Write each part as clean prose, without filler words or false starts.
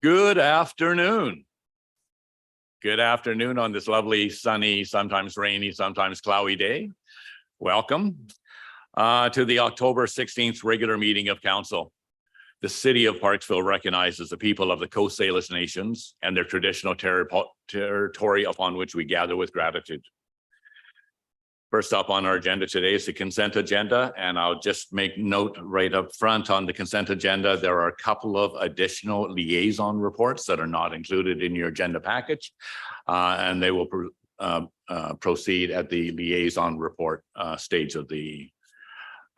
Good afternoon. Good afternoon on this lovely, sunny, sometimes rainy, sometimes cloudy day. Welcome to the October 16th regular meeting of council. The city of Parksville recognizes the people of the Coast Salish Nations and their traditional territory upon which we gather with gratitude. First up on our agenda today is the consent agenda, and I'll just make note right up front on the consent agenda. There are a couple of additional liaison reports that are not included in your agenda package, and they will proceed at the liaison report stage of the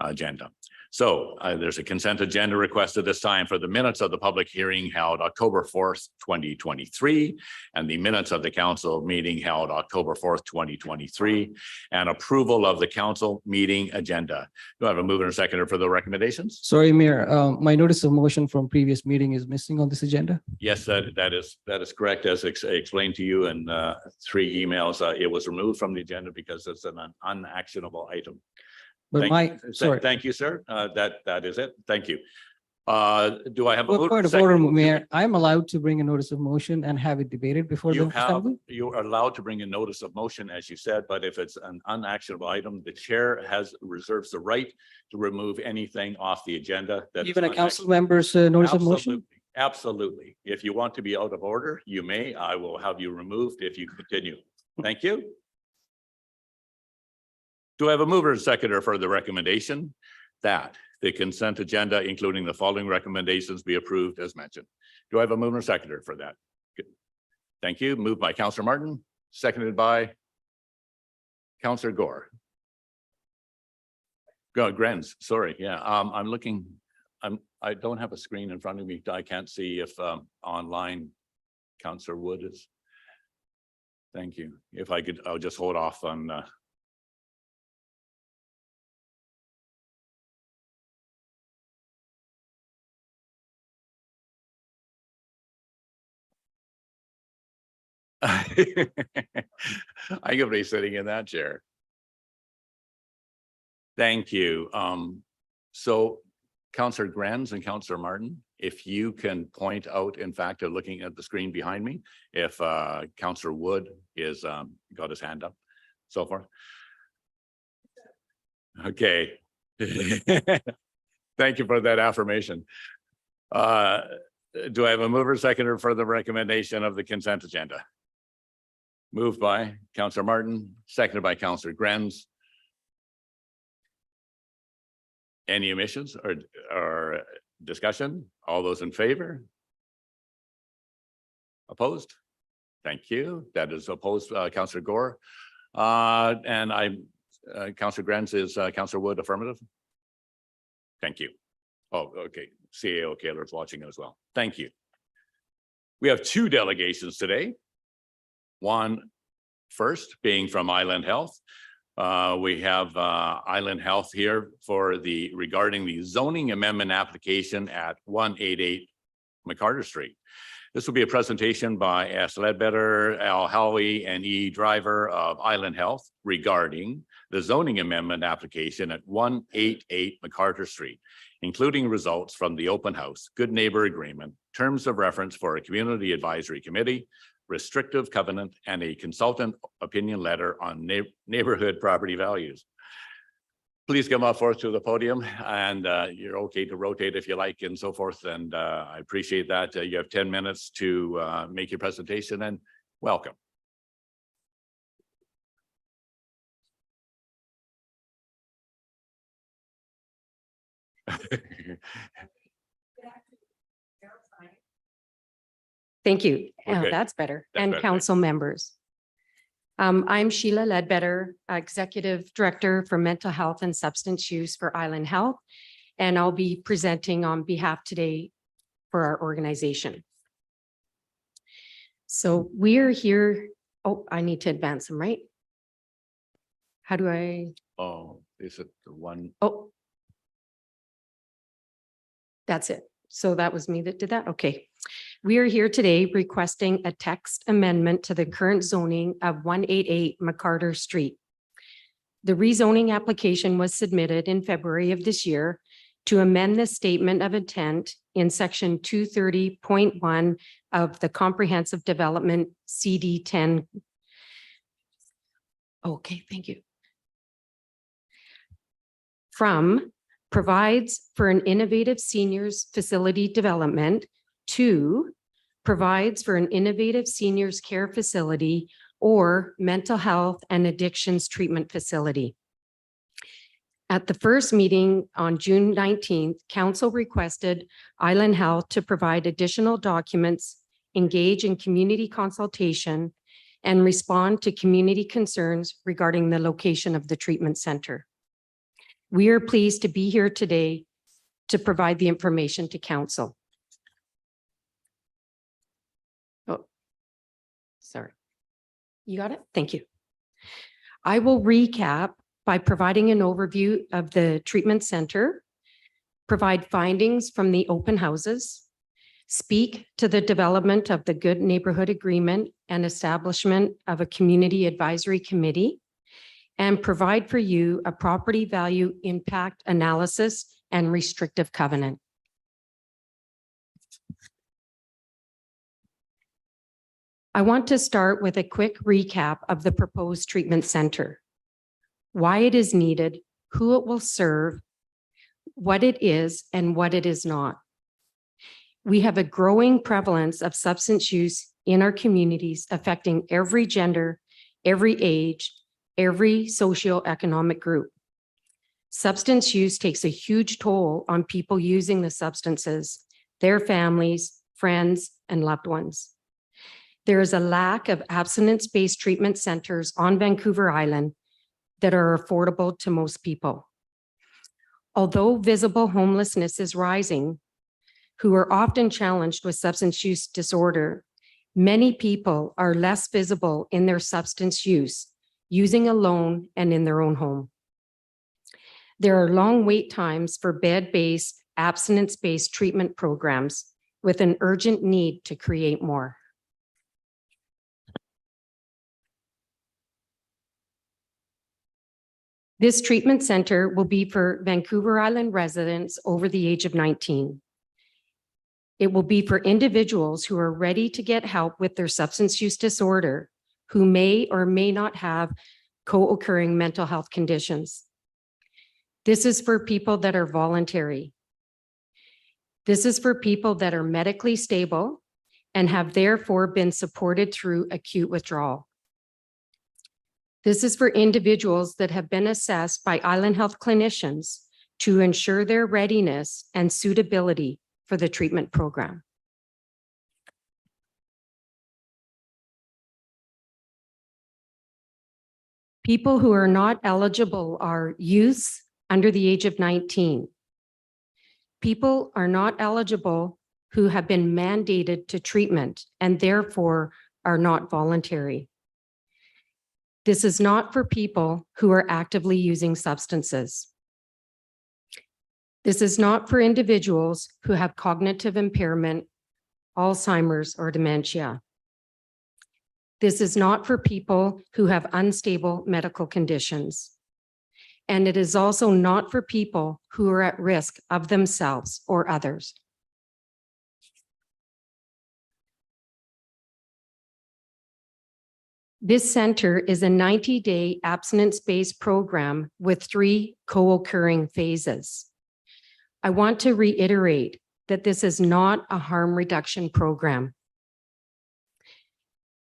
agenda. So there's a consent agenda requested this time for the minutes of the public hearing held October 4th, 2023, and the minutes of the council meeting held October 4th, 2023, and approval of the council meeting agenda. Do I have a mover and a seconder for the recommendations? Sorry, Mayor, my notice of motion from previous meeting is missing on this agenda. Yes, that is correct. As explained to you in 3 emails, it was removed from the agenda because it's an unactionable item. But Thank you, sir. That is it. Thank you. Do I have a point of order, Mayor? I'm allowed to bring a notice of motion and have it debated before the assembly? You are allowed to bring a notice of motion, as you said, but if it's an unactionable item, the chair reserves the right to remove anything off the agenda. Even a council member's notice of motion? Absolutely. If you want to be out of order, you may. I will have you removed if you continue. Thank you. Do I have a mover and seconder for the recommendation that the consent agenda, including the following recommendations, be approved as mentioned? Do I have a mover and seconder for that? Good. Thank you. Moved by Councillor Martin, seconded by Councillor Gore. Grenz, sorry. Yeah, I'm looking. I don't have a screen in front of me. I can't see if online Councillor Wood is. Thank you. If I could, I'll just hold off on. I could be sitting in that chair. Thank you. So Councillor Grenz and Councillor Martin, if you can point out, in fact, looking at the screen behind me, if Councillor Wood is got his hand up, so forth. Okay. Thank you for that affirmation. Do I have a mover seconder for the recommendation of the consent agenda? Moved by Councillor Martin, seconded by Councillor Grenz. Any omissions or discussion? All those in favor? Opposed? Thank you. That is opposed, Councillor Gore. And Councillor Grenz is Councillor Wood affirmative? Thank you. Oh, okay. CAO Kaler is watching as well. Thank you. We have 2 delegations today. One first being from Island Health. We have Island Health here regarding the zoning amendment application at 188 McCarter Street. This will be a presentation by S. Ledbetter, Al Howie, and E. Driver of Island Health regarding the zoning amendment application at 188 McCarter Street, including results from the open house, good neighbor agreement, terms of reference for a community advisory committee, restrictive covenant, and a consultant opinion letter on neighborhood property values. Please come up forth to the podium, and you're okay to rotate if you like and so forth. And I appreciate that. You have 10 minutes to make your presentation, and welcome. Thank you. Okay. That's better. That's And better. council members. I'm Sheila Ledbetter, Executive Director for Mental Health and Substance Use for Island Health, and I'll be presenting on behalf today for our organization. So we're here. Oh, I need to advance them, right? How do I? Oh, is it the one? Oh. That's it. So that was me that did that. Okay. We are here today requesting a text amendment to the current zoning of 188 McCarter Street. The rezoning application was submitted in February of this year to amend the statement of intent in section 230.1 of the Comprehensive Development CD 10. Okay, thank you. From provides for an innovative seniors facility development to provides for an innovative seniors care facility or mental health and addictions treatment facility. At the first meeting on June 19th, council requested Island Health to provide additional documents, engage in community consultation, and respond to community concerns regarding the location of the treatment center. We are pleased to be here today to provide the information to council. Oh, sorry. You got it? Thank you. I will recap by providing an overview of the treatment center, provide findings from the open houses, speak to the development of the Good Neighborhood Agreement and establishment of a community advisory committee, and provide for you a property value impact analysis and restrictive covenant. I want to start with a quick recap of the proposed treatment center, why it is needed, who it will serve, what it is, and what it is not. We have a growing prevalence of substance use in our communities affecting every gender, every age, every socioeconomic group. Substance use takes a huge toll on people using the substances, their families, friends, and loved ones. There is a lack of abstinence-based treatment centers on Vancouver Island that are affordable to most people. Although visible homelessness is rising, who are often challenged with substance use disorder, many people are less visible in their substance use, using alone and in their own home. There are long wait times for bed-based, abstinence-based treatment programs with an urgent need to create more. This treatment center will be for Vancouver Island residents over the age of 19. It will be for individuals who are ready to get help with their substance use disorder, who may or may not have co-occurring mental health conditions. This is for people that are voluntary. This is for people that are medically stable and have therefore been supported through acute withdrawal. This is for individuals that have been assessed by Island Health clinicians to ensure their readiness and suitability for the treatment program. People who are not eligible are youths under the age of 19. People are not eligible who have been mandated to treatment and therefore are not voluntary. This is not for people who are actively using substances. This is not for individuals who have cognitive impairment, Alzheimer's, or dementia. This is not for people who have unstable medical conditions. And it is also not for people who are at risk of themselves or others. This center is a 90-day abstinence-based program with 3 co-occurring phases. I want to reiterate that this is not a harm reduction program.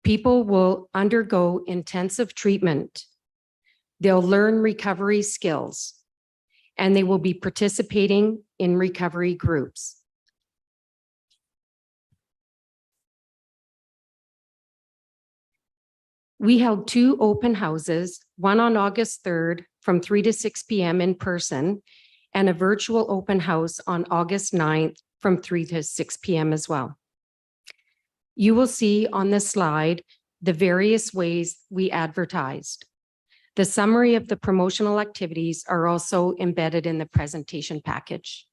People will undergo intensive treatment. They'll learn recovery skills, and they will be participating in recovery groups. We held 2 open houses, one on August 3rd from 3 to 6 p.m. in person, and a virtual open house on August 9th from 3 to 6 p.m. as well. You will see on the slide the various ways we advertised. The summary of the promotional activities are also embedded in the presentation package.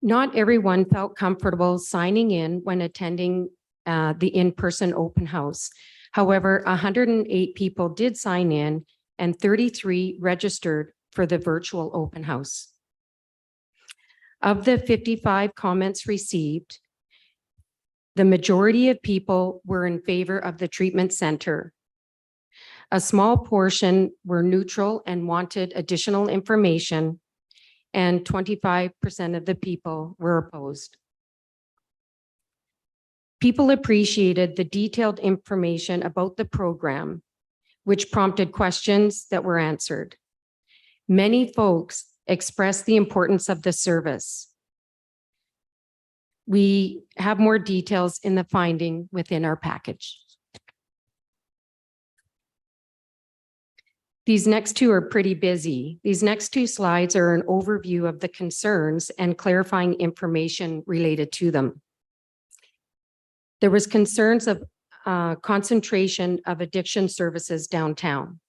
Not everyone felt comfortable signing in when attending the in-person open house. However, 108 people did sign in and 33 registered for the virtual open house. Of the 55 comments received, the majority of people were in favor of the treatment center. A small portion were neutral and wanted additional information, and 25% of the people were opposed. People appreciated the detailed information about the program, which prompted questions that were answered. Many folks expressed the importance of the service. We have more details in the finding within our package. These next two are pretty busy. These next two slides are an overview of the concerns and clarifying information related to them. There was concerns of concentration of addiction services downtown.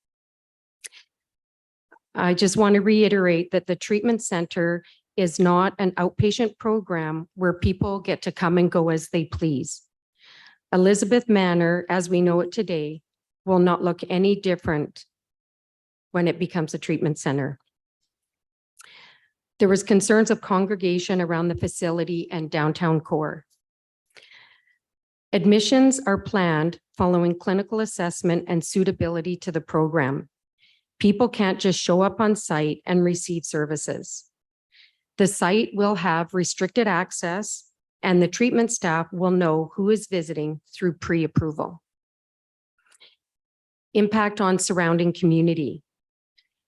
I just want to reiterate that the treatment center is not an outpatient program where people get to come and go as they please. Elizabeth Manor, as we know it today, will not look any different when it becomes a treatment center. There was concerns of congregation around the facility and downtown core. Admissions are planned following clinical assessment and suitability to the program. People can't just show up on site and receive services. The site will have restricted access, and the treatment staff will know who is visiting through pre-approval. Impact on surrounding community.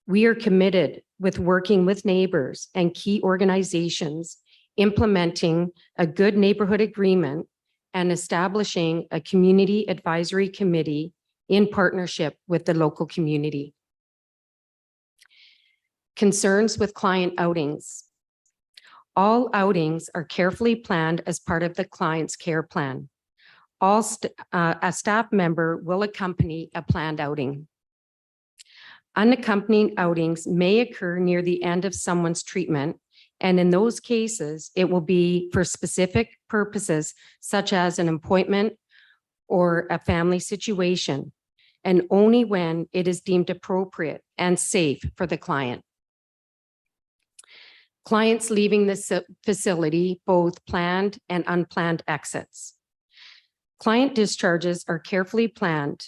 We are committed with working with neighbors and key organizations, implementing a good neighborhood agreement and establishing a community advisory committee in partnership with the local community. Concerns with client outings. All outings are carefully planned as part of the client's care plan. A staff member will accompany a planned outing. Unaccompanied outings may occur near the end of someone's treatment, and in those cases, it will be for specific purposes, such as an appointment or a family situation, and only when it is deemed appropriate and safe for the client. Clients leaving the facility, both planned and unplanned exits. Client discharges are carefully planned.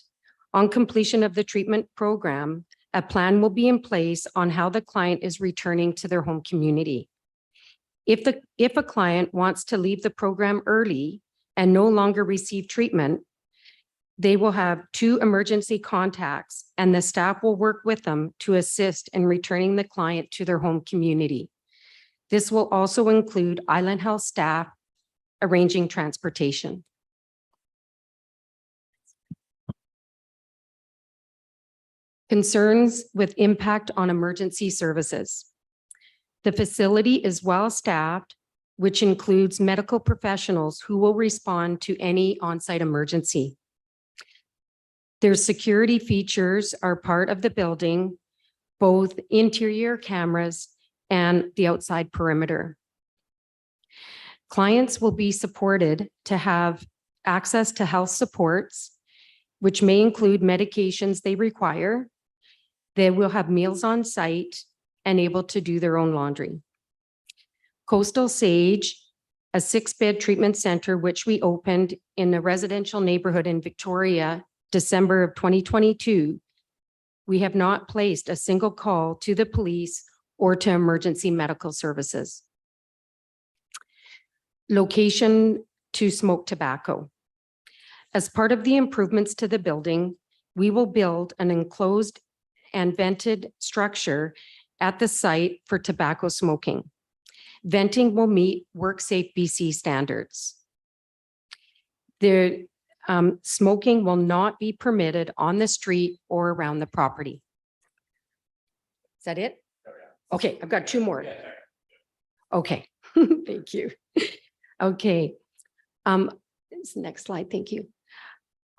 On completion of the treatment program, a plan will be in place on how the client is returning to their home community. If a client wants to leave the program early and no longer receive treatment, they will have 2 emergency contacts, and the staff will work with them to assist in returning the client to their home community. This will also include Island Health staff arranging transportation. Concerns with impact on emergency services. The facility is well-staffed, which includes medical professionals who will respond to any on-site emergency. Their security features are part of the building, both interior cameras and the outside perimeter. Clients will be supported to have access to health supports, which may include medications they require. They will have meals on site and able to do their own laundry. Coastal Sage, a 6-bed treatment center, which we opened in a residential neighborhood in Victoria, December of 2022. We have not placed a single call to the police or to emergency medical services. Location to smoke tobacco. As part of the improvements to the building, we will build an enclosed and vented structure at the site for tobacco smoking. Venting will meet WorkSafe BC standards. The smoking will not be permitted on the street or around the property. Is that it? Okay, I've got 2 more. Okay, thank you. Okay, next slide, thank you.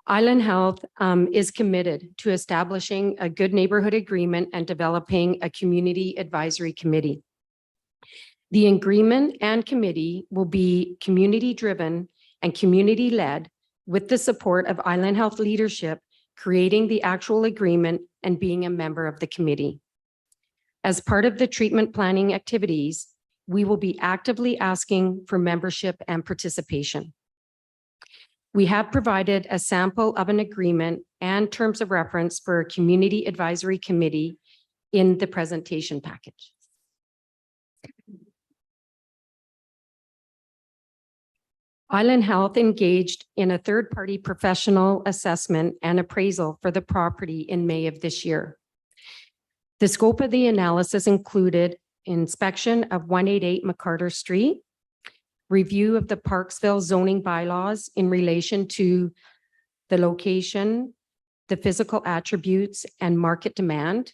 Island Health is committed to establishing a good neighborhood agreement and developing a community advisory committee. The agreement and committee will be community-driven and community-led with the support of Island Health leadership creating the actual agreement, and being a member of the committee. As part of the treatment planning activities, we will be actively asking for membership and participation. We have provided a sample of an agreement and terms of reference for a community advisory committee in the presentation package. Island Health engaged in a third-party professional assessment and appraisal for the property in May of this year. The scope of the analysis included inspection of 188 McCarter Street, review of the Parksville zoning bylaws in relation to the location, the physical attributes, and market demand,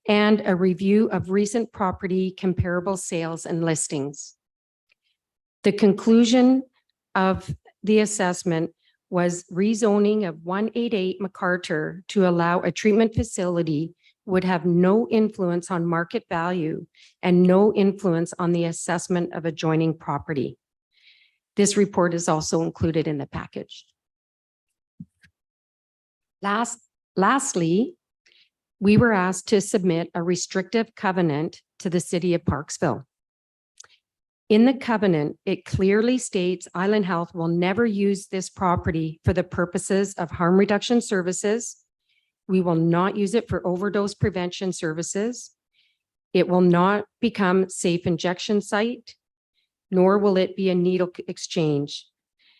and a review of recent property comparable sales and listings. The conclusion of the assessment was rezoning of 188 McCarter to allow a treatment facility would have no influence on market value and no influence on the assessment of adjoining property. This report is also included in the package. Lastly, we were asked to submit a restrictive covenant to the City of Parksville. In the covenant, it clearly states Island Health will never use this property for the purposes of harm reduction services. We will not use it for overdose prevention services. It will not become safe injection site, nor will it be a needle exchange.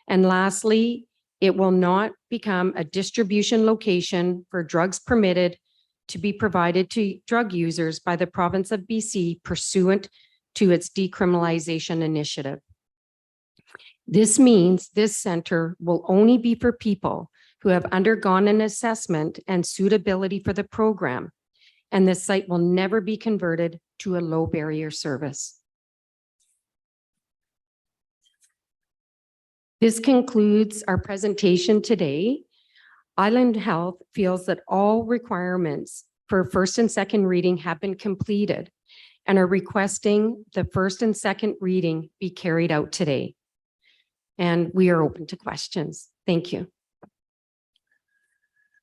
And lastly, it will not become a distribution location for drugs permitted to be provided to drug users by the province of BC pursuant to its decriminalization initiative. This means this center will only be for people who have undergone an assessment and suitability for the program, and the site will never be converted to a low barrier service. This concludes our presentation today. Island Health feels that all requirements for first and second reading have been completed and are requesting the first and second reading be carried out today. And we are open to questions. Thank you.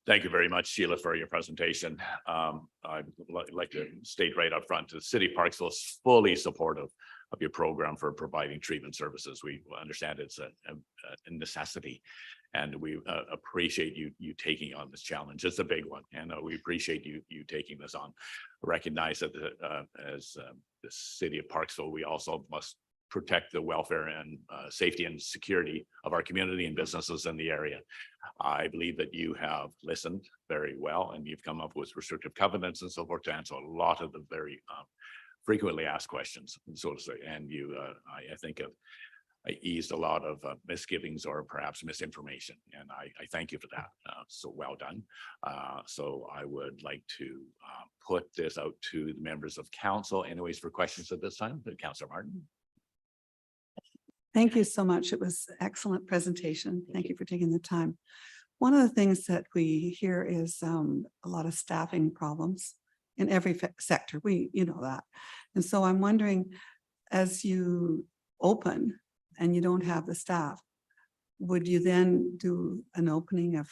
Thank you very much, Sheila, for your presentation. I'd like to state right up front, the City of Parksville is fully supportive of your program for providing treatment services. We understand it's a necessity, and we appreciate you taking on this challenge. It's a big one, and we appreciate you taking this on. Recognize that as the City of Parksville, we also must protect the welfare and safety and security of our community and businesses in the area. I believe that you have listened very well, and you've come up with restrictive covenants and so forth to answer a lot of the very frequently asked questions, so to say. And you, I think, have eased a lot of misgivings or perhaps misinformation. And I thank you for that. So well done. So I would like to put this out to the members of council anyways for questions at this time. Councillor Martin. Thank you so much. It was an excellent presentation. Thank you for taking the time. One of the things that we hear is a lot of staffing problems in every sector. You know that. And so I'm wondering, as you open and you don't have the staff, would you then do an opening of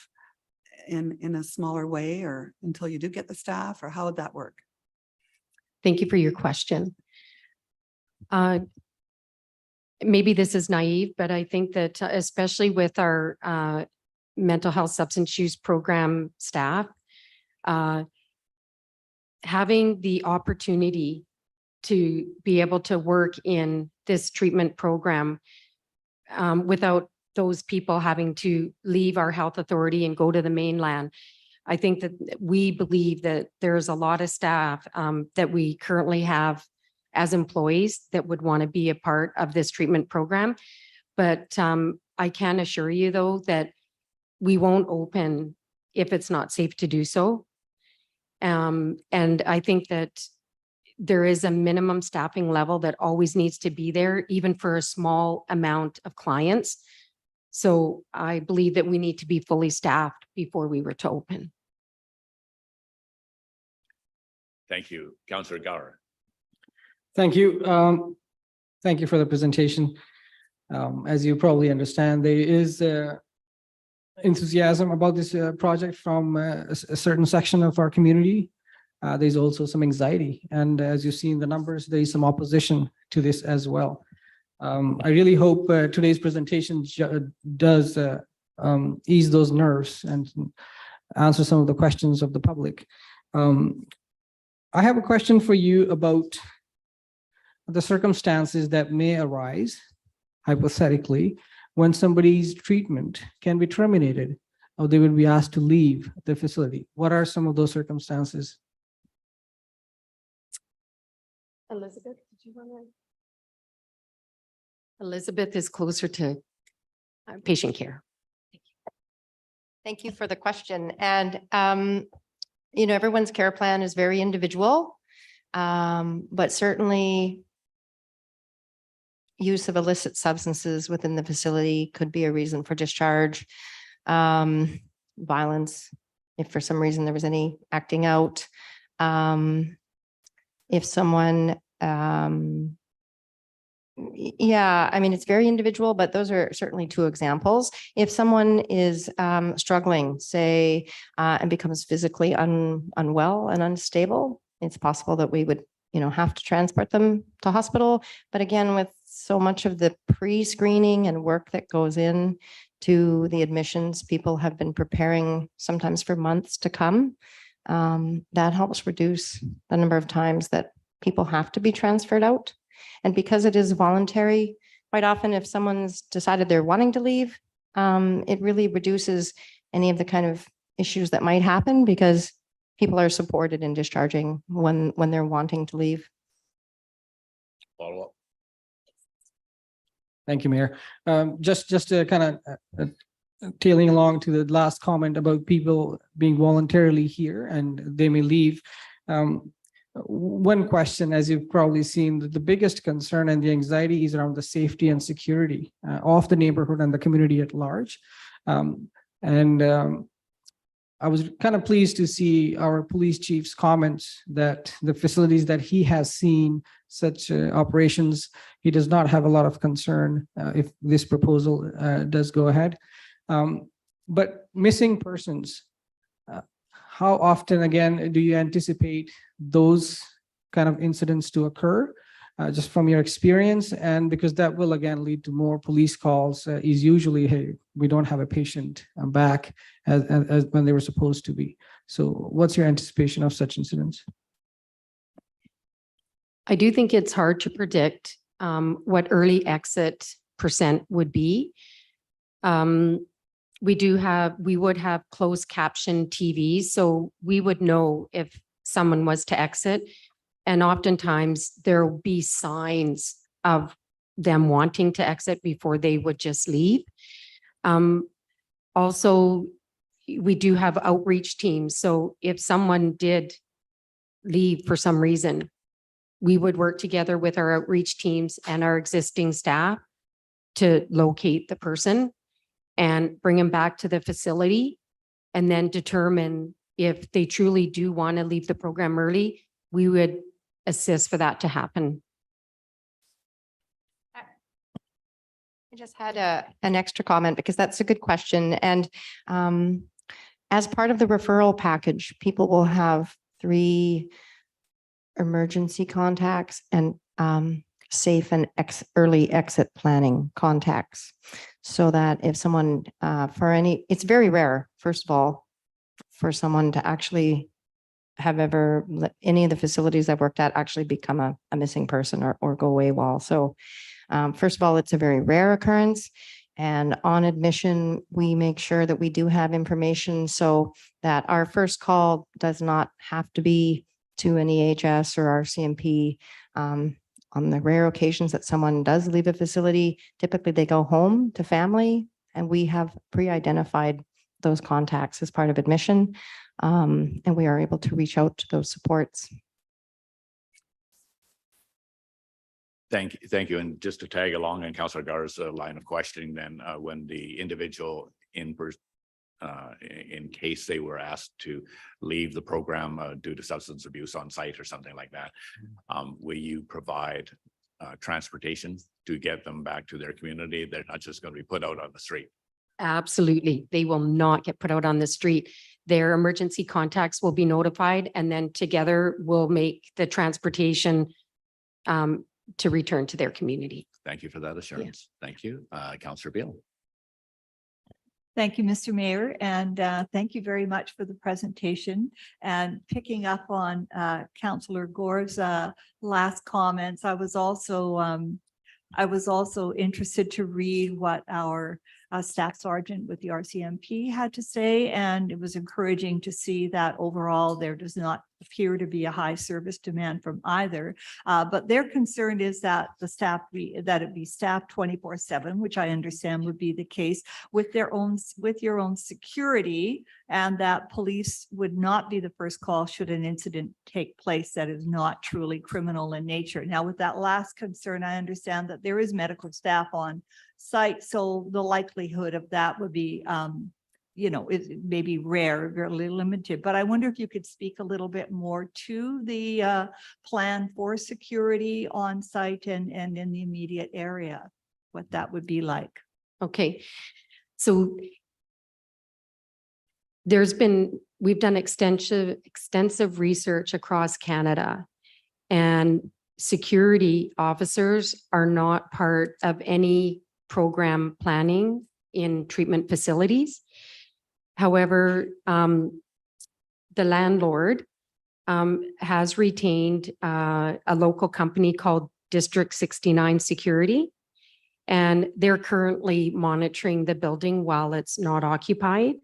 in a smaller way, or until you do get the staff, or how would that work? Thank you for your question. Maybe this is naive, but I think that especially with our mental health substance use program staff, having the opportunity to be able to work in this treatment program without those people having to leave our health authority and go to the mainland. I think that we believe that there's a lot of staff that we currently have as employees that would want to be a part of this treatment program. But I can assure you, though, that we won't open if it's not safe to do so. And I think that there is a minimum staffing level that always needs to be there, even for a small amount of clients. So I believe that we need to be fully staffed before we were to open. Thank you. Councillor Gower. Thank you. Thank you for the presentation. As you probably understand, there is enthusiasm about this project from a certain section of our community. There's also some anxiety, and as you see in the numbers, there is some opposition to this as well. I really hope today's presentation does ease those nerves and answer some of the questions of the public. I have a question for you about the circumstances that may arise, hypothetically, when somebody's treatment can be terminated or they will be asked to leave the facility. What are some of those circumstances? Elizabeth, did you want to? Elizabeth is closer to patient care. Thank you for the question. And, everyone's care plan is very individual. But certainly use of illicit substances within the facility could be a reason for discharge. Violence, if for some reason there was any acting out. If someone, it's very individual, but those are certainly two examples. If someone is struggling, say, and becomes physically unwell and unstable, it's possible that we would, have to transport them to hospital. But again, with so much of the pre-screening and work that goes in to the admissions, people have been preparing sometimes for months to come. That helps reduce the number of times that people have to be transferred out. And because it is voluntary, quite often if someone's decided they're wanting to leave, it really reduces any of the kind of issues that might happen because people are supported in discharging when they're wanting to leave. Follow up. Thank you, Mayor. Just to kind of tailing along to the last comment about people being voluntarily here and they may leave. One question, as you've probably seen, the biggest concern and the anxiety is around the safety and security of the neighborhood and the community at large. I was kind of pleased to see our police chief's comments that the facilities that he has seen such operations, he does not have a lot of concern if this proposal does go ahead. But missing persons, how often, again, do you anticipate those kind of incidents to occur, just from your experience? And because that will, again, lead to more police calls, is usually, hey, we don't have a patient back as when they were supposed to be. So what's your anticipation of such incidents? I do think it's hard to predict what early exit percent would be. We would have closed caption TVs, so we would know if someone was to exit. And oftentimes there will be signs of them wanting to exit before they would just leave. Also, we do have outreach teams. So if someone did leave for some reason, we would work together with our outreach teams and our existing staff to locate the person and bring them back to the facility and then determine if they truly do want to leave the program early, we would assist for that to happen. I just had an extra comment because that's a good question. And as part of the referral package, people will have 3 emergency contacts and safe and early exit planning contacts. So that if someone it's very rare, first of all, for someone to actually have ever, any of the facilities I've worked at actually become a missing person or go AWOL. So first of all, it's a very rare occurrence. And on admission, we make sure that we do have information so that our first call does not have to be to an EHS or RCMP. On the rare occasions that someone does leave a facility, typically they go home to family, and we have pre-identified those contacts as part of admission. And we are able to reach out to those supports. Thank you. And just to tag along in Councilor Gar's line of questioning, then when the individual in case they were asked to leave the program due to substance abuse on site or something like that, will you provide transportation to get them back to their community? They're not just going to be put out on the street. Absolutely. They will not get put out on the street. Their emergency contacts will be notified and then together we'll make the transportation to return to their community. Thank you for that assurance. Thank you. Councillor Beal. Thank you, Mr. Mayor, and thank you very much for the presentation. And picking up on Councillor Gore's last comments, I was also interested to read what our staff sergeant with the RCMP had to say, and it was encouraging to see that overall there does not appear to be a high service demand from either. But their concern is that that it be staffed 24/7, which I understand would be the case with your own security, and that police would not be the first call should an incident take place that is not truly criminal in nature. Now, with that last concern, I understand that there is medical staff on site, so the likelihood of that would be it may be rare, very limited, but I wonder if you could speak a little bit more to the plan for security on site and in the immediate area, what that would be like. Okay. So we've done extensive research across Canada, and security officers are not part of any program planning in treatment facilities. However, the landlord has retained a local company called District 69 Security, and they're currently monitoring the building while it's not occupied.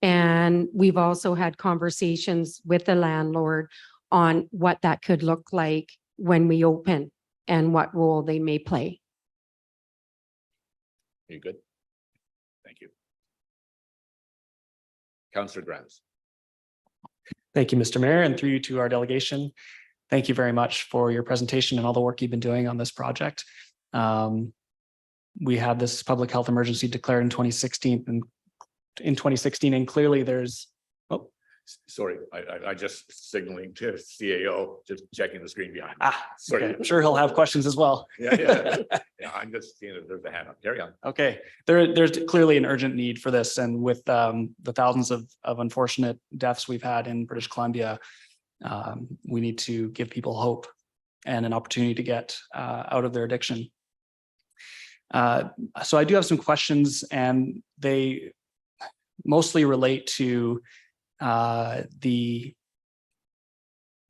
And we've also had conversations with the landlord on what that could look like when we open and what role they may play. Are you good? Thank you. Councillor Grants. Thank you, Mr. Mayor, and through you to our delegation. Thank you very much for your presentation and all the work you've been doing on this project. We had this public health emergency declared in 2016, and clearly there's, Sorry, I just signaling to CAO, just checking the screen behind. sorry, Sorry. I'm sure he'll have questions as well. Yeah. I'm just seeing if there's a hand up. Carry on. Okay, there's clearly an urgent need for this, and with the thousands of unfortunate deaths we've had in British Columbia, we need to give people hope and an opportunity to get out of their addiction. So I do have some questions, and they mostly relate to the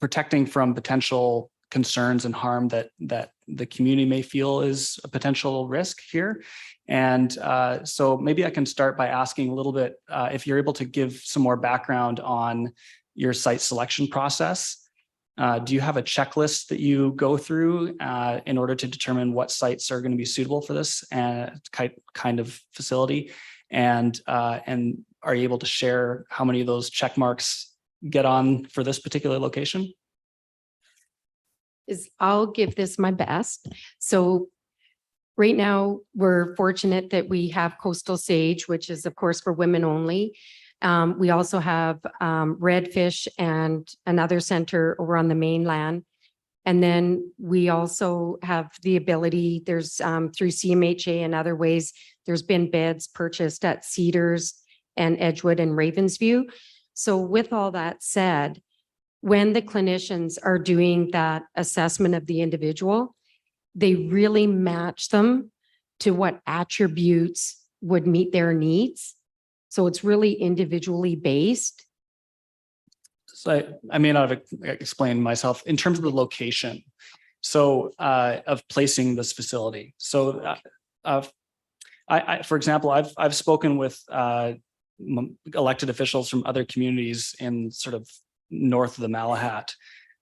protecting from potential concerns and harm that the community may feel is a potential risk here. And so maybe I can start by asking a little bit if you're able to give some more background on your site selection process. Do you have a checklist that you go through in order to determine what sites are going to be suitable for this kind of facility? And are you able to share how many of those check marks get on for this particular location? I'll give this my best. So right now, we're fortunate that we have Coastal Sage, which is of course for women only. We also have Redfish and another center over on the mainland. And then we also have the ability, there's through CMHA and other ways, there's been beds purchased at Cedars and Edgewood and Ravensview. So with all that said, when the clinicians are doing that assessment of the individual, they really match them to what attributes would meet their needs. So it's really individually based. So I may not have explained myself in terms of the location. So of placing this facility. So for example, I've spoken with elected officials from other communities in sort of north of the Malahat,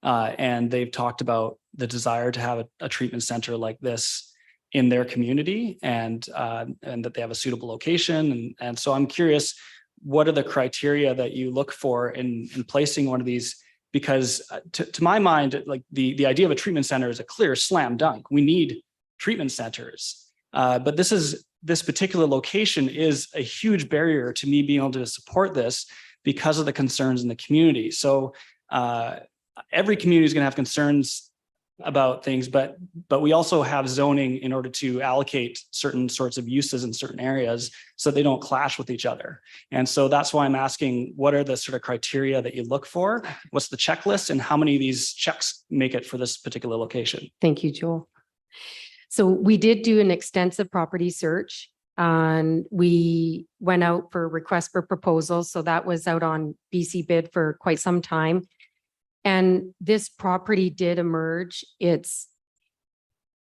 and they've talked about the desire to have a treatment center like this in their community, and that they have a suitable location. And so I'm curious, what are the criteria that you look for in placing one of these? Because to my mind, like the idea of a treatment center is a clear slam dunk. We need treatment centers, but this particular location is a huge barrier to me being able to support this because of the concerns in the community. So every community is going to have concerns about things, but we also have zoning in order to allocate certain sorts of uses in certain areas so they don't clash with each other. And so that's why I'm asking, what are the sort of criteria that you look for? What's the checklist and how many of these checks make it for this particular location? Thank you, Joel. So we did do an extensive property search and we went out for request for proposals. So that was out on BC Bid for quite some time. And this property did emerge.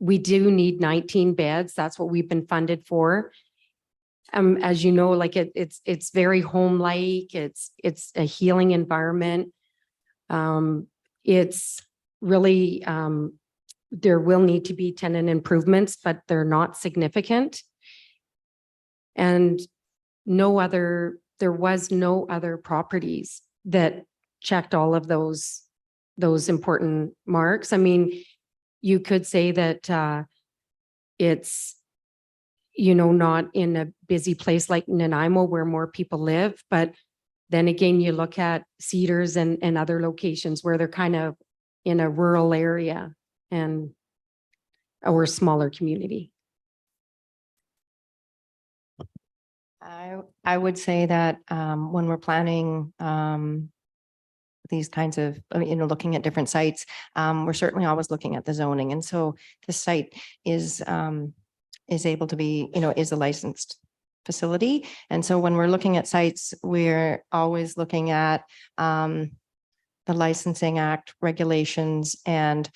We do need 19 beds. That's what we've been funded for. As you know, like it's very home-like. It's a healing environment. It's really, there will need to be tenant improvements, but they're not significant. And there was no other properties that checked all of those important marks. I mean, you could say that it's, not in a busy place like Nanaimo where more people live, but then again, you look at Cedars and other locations where they're kind of in a rural area or a smaller community. I would say that when we're planning these kinds of, looking at different sites, we're certainly always looking at the zoning. And so this site is able to be, is a licensed facility. And so when we're looking at sites, we're always looking at the Licensing Act regulations and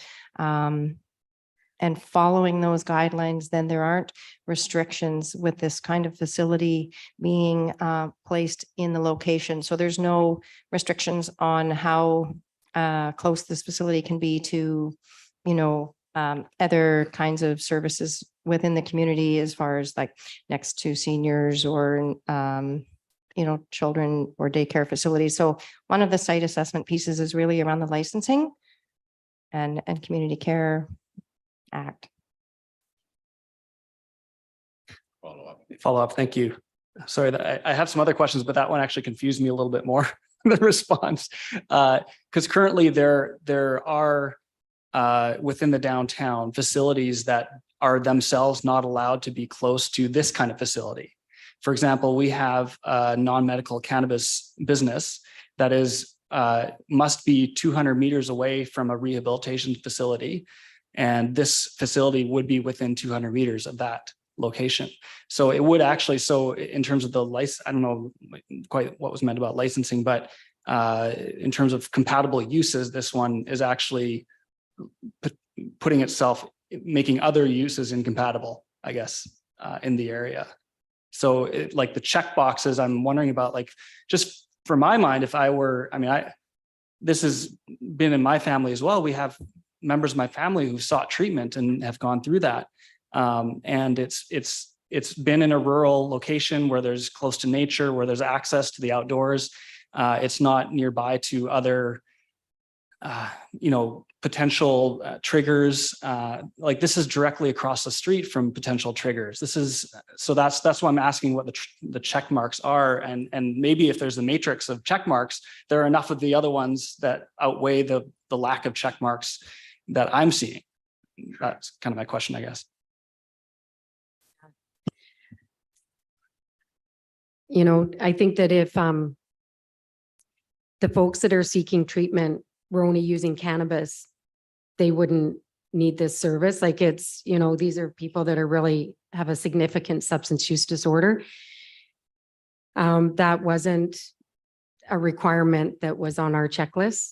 following those guidelines, then there aren't restrictions with this kind of facility being placed in the location. So there's no restrictions on how close this facility can be to, other kinds of services within the community, as far as like next to seniors or, children or daycare facilities. So one of the site assessment pieces is really around the licensing and community care act. Follow up. Thank you. Sorry, I have some other questions, but that one actually confused me a little bit more, the response. Because currently there are within the downtown facilities that are themselves not allowed to be close to this kind of facility. For example, we have a non-medical cannabis business that is must be 200 meters away from a rehabilitation facility. And this facility would be within 200 meters of that location. So it would actually, so in terms of the license, I don't know quite what was meant about licensing, but in terms of compatible uses, this one is actually putting itself, making other uses incompatible, I guess, in the area. So like the check boxes, I'm wondering about, like, just for my mind, if I were, this has been in my family as well. We have members of my family who sought treatment and have gone through that. And it's been in a rural location where there's close to nature, where there's access to the outdoors. It's not nearby to other, potential triggers. Like this is directly across the street from potential triggers. So that's why I'm asking what the check marks are. And maybe if there's a matrix of check marks, there are enough of the other ones that outweigh the lack of check marks that I'm seeing. That's kind of my question, I guess. I think that if the folks that are seeking treatment were only using cannabis, they wouldn't need this service. Like it's, these are people that are really have a significant substance use disorder. That wasn't a requirement that was on our checklist.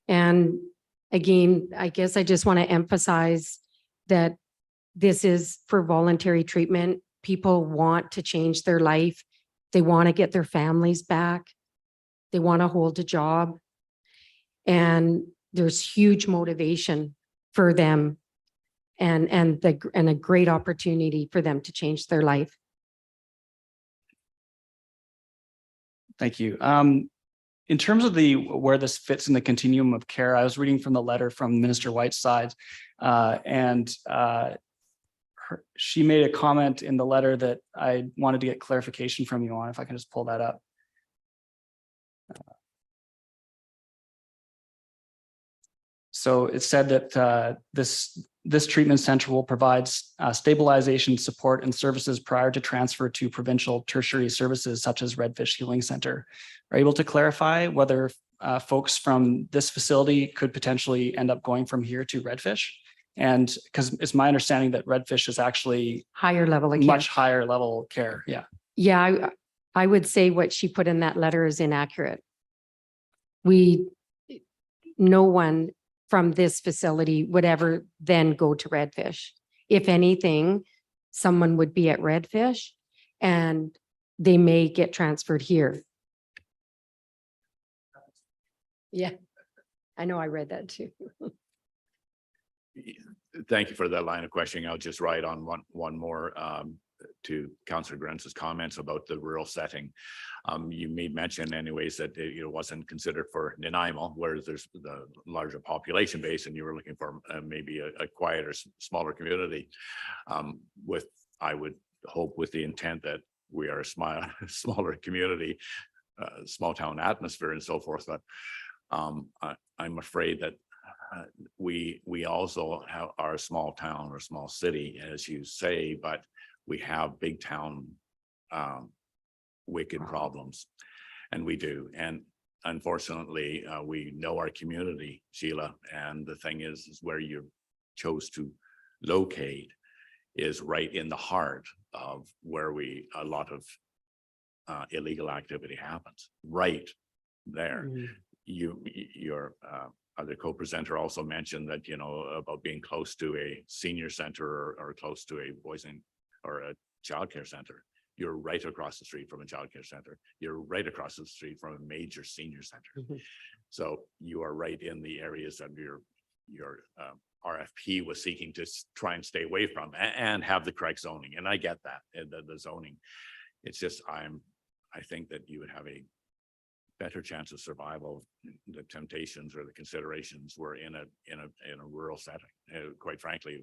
And again, I guess I just want to emphasize that this is for voluntary treatment. People want to change their life. They want to get their families back. They want to hold a job. And there's huge motivation for them and a great opportunity for them to change their life. Thank you. In terms of where this fits in the continuum of care, I was reading from the letter from Minister Whiteside, and she made a comment in the letter that I wanted to get clarification from you on, if I can just pull that up. So it said that this treatment center will provide stabilization, support, and services prior to transfer to provincial tertiary services such as Redfish Healing Center. Are you able to clarify whether folks from this facility could potentially end up going from here to Redfish? And because it's my understanding that Redfish is actually Higher level of care. much higher level care. Yeah. Yeah, I would say what she put in that letter is inaccurate. No one from this facility would ever then go to Redfish. If anything, someone would be at Redfish and they may get transferred here. Yeah, I know, I read that too. Thank you for that line of questioning. I'll just write on one more to Councillor Grenz's comments about the rural setting. You made mention anyways that it wasn't considered for Nanaimo, where there's the larger population base and you were looking for maybe a quieter, smaller community. I would hope with the intent that we are a smaller community, small town atmosphere and so forth, but I'm afraid that we also are a small town or small city, as you say, but we have big town wicked problems, and we do. And unfortunately, we know our community, Sheila, and the thing is where you chose to locate is right in the heart of where a lot of illegal activity happens, right there. Your other co-presenter also mentioned that, about being close to a senior center or close to a boys or a childcare center. You're right across the street from a childcare center. You're right across the street from a major senior center. So you are right in the areas that your RFP was seeking to try and stay away from and have the correct zoning. And I get that, the zoning. It's just, I think that you would have a better chance of survival. The temptations or the considerations were in a rural setting. Quite frankly,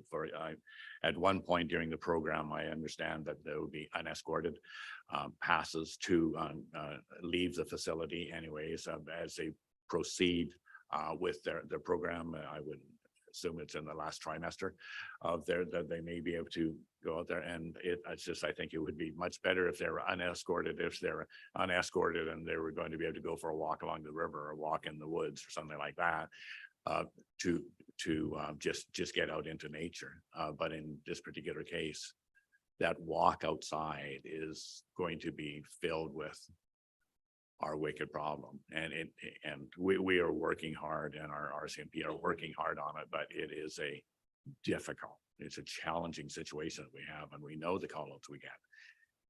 at one point during the program, I understand that there would be unescorted passes to leave the facility anyways as they proceed with their program. I would assume it's in the last trimester of that they may be able to go out there, and it's just, I think it would be much better if they're unescorted. If they're unescorted and they were going to be able to go for a walk along the river or walk in the woods or something like that, to just get out into nature. But in this particular case, that walk outside is going to be filled with our wicked problem, and we are working hard, and our RCMP are working hard on it, but it is it's a challenging situation that we have, and we know the call outs we get.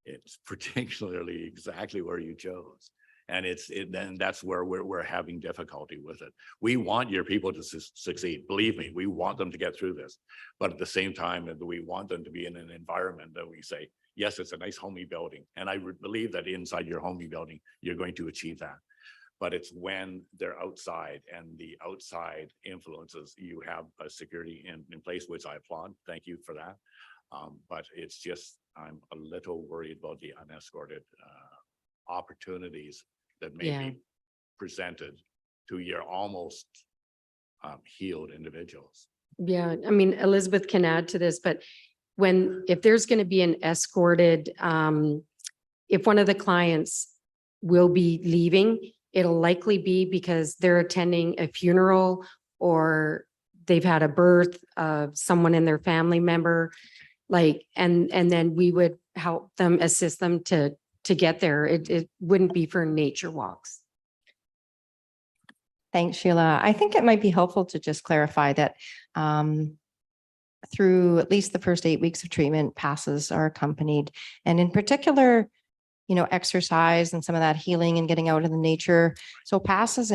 It's particularly exactly where you chose, and then that's where we're having difficulty with it. We want your people to succeed. Believe me, we want them to get through this, but at the same time, we want them to be in an environment that we say, yes, it's a nice homey building. And I would believe that inside your homey building, you're going to achieve that. But it's when they're outside and the outside influences, you have a security in place, which I applaud. Thank you for that. But it's just, I'm a little worried about the unescorted opportunities that may be presented to your almost healed individuals. Yeah, I mean, Elizabeth can add to this, but if there's going to be an escorted, if one of the clients will be leaving, it'll likely be because they're attending a funeral or they've had a birth of someone in their family member, and then we would help them, assist them to get there. It wouldn't be for nature walks. Thanks, Sheila. I think it might be helpful to just clarify that through at least the first 8 weeks of treatment, passes are accompanied. And in particular, exercise and some of that healing and getting out in the nature. So passes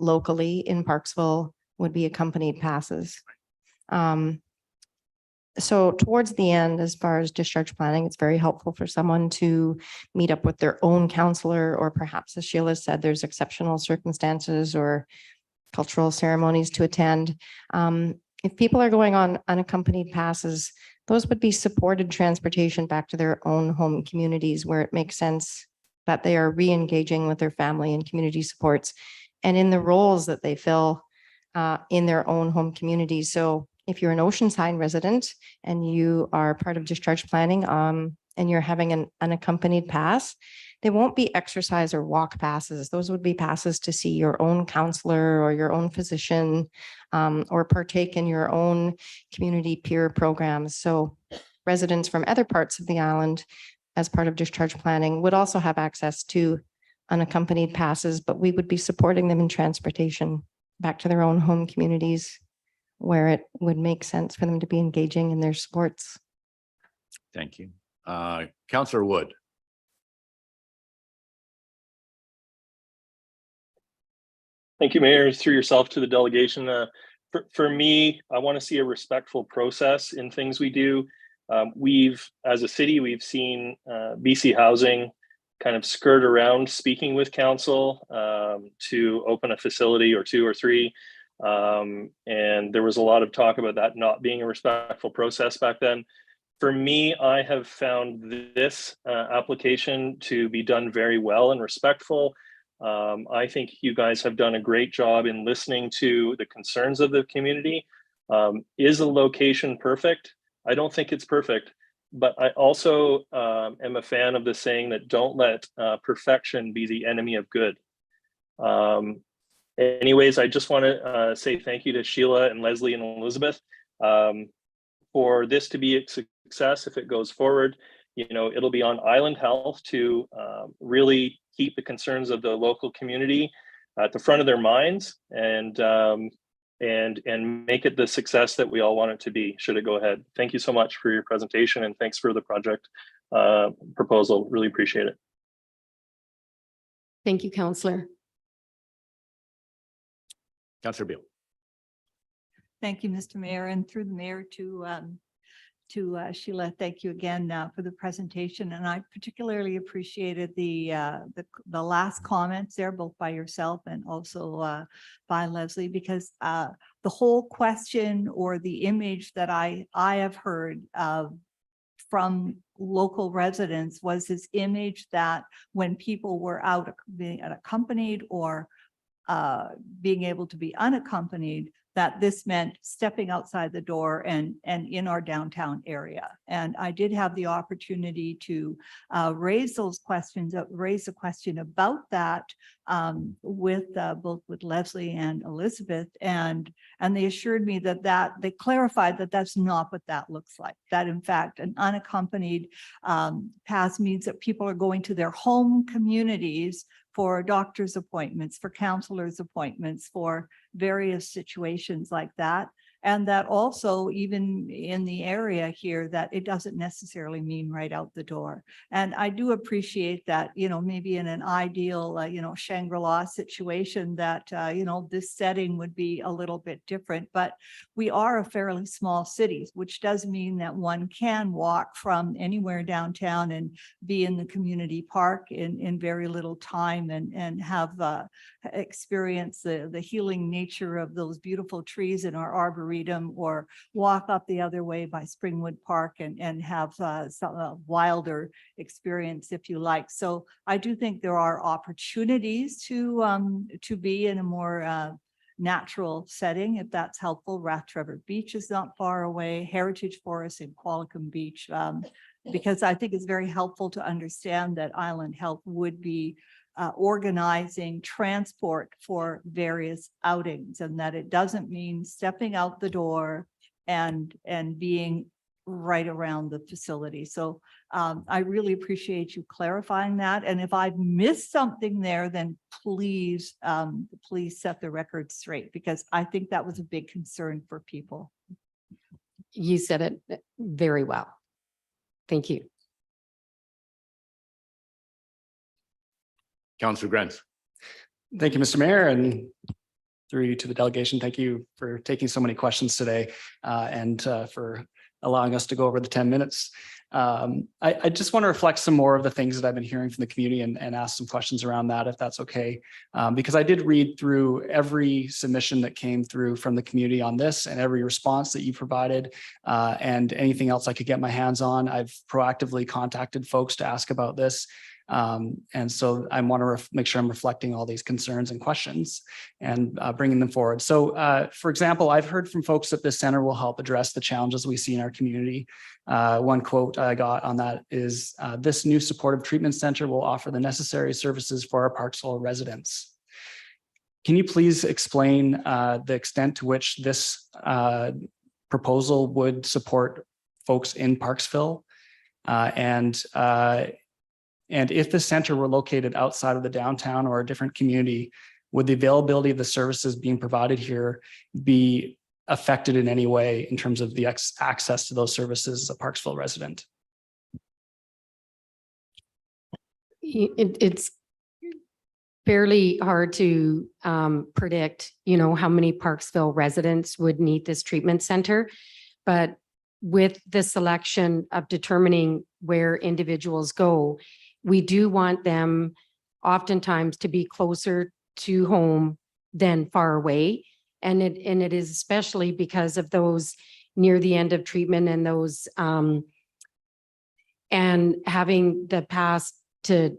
locally in Parksville would be accompanied passes. So towards the end, as far as discharge planning, it's very helpful for someone to meet up with their own counselor, or perhaps, as Sheila said, there's exceptional circumstances or cultural ceremonies to attend. If people are going on unaccompanied passes, those would be supported transportation back to their own home communities where it makes sense that they are re-engaging with their family and community supports. And in the roles that they fill, in their own home community. So if you're an Oceanside resident and you are part of discharge planning, and you're having an unaccompanied pass, they won't be exercise or walk passes. Those would be passes to see your own counselor or your own physician, or partake in your own community peer programs. So residents from other parts of the island, as part of discharge planning, would also have access to unaccompanied passes, but we would be supporting them in transportation back to their own home communities where it would make sense for them to be engaging in their sports. Thank you. Councillor Wood. Thank you, Mayor. Through yourself to the delegation. For me, I want to see a respectful process in things we do. As a city, we've seen BC Housing kind of skirt around speaking with council to open a facility or two or three. And there was a lot of talk about that not being a respectful process back then. For me, I have found this application to be done very well and respectful. I think you guys have done a great job in listening to the concerns of the community. Is the location perfect? I don't think it's perfect, but I also am a fan of the saying that don't let perfection be the enemy of good. Anyways, I just want to say thank you to Sheila and Leslie and Elizabeth for this to be a success. If it goes forward, you know, it'll be on Island Health to really keep the concerns of the local community at the front of their minds and make it the success that we all want it to be, should it go ahead. Thank you so much for your presentation, and thanks for the project proposal. Really appreciate it. Thank you, Councillor. Councillor Beale. Thank you, Mr. Mayor, and through the mayor to Sheila, thank you again for the presentation. And I particularly appreciated the last comments there, both by yourself and also by Leslie, because the whole question or the image that I have heard from local residents was this image that when people were out being accompanied or being able to be unaccompanied, that this meant stepping outside the door and in our downtown area. And I did have the opportunity to raise those questions, raise a question about that with both with Leslie and Elizabeth, and they assured me that they clarified that that's not what that looks like. That in fact, an unaccompanied pass means that people are going to their home communities for doctor's appointments, for counselor's appointments, for various situations like that. And that also, even in the area here, that it doesn't necessarily mean right out the door. And I do appreciate that, you know, maybe in an ideal, you know, Shangri-La situation that, you know, this setting would be a little bit different, but we are a fairly small city, which does mean that one can walk from anywhere downtown and be in the community park in very little time and have experience the healing nature of those beautiful trees in our arboretum, or walk up the other way by Springwood Park and have some wilder experience, if you like. So I do think there are opportunities to be in a more natural setting, if that's helpful. Rathtrevor Beach is not far away, Heritage Forest in Qualicum Beach, because I think it's very helpful to understand that Island Health would be organizing transport for various outings, and that it doesn't mean stepping out the door and being right around the facility. So I really appreciate you clarifying that. And if I've missed something there, then please set the record straight, because I think that was a big concern for people. You said it very well. Thank you. Councillor Grant. Thank you, Mr. Mayor, and through you to the delegation. Thank you for taking so many questions today and for allowing us to go over the 10 minutes. I just want to reflect some more of the things that I've been hearing from the community and ask some questions around that, if that's okay. Because I did read through every submission that came through from the community on this and every response that you provided and anything else I could get my hands on. I've proactively contacted folks to ask about this. And so I want to make sure I'm reflecting all these concerns and questions and bringing them forward. So for example, I've heard from folks that this center will help address the challenges we see in our community. One quote I got on that is, this new supportive treatment center will offer the necessary services for our Parksville residents. Can you please explain the extent to which this proposal would support folks in Parksville? And if the center were located outside of the downtown or a different community, would the availability of the services being provided here be affected in any way in terms of the access to those services as a Parksville resident? It's fairly hard to predict, how many Parksville residents would need this treatment center. But with the selection of determining where individuals go, we do want them oftentimes to be closer to home than far away. And it is especially because of those near the end of treatment and those and having the past to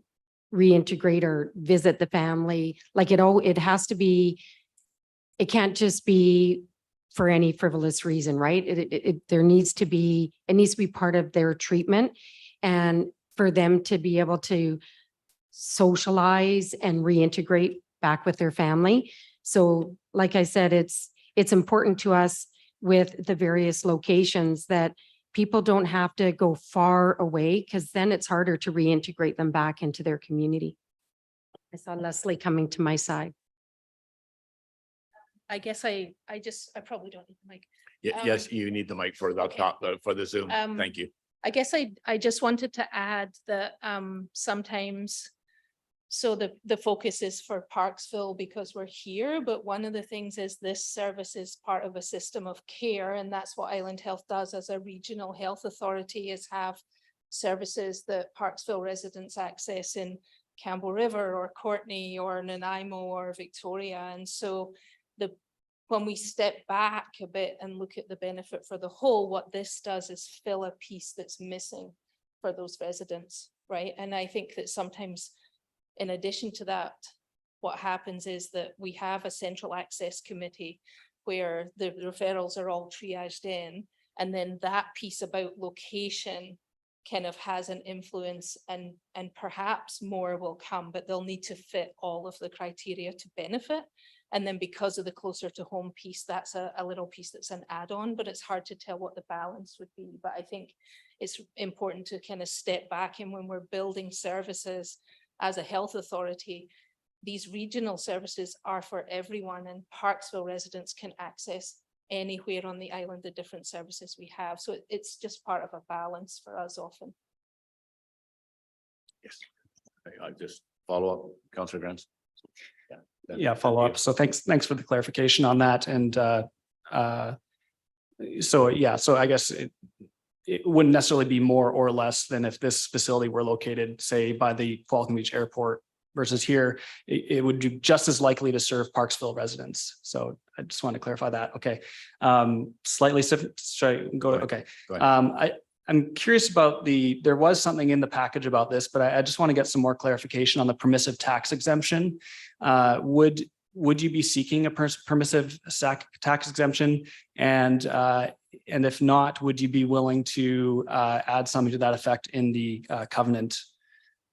reintegrate or visit the family. Like it has to be, it can't just be for any frivolous reason, right? It needs to be part of their treatment, and for them to be able to socialize and reintegrate back with their family. So like I said, it's important to us with the various locations that people don't have to go far away, because then it's harder to reintegrate them back into their community. I saw Leslie coming to my side. I guess I probably don't need the mic. Yes, you need the mic for the Okay. top, for the Zoom. Um, Thank you. I guess I just wanted to add that sometimes, so the focus is for Parksville because we're here, but one of the things is this service is part of a system of care, and that's what Island Health does as a regional health authority, is have services that Parksville residents access in Campbell River or Courtney or Nanaimo or Victoria. And so when we step back a bit and look at the benefit for the whole, what this does is fill a piece that's missing for those residents, right? And I think that sometimes, in addition to that, what happens is that we have a central access committee where the referrals are all triaged in, and then that piece about location kind of has an influence, and perhaps more will come, but they'll need to fit all of the criteria to benefit. And then because of the closer to home piece, that's a little piece that's an add-on, but it's hard to tell what the balance would be. But I think it's important to kind of step back, and when we're building services as a health authority, these regional services are for everyone, and Parksville residents can access anywhere on the island the different services we have. So it's just part of a balance for us often. Yes. I just follow up, Councillor Grants. Yeah, follow up. So thanks for the clarification on that. And so I guess it wouldn't necessarily be more or less than if this facility were located, say, by the Falcon Beach Airport versus here. It would be just as likely to serve Parksville residents. So I just want to clarify that. Okay. Slightly, should I go? Okay. Go ahead. I'm curious about there was something in the package about this, but I just want to get some more clarification on the permissive tax exemption. Would you be seeking a permissive tax exemption? And if not, would you be willing to add something to that effect in the covenant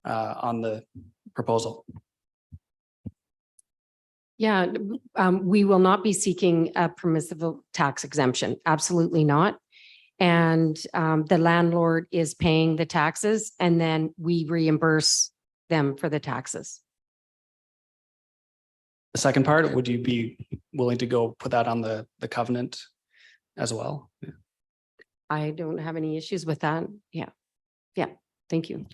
on the proposal? Yeah, we will not be seeking a permissive tax exemption. Absolutely not. And the landlord is paying the taxes, and then we reimburse them for the taxes. The second part, would you be willing to go put that on the covenant as well? Yeah. I don't have any issues with that. Yeah. Thank you.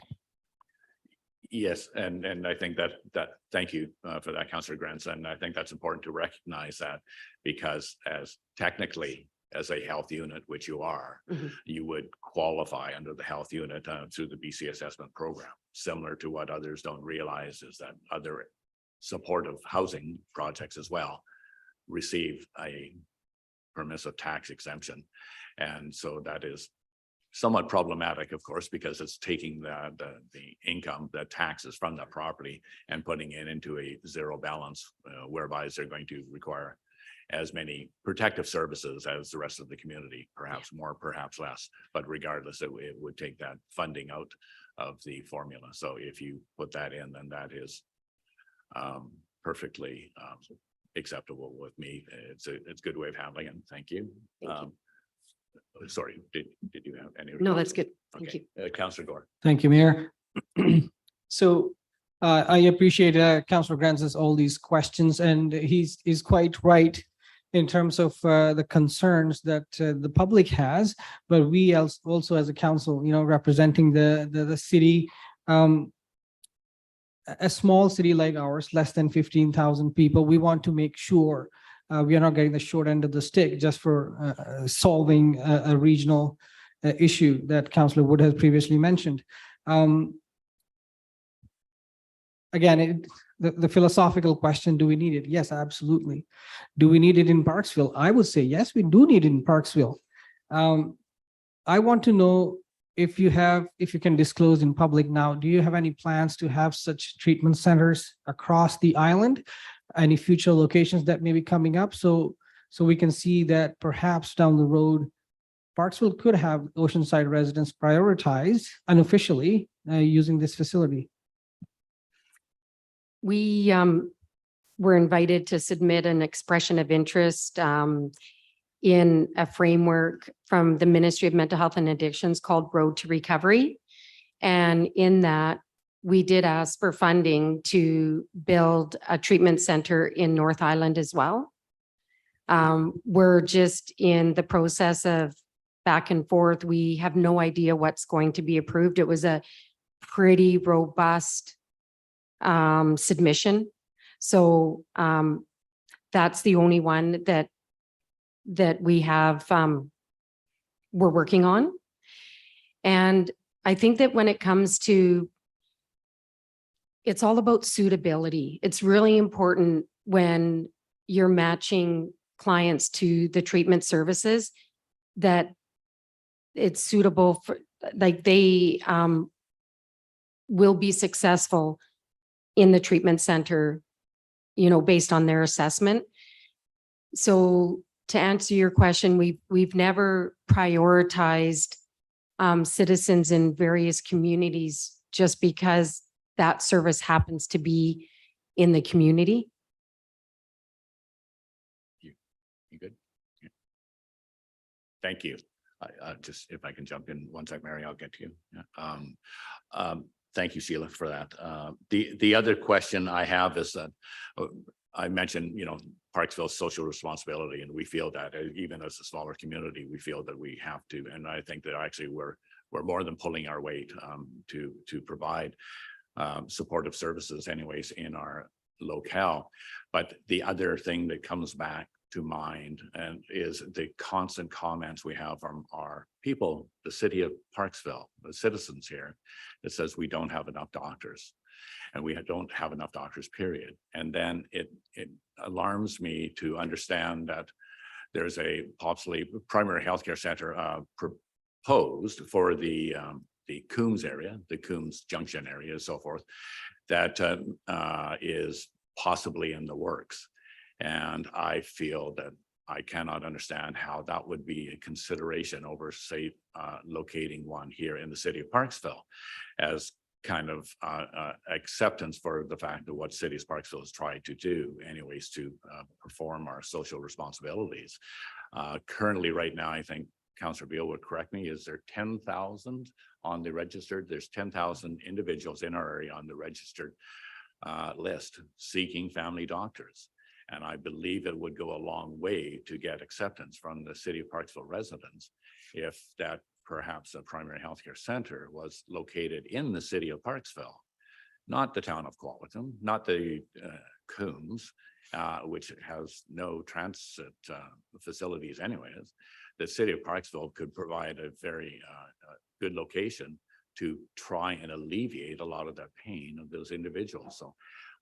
Yes, and I think that thank you for that, Councillor Grants. And I think that's important to recognize that, because as technically as a health unit, which you are, Mhm. you would qualify under the health unit through the BC assessment program. Similar to what others don't realize is that other supportive housing projects as well receive a permissive tax exemption. And so that is somewhat problematic, of course, because it's taking the income, the taxes from that property and putting it into a zero balance, whereby they're going to require as many protective services as the rest of the community, perhaps more, perhaps less, but regardless, it would take that funding out of the formula. So if you put that in, then that is perfectly acceptable with me. It's a good way of handling it. Thank you. Thank you. Sorry, did you have any? No, that's good. Thank Okay, you. Councillor Gore. Thank you, Mayor. So I appreciate Councillor Grant's all these questions, and he's quite right in terms of the concerns that the public has, but we also as a council, representing the city, a small city like ours, less than 15,000 people, we want to make sure we are not getting the short end of the stick just for solving a regional issue that Councillor Wood has previously mentioned. Again, the philosophical question, do we need it? Yes, absolutely. Do we need it in Parksville? I would say, yes, we do need it in Parksville. I want to know if you can disclose in public now, do you have any plans to have such treatment centers across the island? Any future locations that may be coming up? So we can see that perhaps down the road, Parksville could have Oceanside residents prioritized unofficially using this facility. We were invited to submit an expression of interest in a framework from the Ministry of Mental Health and Addictions called Road to Recovery. And in that, we did ask for funding to build a treatment center in North Island as well. We're just in the process of back and forth. We have no idea what's going to be approved. It was a pretty robust submission. So that's the only one that we have, we're working on. And I think that when it comes to, it's all about suitability. It's really important when you're matching clients to the treatment services that it's suitable for, like they will be successful in the treatment center, based on their assessment. So to answer your question, we've never prioritized citizens in various communities just because that service happens to be in the community. You good? Yeah. Thank you. I just, if I can jump in one sec, Mary, I'll get to you. Yeah. Thank you, Sheila, for that. The other question I have is that I mentioned, Parksville's social responsibility, and we feel that even as a smaller community, we feel that we have to, and I think that actually we're more than pulling our weight to provide supportive services anyways in our locale. But the other thing that comes back to mind and is the constant comments we have from our people, the city of Parksville, the citizens here, that says we don't have enough doctors and we don't have enough doctors, period. And then it alarms me to understand that there's a possibly primary healthcare center proposed for the Coombs area, the Coombs Junction area and so forth, that is possibly in the works. And I feel that I cannot understand how that would be a consideration over, say, locating one here in the city of Parksville as kind of acceptance for the fact that what City of Parksville is trying to do anyways to perform our social responsibilities. Currently, right now, I think Councillor Beal would correct me, is there 10,000 on the registered? There's 10,000 individuals in our area on the registered list seeking family doctors. And I believe it would go a long way to get acceptance from the city of Parksville residents if that perhaps a primary healthcare center was located in the city of Parksville, not the town of Qualicum, not the Coombs, which has no transit facilities anyways. The city of Parksville could provide a very good location to try and alleviate a lot of that pain of those individuals. So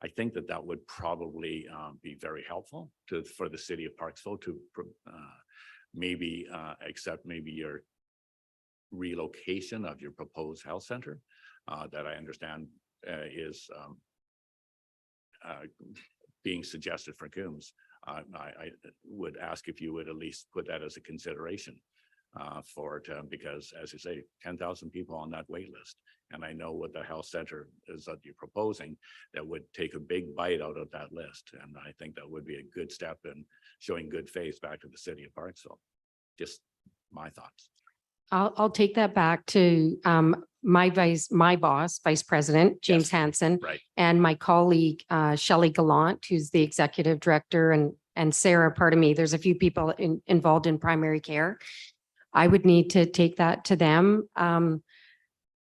I think that that would probably be very helpful for the city of Parksville to maybe accept maybe your relocation of your proposed health center that I understand is being suggested for Coombs. I would ask if you would at least put that as a consideration for it, because as you say, 10,000 people on that wait list. And I know what the health center is that you're proposing that would take a big bite out of that list. And I think that would be a good step in showing good faith back to the city of Parksville. Just my thoughts. I'll take that back to my boss, Vice President, James Yes. Hansen, Right. and my colleague, Shelley Gallant, who's the executive director, and Sarah, pardon me, there's a few people involved in primary care. I would need to take that to them.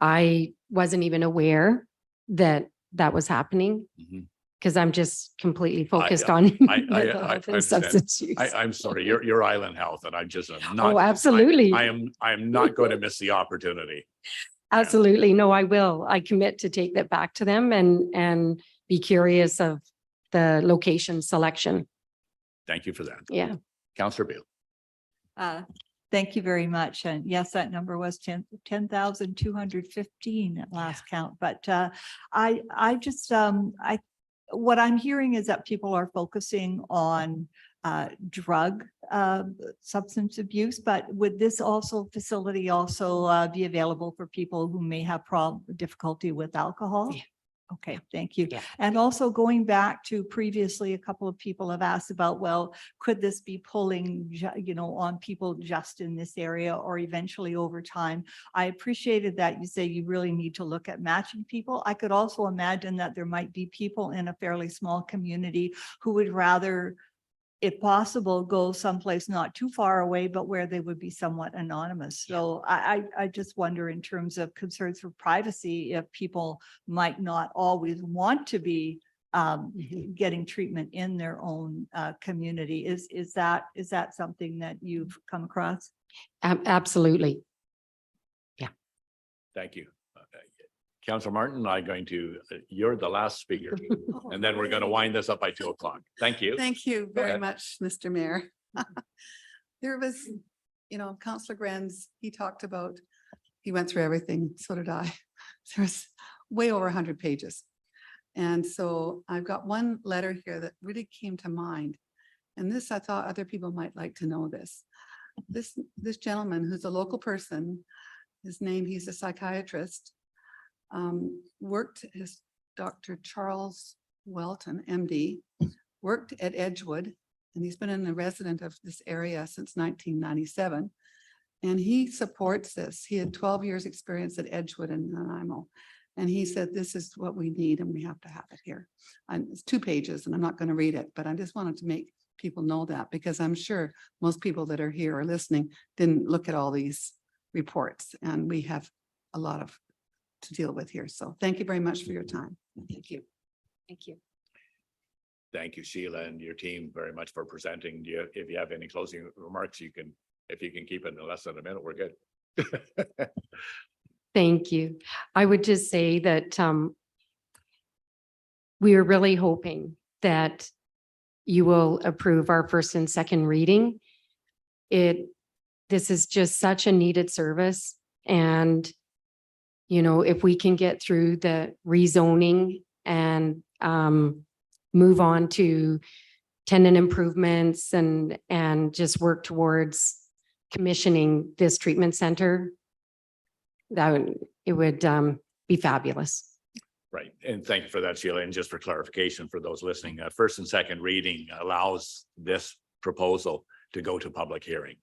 I wasn't even aware that that was happening Mhm. because I'm just completely focused I- on I mental health and understand. substance use. I'm sorry, you're Island Health and I'm just not. Oh, absolutely. I am not going to miss the opportunity. Absolutely. No, I will. I commit to take that back to them and be curious of the location selection. Thank you for that. Yeah. Councillor Beal. Thank you very much. And yes, that number was 10,215 at last count. But I just, what I'm hearing is that people are focusing on drug substance abuse, but would this facility also be available for people who may have difficulty with alcohol? Yeah. Okay, thank you. Yeah. And also going back to previously, a couple of people have asked about, well, could this be pulling, on people just in this area or eventually over time? I appreciated that you say you really need to look at matching people. I could also imagine that there might be people in a fairly small community who would rather, if possible, go someplace not too far away, but where they would be somewhat anonymous. So I just wonder, in terms of concerns for privacy, if people might not always want to be getting treatment in their own community. Is that something that you've come across? Absolutely. Thank you. Councillor Martin, you're the last speaker, and then we're going to wind this up by 2:00. Thank you. Thank you Go very ahead. much, Mr. Mayor. There was, Councillor Grenz, he went through everything, so did I. There was way over 100 pages. And so I've got one letter here that really came to mind. And this, I thought other people might like to know this. This gentleman, who's a local person, he's a psychiatrist, worked as Dr. Charles Welton, MD, worked at Edgewood, and he's been a resident of this area since 1997. And he supports this. He had 12 years experience at Edgewood and Nanaimo. And he said, this is what we need and we have to have it here. And it's 2 pages and I'm not going to read it, but I just wanted to make people know that, because I'm sure most people that are here or listening didn't look at all these reports, and we have a lot to deal with here. So thank you very much for your time. Thank you. Thank you. Thank you, Sheila, and your team very much for presenting. If you have any closing remarks, if you can keep it in less than a minute, we're good. Thank you. I would just say that we are really hoping that you will approve our first and second reading. This is just such a needed service. And, if we can get through the rezoning and move on to tenant improvements and just work towards commissioning this treatment center, it would be fabulous. Right. And thank you for that, Sheila. And just for clarification for those listening, first and second reading allows this proposal to go to public hearing.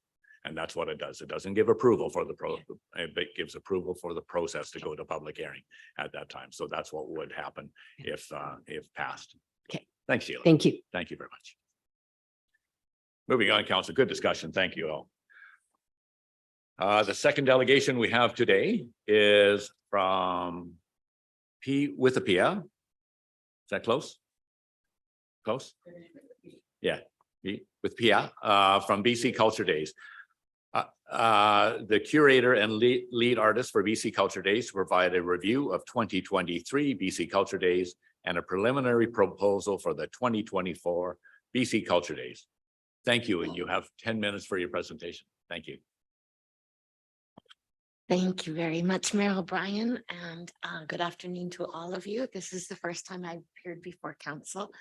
And that's what it does. It doesn't give approval for it gives approval for the process to go to public hearing at that time. So that's what would happen if passed. Okay. Thanks, Sheila. Thank you. Thank you very much. Moving on, council, good discussion. Thank you all. The second delegation we have today is from Pia. Is that close? Close? Yeah, with Pia from BC Culture Days. The curator and lead artist for BC Culture Days to provide a review of 2023 BC Culture Days and a preliminary proposal for the 2024 BC Culture Days. Thank you, and you have 10 minutes for your presentation. Thank you. Thank you very much, Mayor O'Brien, and good afternoon to all of you. This is the first time I've appeared before council.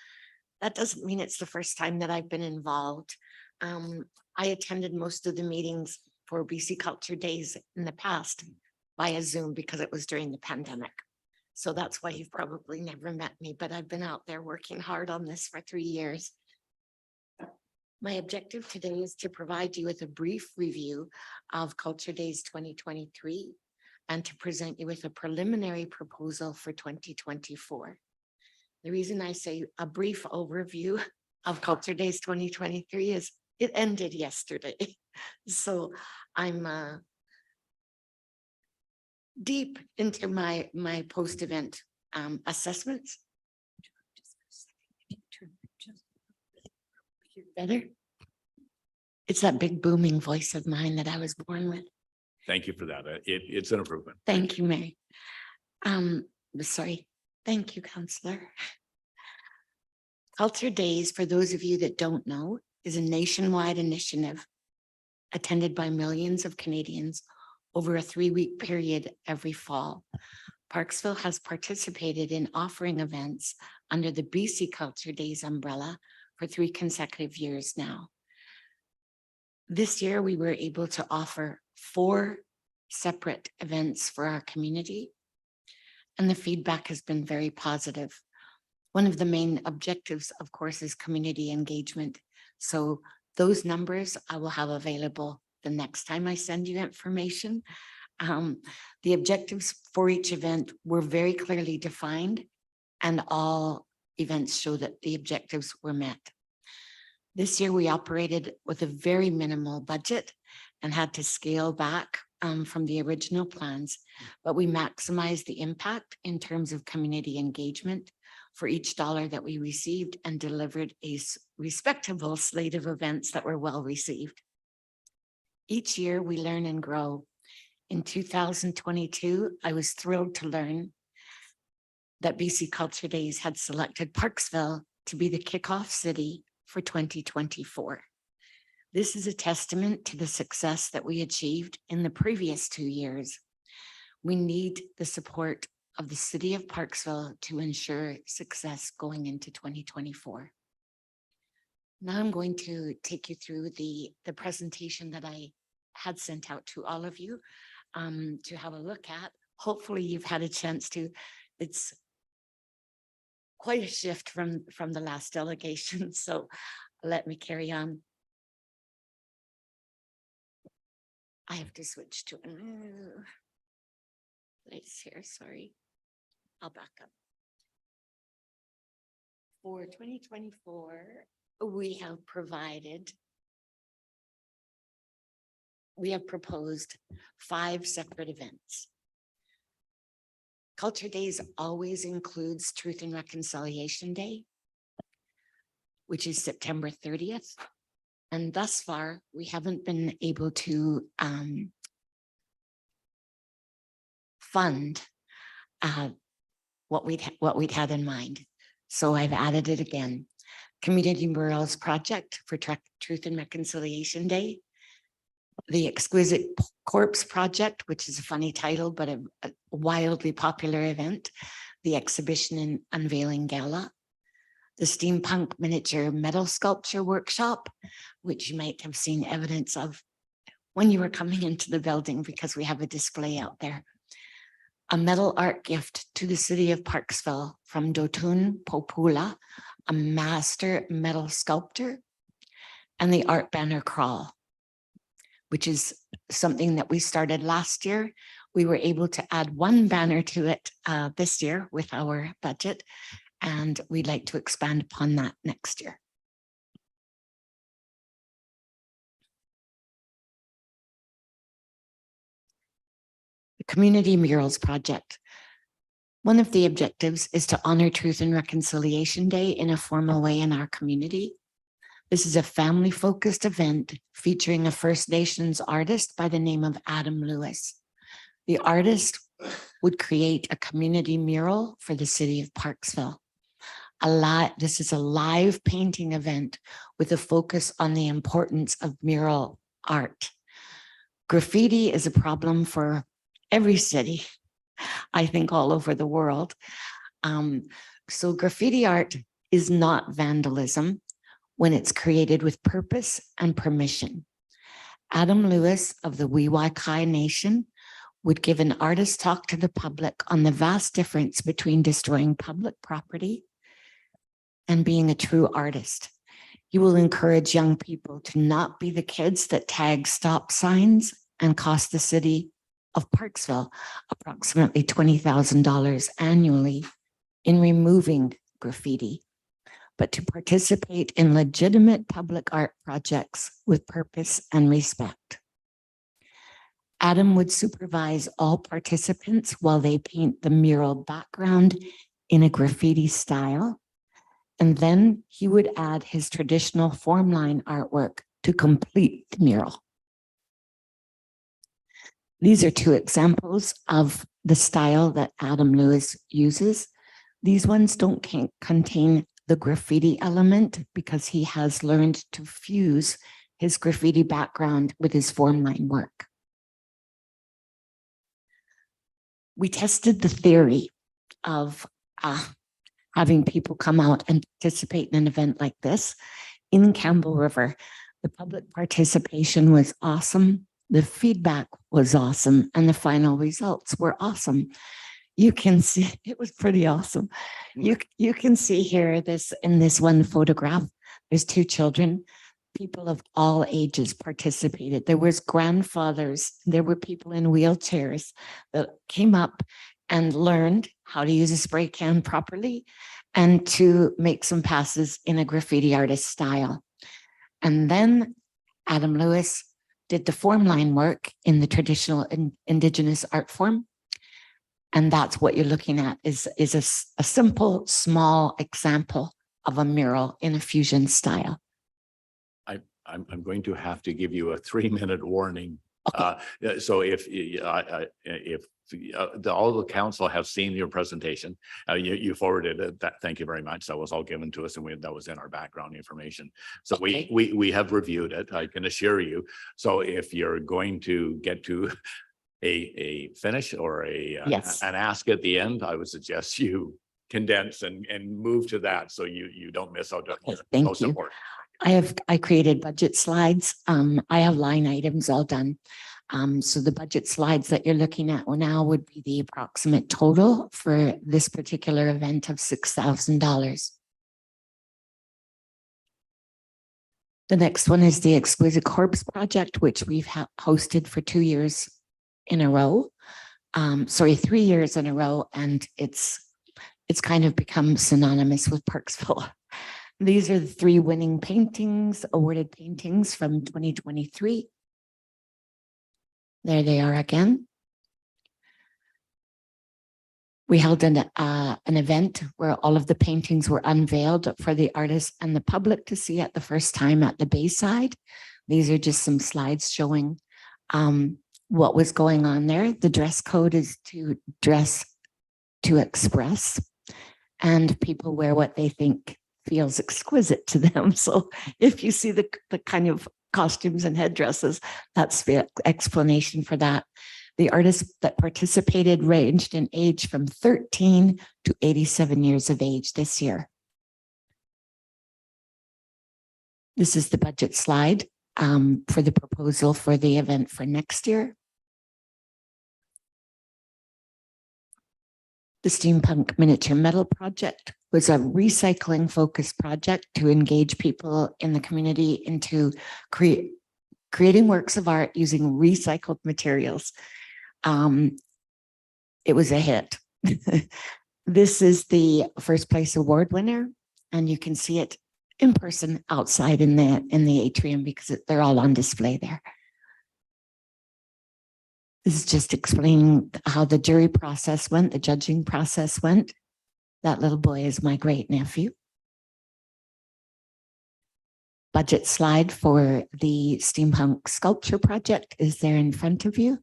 That doesn't mean it's the first time that I've been involved. I attended most of the meetings for BC Culture Days in the past via Zoom because it was during the pandemic. So that's why you've probably never met me, but I've been out there working hard on this for 3 years. My objective today is to provide you with a brief review of Culture Days 2023 and to present you with a preliminary proposal for 2024. The reason I say a brief overview of Culture Days 2023 is it ended yesterday. So I'm deep into my post-event assessments. Better? It's that big booming voice of mine that I was born with. Thank you for that. It's an improvement. Thank you, Mary. Sorry. Thank you, Counselor. Culture Days, for those of you that don't know, is a nationwide initiative attended by millions of Canadians over a 3-week period every fall. Parksville has participated in offering events under the BC Culture Days umbrella for 3 consecutive years now. This year, we were able to offer 4 separate events for our community, and the feedback has been very positive. One of the main objectives, of course, is community engagement. So those numbers I will have available the next time I send you information. The objectives for each event were very clearly defined, and all events show that the objectives were met. This year, we operated with a very minimal budget and had to scale back from the original plans, but we maximized the impact in terms of community engagement for each dollar that we received and delivered a respectable slate of events that were well received. Each year, we learn and grow. In 2022, I was thrilled to learn that BC Culture Days had selected Parksville to be the kickoff city for 2024. This is a testament to the success that we achieved in the previous 2 years. We need the support of the city of Parksville to ensure success going into 2024. Now I'm going to take you through the presentation that I had sent out to all of you to have a look at. Hopefully you've had a chance to. It's quite a shift from the last delegation, so let me carry on. I have to switch to a new place here, sorry. I'll back up. For 2024, we have proposed 5 separate events. Culture Days always includes Truth and Reconciliation Day, which is September 30th. And thus far, we haven't been able to fund what we'd had in mind. So I've added it again. Community Murals Project for Truth and Reconciliation Day. The Exquisite Corpse Project, which is a funny title, but a wildly popular event. The Exhibition and Unveiling Gala. The Steampunk Miniature Metal Sculpture Workshop, which you might have seen evidence of when you were coming into the building because we have a display out there. A metal art gift to the city of Parksville from Dotun Popula, a master metal sculptor, and the Art Banner Crawl, which is something that we started last year. We were able to add 1 banner to it this year with our budget, and we'd like to expand upon that next year. The Community Murals Project. One of the objectives is to honor Truth and Reconciliation Day in a formal way in our community. This is a family-focused event featuring a First Nations artist by the name of Adam Lewis. The artist would create a community mural for the city of Parksville. This is a live painting event with a focus on the importance of mural art. Graffiti is a problem for every city, I think all over the world. So graffiti art is not vandalism when it's created with purpose and permission. Adam Lewis of the Wiwakai Nation would give an artist talk to the public on the vast difference between destroying public property and being a true artist. He will encourage young people to not be the kids that tag stop signs and cost the city of Parksville approximately $20,000 annually in removing graffiti, but to participate in legitimate public art projects with purpose and respect. Adam would supervise all participants while they paint the mural background in a graffiti style. And then he would add his traditional form line artwork to complete the mural. These are two examples of the style that Adam Lewis uses. These ones don't contain the graffiti element because he has learned to fuse his graffiti background with his form line work. We tested the theory of having people come out and participate in an event like this in Campbell River. The public participation was awesome. The feedback was awesome. And the final results were awesome. You can see, it was pretty awesome. You can see here in this one photograph, there's two children. People of all ages participated. There was grandfathers, there were people in wheelchairs that came up and learned how to use a spray can properly and to make some passes in a graffiti artist style. And then Adam Lewis did the form line work in the traditional Indigenous art form. And that's what you're looking at is a simple, small example of a mural in a fusion style. I'm going to have to give you a 3-minute warning. So if all the council have seen your presentation, you forwarded it. Thank you very much. That was all given to us, and that was in our background information. So Okay. we have reviewed it. I can assure you. So if you're going to get to a finish or Yes. an ask at the end, I would suggest you condense and move to that so you don't miss out on Okay, your thank most you. important. I created budget slides. I have line items all done. So the budget slides that you're looking at now would be the approximate total for this particular event of $6,000. The next one is the Exquisite Corpse Project, which we've hosted for 2 years in a row. 3 years in a row, and it's kind of become synonymous with Parksville. These are the 3 winning paintings, awarded paintings from 2023. There they are again. We held an event where all of the paintings were unveiled for the artists and the public to see at the first time at the Bayside. These are just some slides showing what was going on there. The dress code is to dress to express, and people wear what they think feels exquisite to them. So if you see the kind of costumes and headdresses, that's the explanation for that. The artists that participated ranged in age from 13 to 87 years of age this year. This is the budget slide for the proposal for the event for next year. The Steampunk Miniature Metal Project was a recycling focused project to engage people in the community into creating works of art using recycled materials. It was a hit. This is the first place award winner, and you can see it in person outside in the atrium because they're all on display there. This is just explaining how the jury process went, the judging process went. That little boy is my great nephew. Budget slide for the Steampunk Sculpture Project is there in front of you.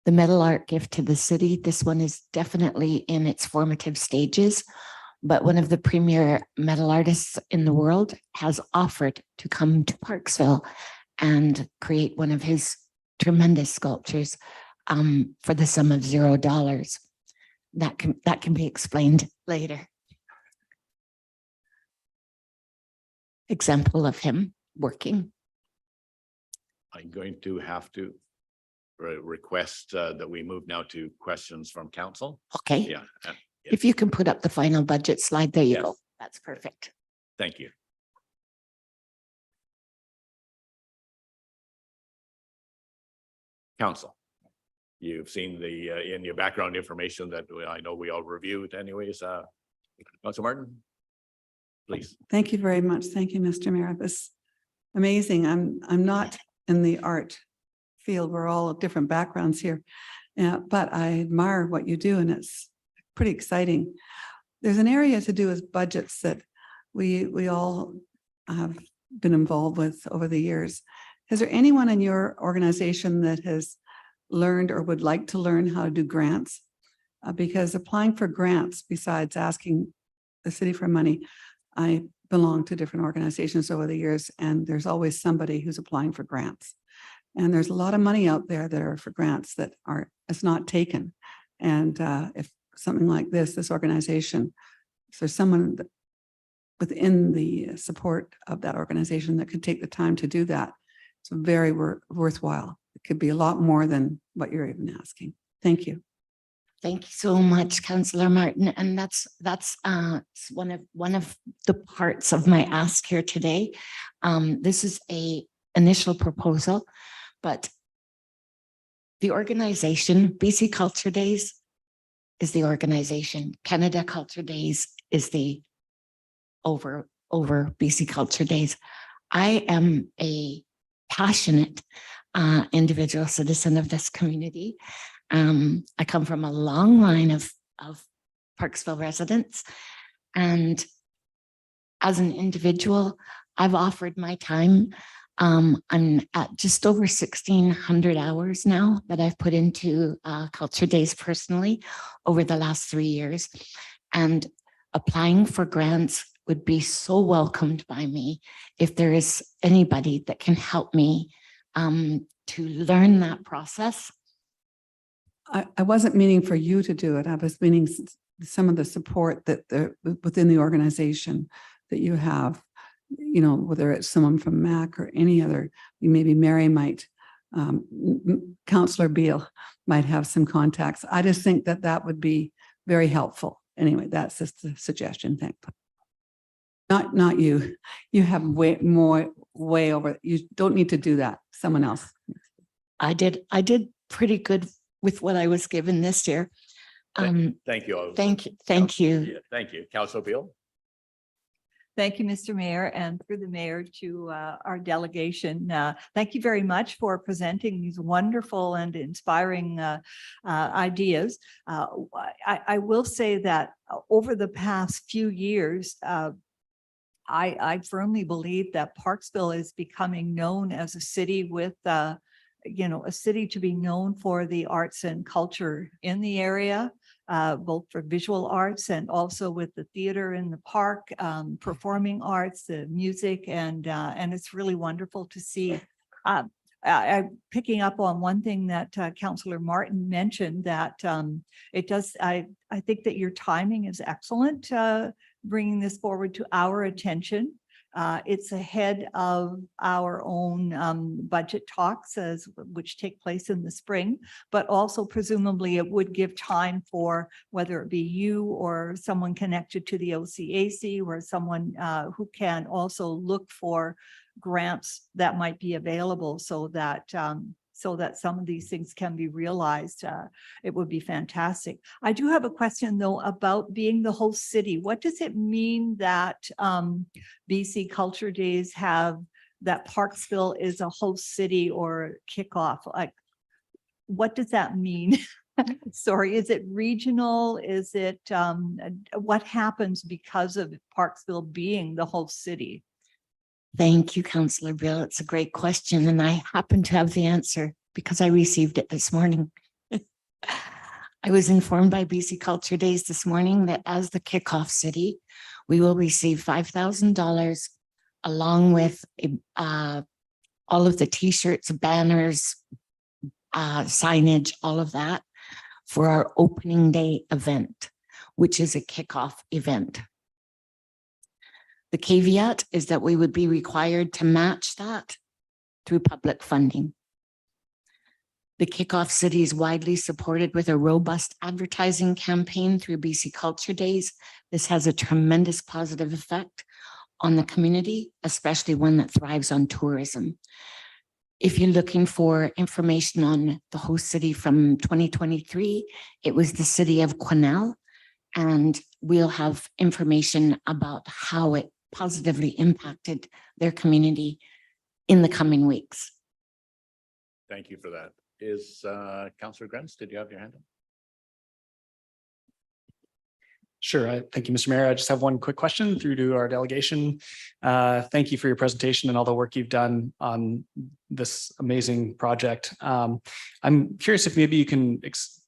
The metal art gift to the city. This one is definitely in its formative stages, but one of the premier metal artists in the world has offered to come to Parksville and create one of his tremendous sculptures for the sum of $0. That can be explained later. Example of him working. I'm going to have to request that we move now to questions from council. Okay. Yeah, If you can put up the final budget slide, there you Yes. go. That's perfect. thank you. Council, you've seen the, in your background information that I know we all reviewed anyways. Council Martin? Please. Thank you very much. Thank you, Mr. Mayor. This amazing. I'm not in the art field. We're all of different backgrounds here. But I admire what you do and it's pretty exciting. There's an area to do with budgets that we all have been involved with over the years. Is there anyone in your organization that has learned or would like to learn how to do grants? Because applying for grants, besides asking the city for money, I belong to different organizations over the years, and there's always somebody who's applying for grants. And there's a lot of money out there that are for grants that it's not taken. And if something like this organization, if there's someone within the support of that organization that could take the time to do that, it's very worthwhile. It could be a lot more than what you're even asking. Thank you. Thank you so much, Councillor Martin. And that's one of the parts of my ask here today. This is a initial proposal, but the organization, BC Culture Days, is the organization. Canada Culture Days is the over BC Culture Days. I am a passionate individual citizen of this community. I come from a long line of Parksville residents, and as an individual, I've offered my time. I'm at just over 1,600 hours now that I've put into Culture Days personally over the last 3 years, and applying for grants would be so welcomed by me if there is anybody that can help me to learn that process. I wasn't meaning for you to do it. I was meaning some of the support that within the organization that you have, you know, whether it's someone from MAC or any other, maybe Mary might, Councillor Beal might have some contacts. I just think that would be very helpful. Anyway, that's just a suggestion. Thank you. Not you. You have way over. You don't need to do that. Someone else. I did pretty good with what I was given this year. Thank you. Thank you. Yeah, thank you. Councilor Beal? Thank you, Mr. Mayor, and through the mayor to our delegation. Thank you very much for presenting these wonderful and inspiring ideas. I will say that over the past few years, I firmly believe that Parksville is becoming known as a city with, a city to be known for the arts and culture in the area, both for visual arts and also with the theater in the park, performing arts, the music, and it's really wonderful to see. I'm picking up on one thing that Councillor Martin mentioned, that it does. I think that your timing is excellent, bringing this forward to our attention. It's ahead of our own budget talks, which take place in the spring, but also presumably it would give time for whether it be you or someone connected to the OCAC or someone who can also look for grants that might be available so that some of these things can be realized. It would be fantastic. I do have a question though about being the host city. What does it mean that BC Culture Days have, that Parksville is a host city or kickoff? Like, what does that mean? Sorry, is it regional? Is it, what happens because of Parksville being the host city? Thank you, Councillor Bill. It's a great question, and I happen to have the answer because I received it this morning. I was informed by BC Culture Days this morning that as the kickoff city, we will receive $5,000 along with all of the T-shirts, banners, signage, all of that for our opening day event, which is a kickoff event. The caveat is that we would be required to match that through public funding. The Kickoff City is widely supported with a robust advertising campaign through BC Culture Days. This has a tremendous positive effect on the community, especially one that thrives on tourism. If you're looking for information on the host city from 2023, it was the city of Quesnel, and we'll have information about how it positively impacted their community in the coming weeks. Thank you for that. Is Councillor Grants, did you have your hand up? Sure. Thank you, Mr. Mayor. I just have one quick question through to our delegation. Thank you for your presentation and all the work you've done on this amazing project. I'm curious if maybe you can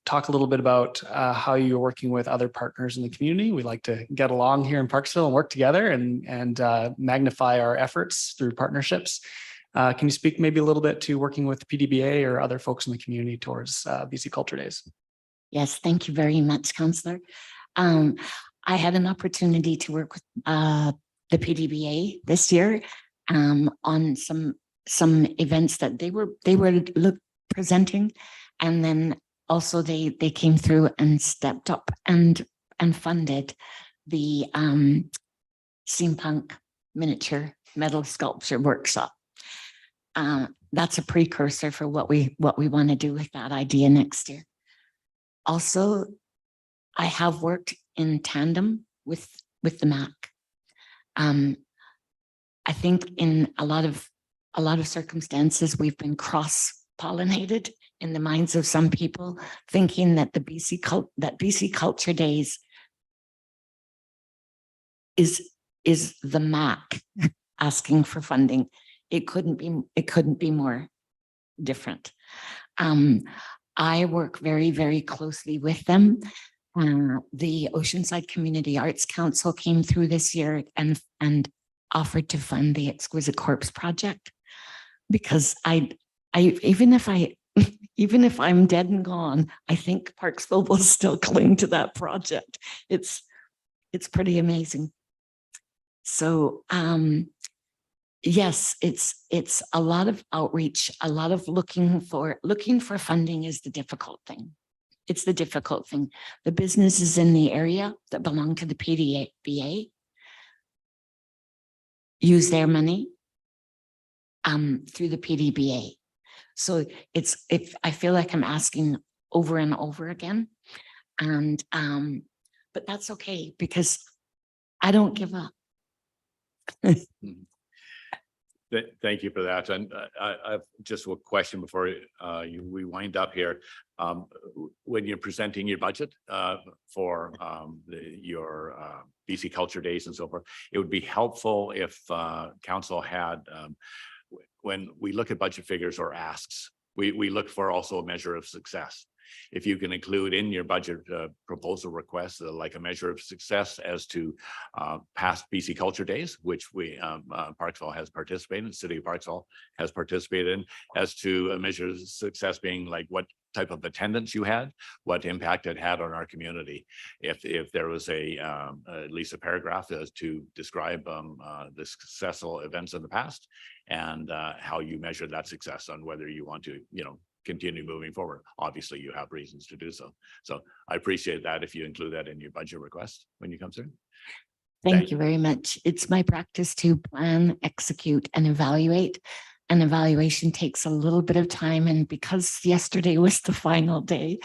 talk a little bit about how you're working with other partners in the community. We like to get along here in Parksville and work together and magnify our efforts through partnerships. Can you speak maybe a little bit to working with PDBA or other folks in the community towards BC Culture Days? Yes, thank you very much, Councillor. I had an opportunity to work with the PDBA this year on some events that they were presenting, and then also they came through and stepped up and funded the steampunk miniature metal sculpture workshop. That's a precursor for what we want to do with that idea next year. Also, I have worked in tandem with the MAC. I think in a lot of circumstances, we've been cross-pollinated in the minds of some people, thinking that the BC Culture Days is the MAC asking for funding. It couldn't be more different. I work very, very closely with them. The Oceanside Community Arts Council came through this year and offered to fund the Exquisite Corpse project, because even if I'm dead and gone, I think Parksville will still cling to that project. It's pretty amazing. So yes, it's a lot of outreach, a lot of looking for funding is the difficult thing. It's the difficult thing. The businesses in the area that belong to the PDBA use their money through the PDBA. So I feel like I'm asking over and over again, and but that's okay, because I don't give up. Thank you for that. And I've just a question before we wind up here. When you're presenting your budget for your BC Culture Days and so forth, it would be helpful if council had, when we look at budget figures or asks, we look for also a measure of success. If you can include in your budget proposal requests, like a measure of success as to past BC Culture Days, which Parksville has participated in, the City of Parksville has participated in, as to a measure of success being like what type of attendance you had, what impact it had on our community. If there was at least a paragraph as to describe the successful events in the past and how you measure that success on whether you want to, continue moving forward. Obviously, you have reasons to do so. So I appreciate that if you include that in your budget request when you come through. Thank you very much. It's my practice to plan, execute, and evaluate. An evaluation takes a little bit of time, and because yesterday was the final day,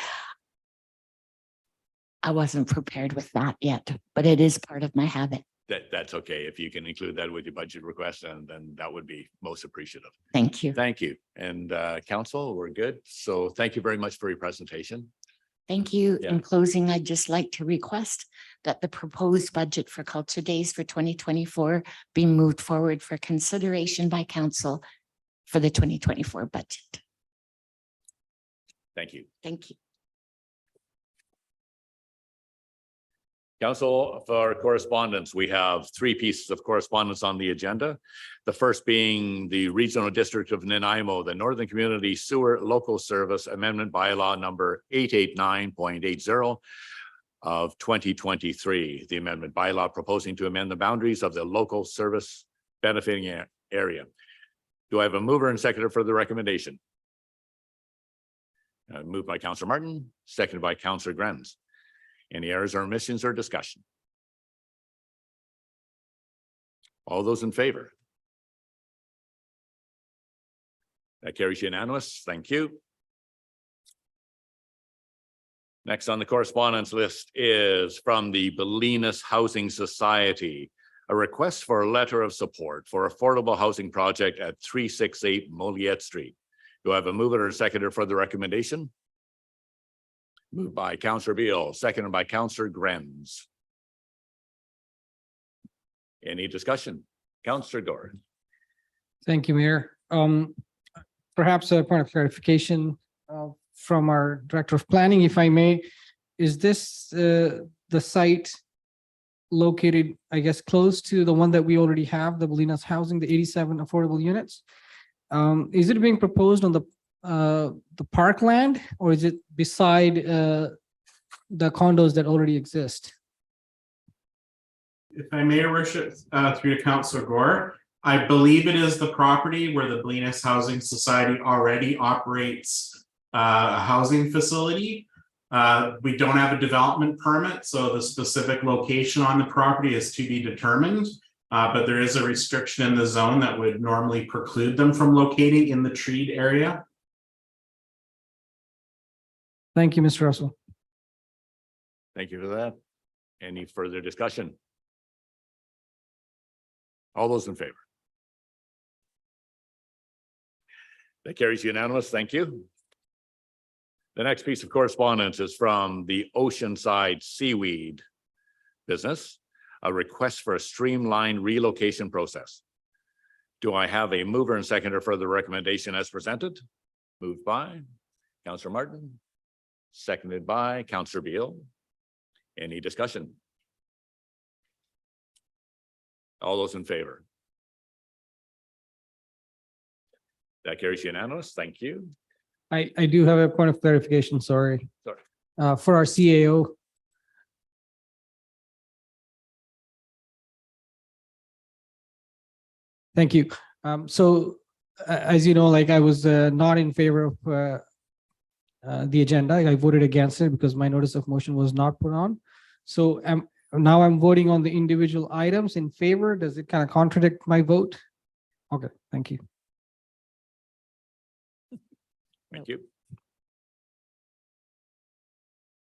I wasn't prepared with that yet, but it is part of my habit. That's okay. If you can include that with your budget request, and then that would be most appreciative. Thank you. Thank you. And council, we're good. So thank you very much for your presentation. Thank you. Yeah. In closing, I'd just like to request that the proposed budget for Culture Days for 2024 be moved forward for consideration by council for the 2024 budget. Thank you. Thank you. Council, for correspondence, we have three pieces of correspondence on the agenda. The first being the Regional District of Nanaimo, the Northern Community Sewer Local Service Amendment Bylaw number 889.80 of 2023. The amendment bylaw proposing to amend the boundaries of the local service benefiting area. Do I have a mover and seconder for the recommendation? Moved by Councillor Martin, seconded by Councillor Grenz. Any errors or omissions or discussion? All those in favor? That carries unanimous. Thank you. Next on the correspondence list is from the Bolinas Housing Society, a request for a letter of support for affordable housing project at 368 Moliette Street. Do I have a mover or a seconder for the recommendation? Moved by Councillor Beal, seconded by Councillor Grenz. Any discussion? Councillor Gore. Thank you, Mayor. Perhaps a point of clarification from our Director of Planning, if I may. Is this the site located, I guess, close to the one that we already have, the Bolinas Housing, the 87 affordable units? Is it being proposed on the parkland, or is it beside the condos that already exist? If I may, Your Worship, through to Councillor Gore, I believe it is the property where the Bolinas Housing Society already operates a housing facility. We don't have a development permit, so the specific location on the property is to be determined. But there is a restriction in the zone that would normally preclude them from locating in the treed area. Thank you, Mr. Russell. Thank you for that. Any further discussion? All those in favor? That carries unanimous. Thank you. The next piece of correspondence is from the Oceanside Seaweed business, a request for a streamlined relocation process. Do I have a mover and seconder for the recommendation as presented? Moved by Councillor Martin, seconded by Councillor Beal. Any discussion? All those in favor? That carries unanimous. Thank you. I do have a point of clarification, sorry. Sorry. For our CAO. Thank you. As you know, like I was not in favor of the agenda. I voted against it because my notice of motion was not put on. So now I'm voting on the individual items in favor. Does it kind of contradict my vote? Okay, thank you. Thank you.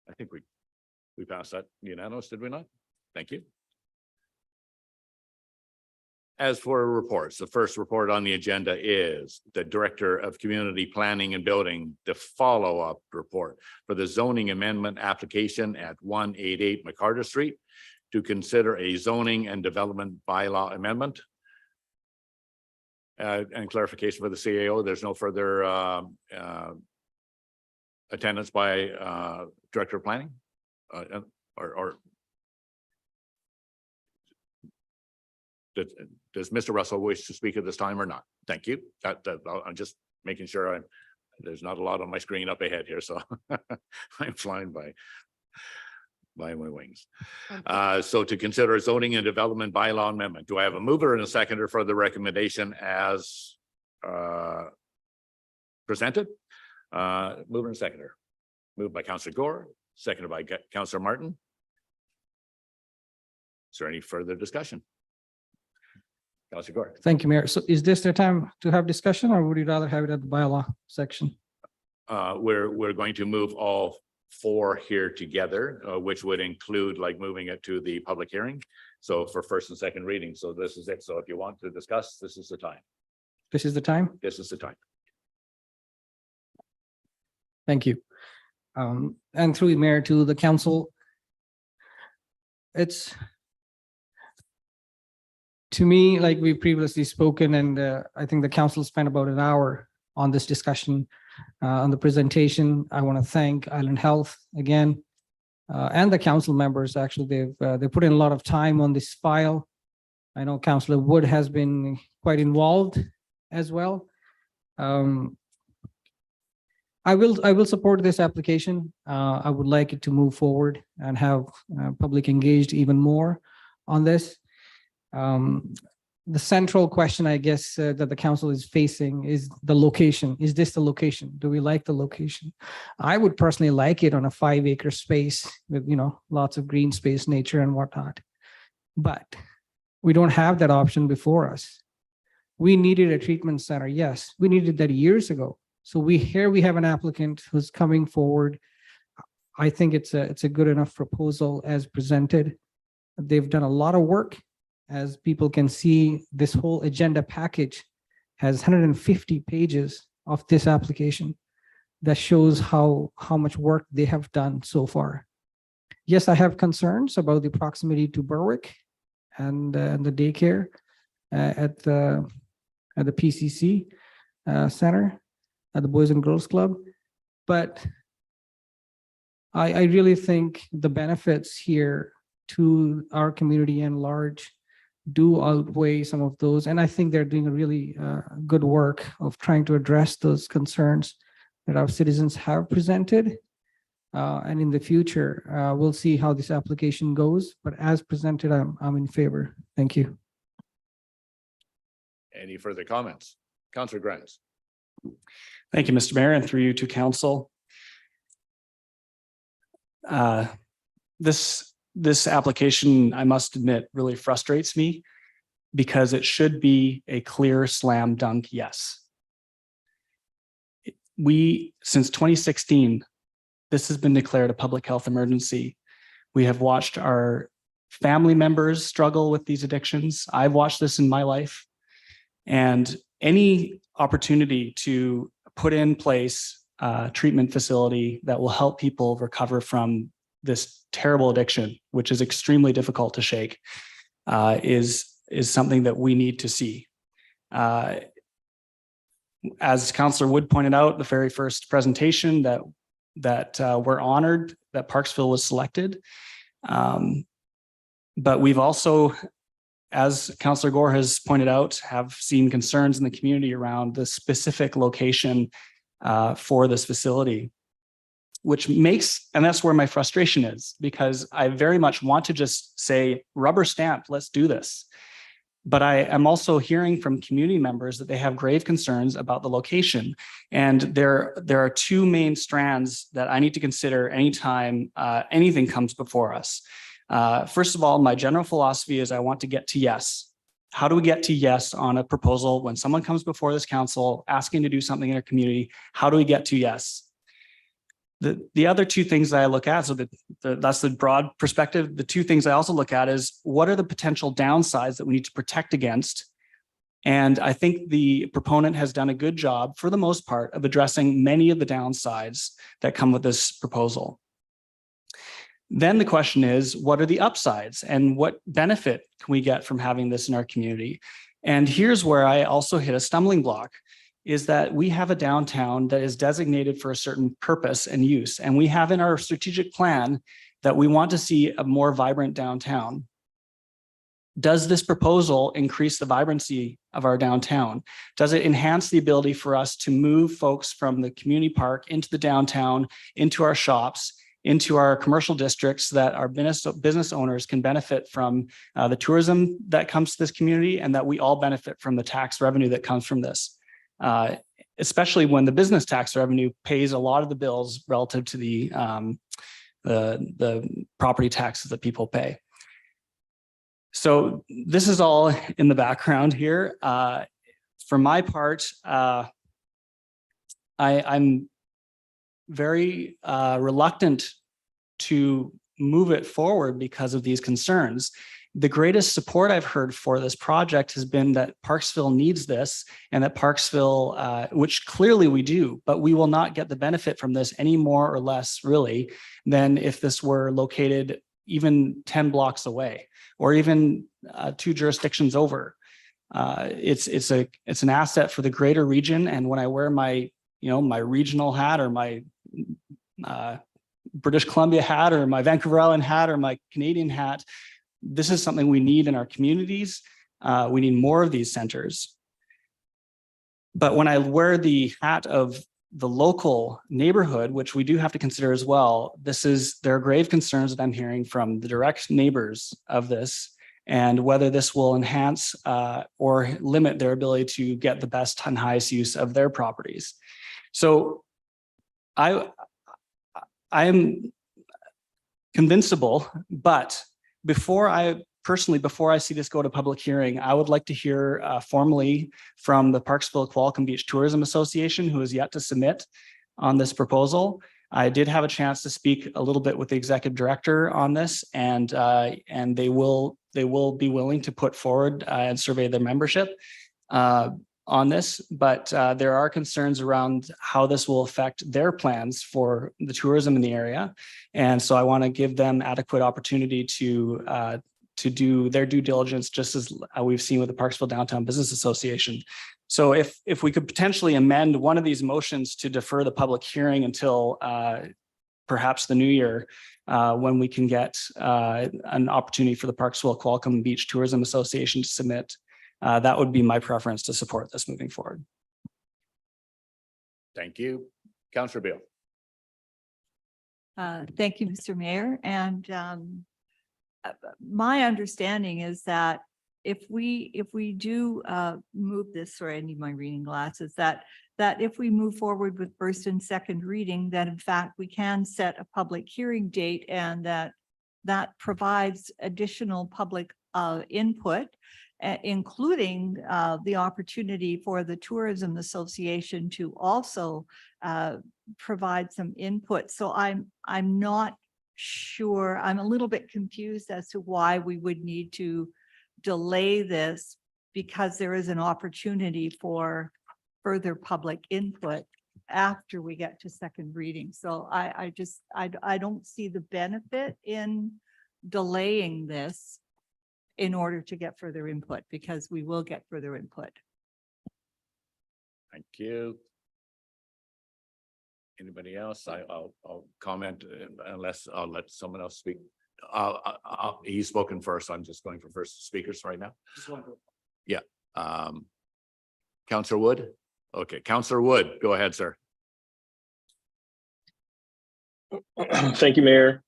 I think we passed that unanimous, did we not? Thank you. As for reports, the first report on the agenda is the Director of Community Planning and Building, the follow-up report for the zoning amendment application at 188 McCarter Street to consider a zoning and development bylaw amendment. And clarification for the CAO, there's no further attendance by Director of Planning or does Mr. Russell wish to speak at this time or not? Thank you. I'm just making sure there's not a lot on my screen up ahead here, so I'm flying by my wings. So to consider a zoning and development bylaw amendment, do I have a mover and a seconder for the recommendation as presented? Mover and seconder. Moved by Councillor Gore, seconded by Councillor Martin. Is there any further discussion? Councillor Gore. Thank you, Mayor. So is this the time to have discussion, or would you rather have it at the bylaw section? We're going to move all four here together, which would include like moving it to the public hearing. So for first and second reading. So this is it. So if you want to discuss, this is the time. This is the time? This is the time. Thank you. And through the mayor to the council. It's to me, like we previously spoken, and I think the council spent about an hour on this discussion, on the presentation. I want to thank Island Health again and the council members. Actually, they put in a lot of time on this file. I know Councillor Wood has been quite involved as well. I will support this application. I would like it to move forward and have public engaged even more on this. The central question, I guess, that the council is facing is the location. Is this the location? Do we like the location? I would personally like it on a 5-acre space with, lots of green space, nature and whatnot. But we don't have that option before us. We needed a treatment center. Yes, we needed that years ago. So we have an applicant who's coming forward. I think it's a good enough proposal as presented. They've done a lot of work. As people can see, this whole agenda package has 150 pages of this application that shows how much work they have done so far. Yes, I have concerns about the proximity to Berwick and the daycare at the PCC Center, at the Boys and Girls Club. But I really think the benefits here to our community and large do outweigh some of those. And I think they're doing a really good work of trying to address those concerns that our citizens have presented. And in the future, we'll see how this application goes. But as presented, I'm in favor. Thank you. Any further comments? Councillor Grants. Thank you, Mr. Mayor, and through you to council. This application, I must admit, really frustrates me because it should be a clear slam dunk yes. Since 2016, this has been declared a public health emergency. We have watched our family members struggle with these addictions. I've watched this in my life. And any opportunity to put in place a treatment facility that will help people recover from this terrible addiction, which is extremely difficult to shake, is something that we need to see. As Councillor Wood pointed out, the very first presentation that we're honored that Parksville was selected. But we've also, as Councillor Gore has pointed out, have seen concerns in the community around the specific location for this facility, which makes, and that's where my frustration is, because I very much want to just say, rubber stamp, let's do this. But I am also hearing from community members that they have grave concerns about the location. And there are two main strands that I need to consider anytime anything comes before us. First of all, my general philosophy is I want to get to yes. How do we get to yes on a proposal when someone comes before this council asking to do something in our community? How do we get to yes? The other two things that I look at, so that's the broad perspective. The two things I also look at is what are the potential downsides that we need to protect against? And I think the proponent has done a good job for the most part of addressing many of the downsides that come with this proposal. Then the question is, what are the upsides and what benefit can we get from having this in our community? And here's where I also hit a stumbling block, is that we have a downtown that is designated for a certain purpose and use. And we have in our strategic plan that we want to see a more vibrant downtown. Does this proposal increase the vibrancy of our downtown? Does it enhance the ability for us to move folks from the community park into the downtown, into our shops, into our commercial districts that our business owners can benefit from the tourism that comes to this community, and that we all benefit from the tax revenue that comes from this? Especially when the business tax revenue pays a lot of the bills relative to the property taxes that people pay. So this is all in the background here. For my part, I'm very reluctant to move it forward because of these concerns. The greatest support I've heard for this project has been that Parksville needs this, and that Parksville, which clearly we do, but we will not get the benefit from this any more or less really than if this were located even 10 blocks away or even 2 jurisdictions over. It's an asset for the greater region. And when I wear my, my regional hat or my British Columbia hat or my Vancouver Island hat or my Canadian hat. This is something we need in our communities. We need more of these centers. But when I wear the hat of the local neighborhood, which we do have to consider as well, there are grave concerns that I'm hearing from the direct neighbors of this, and whether this will enhance or limit their ability to get the best and highest use of their properties. So I am convincible, but before I see this go to public hearing, I would like to hear formally from the Parksville Qualicum Beach Tourism Association, who is yet to submit on this proposal. I did have a chance to speak a little bit with the executive director on this, and they will be willing to put forward and survey their membership on this, but there are concerns around how this will affect their plans for the tourism in the area. And so I want to give them adequate opportunity to do their due diligence, just as we've seen with the Parksville Downtown Business Association. So if we could potentially amend one of these motions to defer the public hearing until perhaps the new year, when we can get an opportunity for the Parksville Qualicum Beach Tourism Association to submit, that would be my preference to support this moving forward. Thank you. Councillor Beal. Thank you, Mr. Mayor. And my understanding is that if we do move this, sorry, I need my reading glasses, that if we move forward with first and second reading, that in fact we can set a public hearing date, and that provides additional public input, including the opportunity for the Tourism Association to also provide some input. So I'm not sure, I'm a little bit confused as to why we would need to delay this, because there is an opportunity for further public input after we get to second reading. So I don't see the benefit in delaying this in order to get further input, because we will get further input. Thank you. Anybody else? I'll comment unless I'll let someone else speak. He's spoken first. I'm just going for first speakers right now. Yeah. Councillor Wood. Okay, Councillor Wood, go ahead, sir. Thank you, Mayor.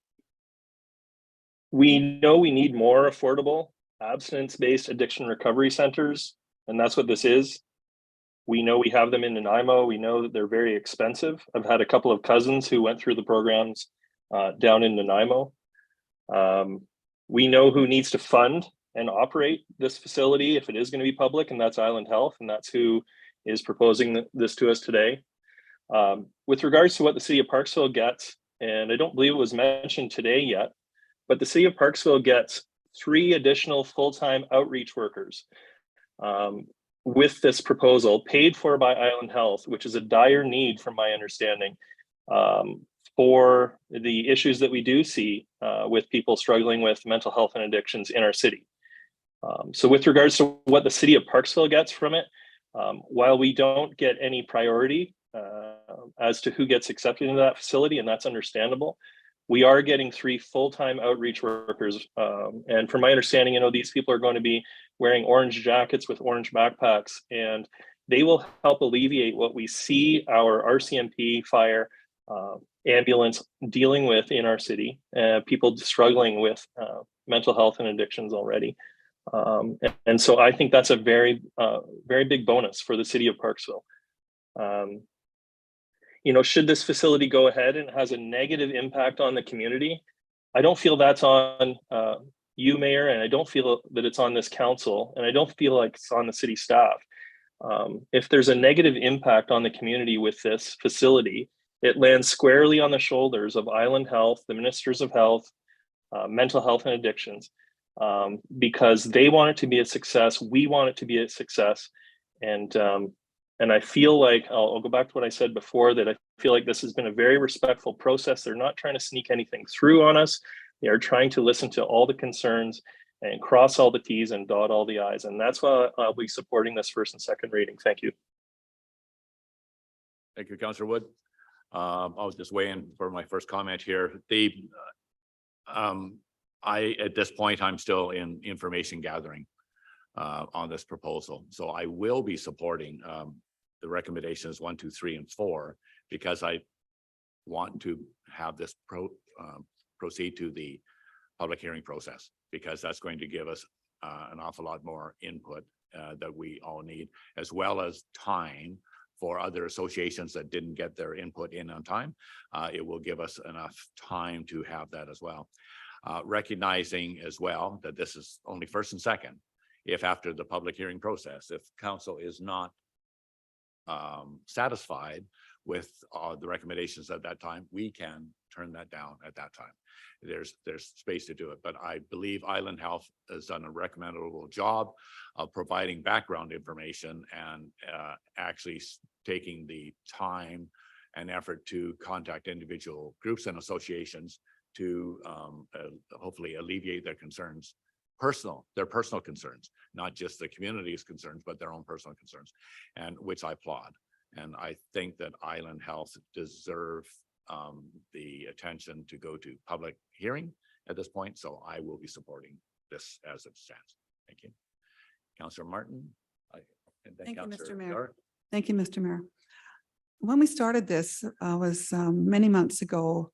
We know we need more affordable abstinence-based addiction recovery centers, and that's what this is. We know we have them in Nanaimo. We know that they're very expensive. I've had a couple of cousins who went through the programs down in Nanaimo. We know who needs to fund and operate this facility if it is going to be public, and that's Island Health, and that's who is proposing this to us today. With regards to what the city of Parksville gets, and I don't believe it was mentioned today yet, but the city of Parksville gets 3 additional full-time outreach workers with this proposal, paid for by Island Health, which is a dire need from my understanding for the issues that we do see with people struggling with mental health and addictions in our city. So with regards to what the city of Parksville gets from it, while we don't get any priority as to who gets accepted into that facility, and that's understandable, we are getting 3 full-time outreach workers. And from my understanding, these people are going to be wearing orange jackets with orange backpacks, and they will help alleviate what we see our RCMP, fire, ambulance dealing with in our city, people struggling with mental health and addictions already. And so I think that's a very, very big bonus for the city of Parksville. Should this facility go ahead and it has a negative impact on the community, I don't feel that's on you, Mayor, and I don't feel that it's on this council, and I don't feel like it's on the city staff. If there's a negative impact on the community with this facility, it lands squarely on the shoulders of Island Health, the ministers of health, mental health and addictions, because they want it to be a success. We want it to be a success. And I feel like, I'll go back to what I said before, that I feel like this has been a very respectful process. They're not trying to sneak anything through on us. They are trying to listen to all the concerns and cross all the T's and dot all the I's. And that's why I'll be supporting this first and second reading. Thank you. Thank you, Councillor Wood. I'll just weigh in for my first comment here. At this point, I'm still in information gathering on this proposal. So I will be supporting the recommendations 1, 2, 3, and 4, because I want to have this proceed to the public hearing process, because that's going to give us an awful lot more input that we all need, as well as time for other associations that didn't get their input in on time. It will give us enough time to have that as well. Recognizing as well that this is only first and second. If after the public hearing process, if council is not satisfied with the recommendations at that time, we can turn that down at that time. There's space to do it, but I believe Island Health has done a recommendable job of providing background information and actually taking the time and effort to contact individual groups and associations to hopefully alleviate their concerns, their personal concerns, not just the community's concerns, but their own personal concerns, and which I applaud. And I think that Island Health deserve the attention to go to public hearing at this point. So I will be supporting this as it stands. Thank you. Councillor Martin. And then Thank you, Councillor Mr. Mayor. Garrett. Thank you, Mr. Mayor. When we started this was many months ago.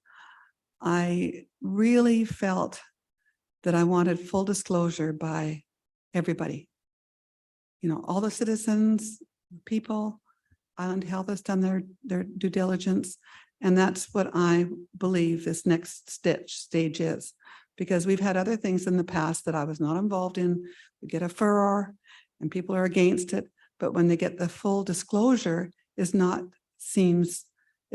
I really felt that I wanted full disclosure by everybody. You know, all the citizens, people. Island Health has done their due diligence. And that's what I believe this next stage is. Because we've had other things in the past that I was not involved in. We get a furor and people are against it. But when they get the full disclosure, it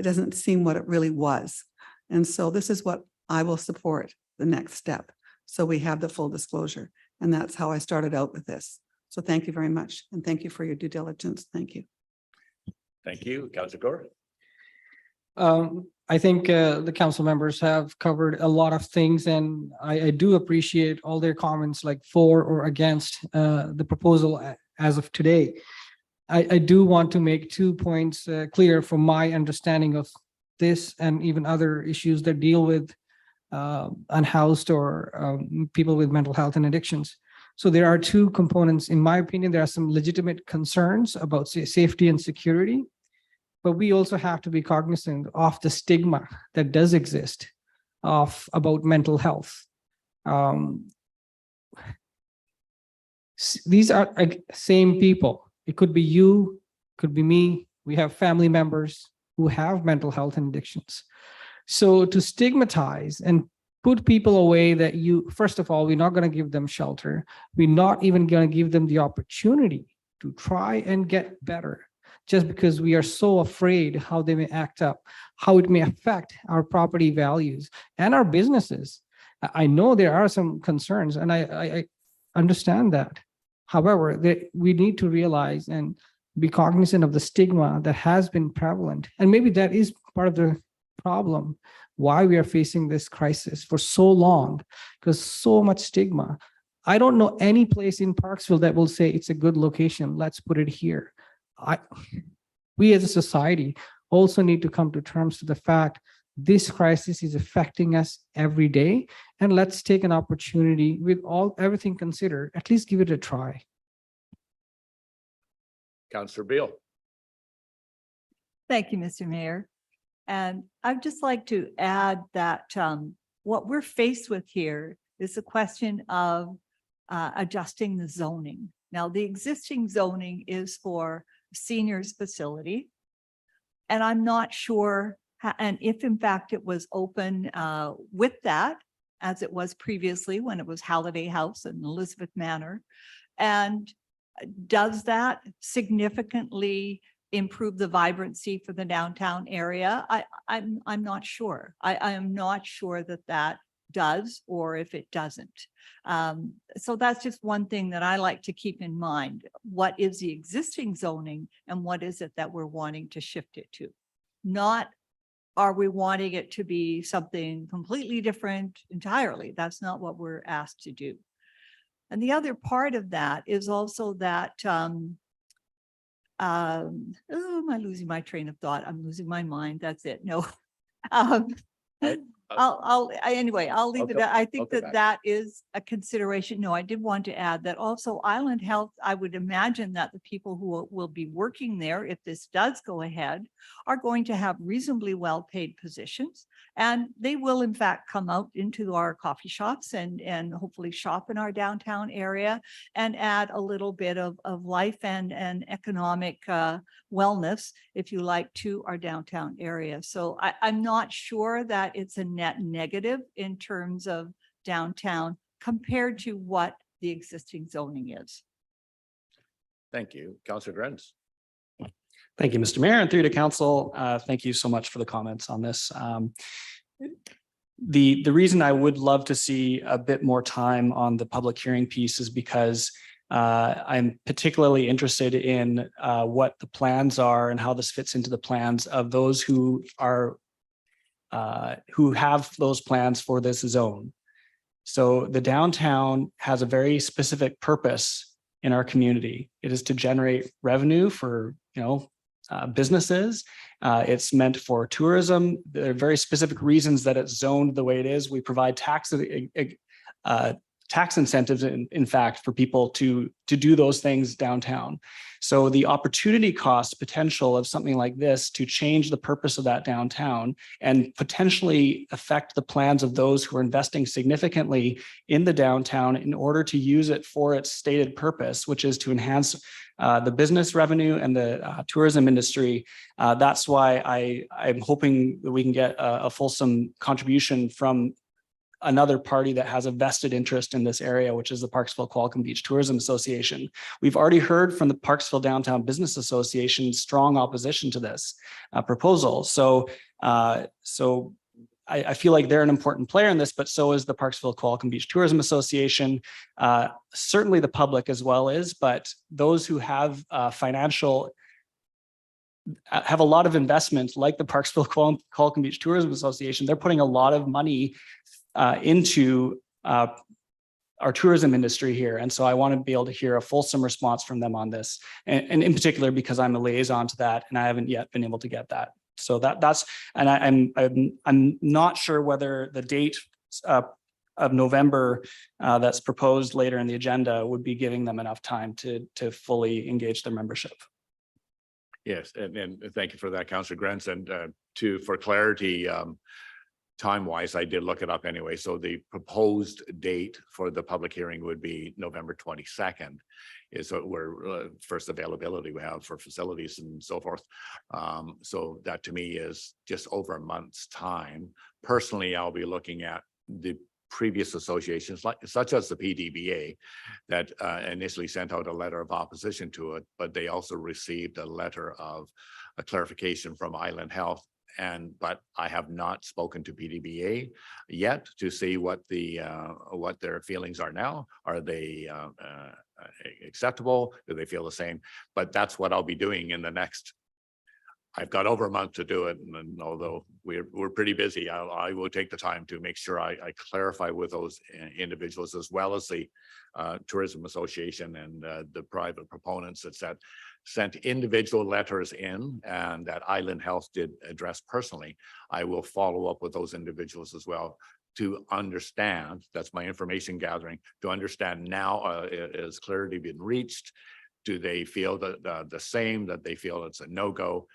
doesn't seem what it really was. And so this is what I will support, the next step. So we have the full disclosure. And that's how I started out with this. So thank you very much. And thank you for your due diligence. Thank you. Thank you, Councillor Gore. I think the council members have covered a lot of things, and I do appreciate all their comments, like for or against the proposal as of today. I do want to make 2 points clear from my understanding of this and even other issues that deal with unhoused or people with mental health and addictions. So there are 2 components. In my opinion, there are some legitimate concerns about safety and security, but we also have to be cognizant of the stigma that does exist about mental health. These are same people. It could be you, could be me. We have family members who have mental health and addictions. So to stigmatize and put people away that first of all, we're not going to give them shelter. We're not even going to give them the opportunity to try and get better, just because we are so afraid how they may act up, how it may affect our property values and our businesses. I know there are some concerns, and I understand that. However, we need to realize and be cognizant of the stigma that has been prevalent. And maybe that is part of the problem, why we are facing this crisis for so long, because so much stigma. I don't know any place in Parksville that will say it's a good location, let's put it here. We as a society also need to come to terms with the fact this crisis is affecting us every day, and let's take an opportunity with everything considered, at least give it a try. Councillor Beal. Thank you, Mr. Mayor. And I'd just like to add that what we're faced with here is a question of adjusting the zoning. Now, the existing zoning is for seniors facility. And I'm not sure, and if in fact it was open with that, as it was previously when it was Halliday House and Elizabeth Manor. And does that significantly improve the vibrancy for the downtown area? I'm not sure. I am not sure that does, or if it doesn't. So that's just one thing that I like to keep in mind. What is the existing zoning and what is it that we're wanting to shift it to? Not, are we wanting it to be something completely different entirely? That's not what we're asked to do. And the other part of that is also that oh, am I losing my train of thought? I'm losing my mind. That's it. No. Um, anyway, I'll leave it. go- I I'll think go that back. that is a consideration. No, I did want to add that also Island Health, I would imagine that the people who will be working there, if this does go ahead, are going to have reasonably well-paid positions. And they will in fact come out into our coffee shops and hopefully shop in our downtown area and add a little bit of life and economic wellness, if you like, to our downtown area. So I'm not sure that it's a net negative in terms of downtown compared to what the existing zoning is. Thank you. Councillor Grens. Thank you, Mr. Mayor, and through to council. Thank you so much for the comments on this. The reason I would love to see a bit more time on the public hearing piece is because I'm particularly interested in what the plans are and how this fits into the plans of those who are who have those plans for this zone. So the downtown has a very specific purpose in our community. It is to generate revenue for, businesses. It's meant for tourism. There are very specific reasons that it's zoned the way it is. We provide tax incentives, in fact, for people to do those things downtown. So the opportunity cost potential of something like this to change the purpose of that downtown and potentially affect the plans of those who are investing significantly in the downtown in order to use it for its stated purpose, which is to enhance the business revenue and the tourism industry. That's why I'm hoping that we can get a fulsome contribution from another party that has a vested interest in this area, which is the Parksville Qualicum Beach Tourism Association. We've already heard from the Parksville Downtown Business Association strong opposition to this proposal. So I feel like they're an important player in this, but so is the Parksville Qualicum Beach Tourism Association. Certainly the public as well is, but those who have have a lot of investment, like the Parksville Qualicum Beach Tourism Association. They're putting a lot of money into our tourism industry here. And so I want to be able to hear a fulsome response from them on this. And in particular, because I'm a liaison to that and I haven't yet been able to get that. So I'm not sure whether the date of November that's proposed later in the agenda would be giving them enough time to fully engage their membership. Yes, and thank you for that, Councillor Grens. And for clarity, time-wise, I did look it up anyway. So the proposed date for the public hearing would be November 22nd is where first availability we have for facilities and so forth. So that to me is just over a month's time. Personally, I'll be looking at the previous associations such as the PDBA that initially sent out a letter of opposition to it, but they also received a letter of a clarification from Island Health. But I have not spoken to PDBA yet to see what their feelings are now. Are they acceptable? Do they feel the same? But that's what I'll be doing in the next. I've got over a month to do it, and although we're pretty busy, I will take the time to make sure I clarify with those individuals as well as the Tourism Association and the private proponents that sent individual letters in and that Island Health did address personally. I will follow up with those individuals as well to understand, that's my information gathering, to understand now is clarity been reached? Do they feel the same, that they feel it's a no-go?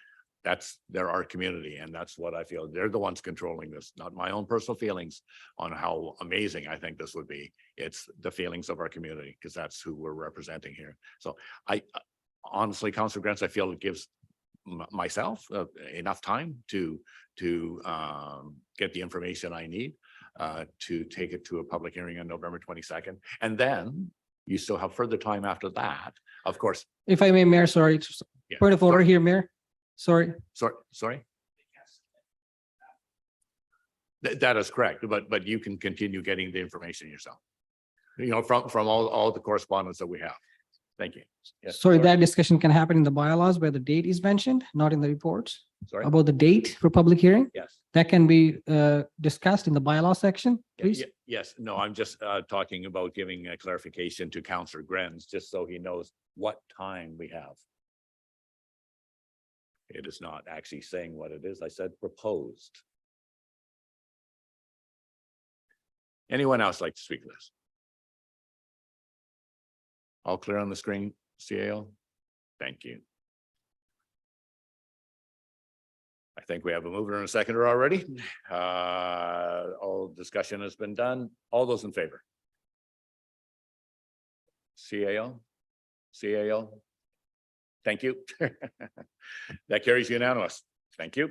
They're our community, and that's what I feel. They're the ones controlling this, not my own personal feelings on how amazing I think this would be. It's the feelings of our community, because that's who we're representing here. So honestly, Councillor Grens, I feel it gives myself enough time to get the information I need to take it to a public hearing on November 22nd. And then you still have further time after that, of course. If I may, Mayor, sorry, Yeah. point of order here, Mayor. Sorry. Sorry. That is correct, but you can continue getting the information yourself. From all the correspondence that we have. Thank you. Yes, Sorry, that discussion can happen in the bylaws where the date is mentioned, not in the reports. Sorry. About the date for public hearing, Yes. that can be discussed in the bylaw section, please. Yes. No, I'm just talking about giving a clarification to Councillor Grens, just so he knows what time we have. It is not actually saying what it is. I said proposed. Anyone else like to speak to this? All clear on the screen, CAO? Thank you. I think we have a mover and a seconder already. All discussion has been done. All those in favor? CAO? CAO? Thank you. That carries unanimous. Thank you.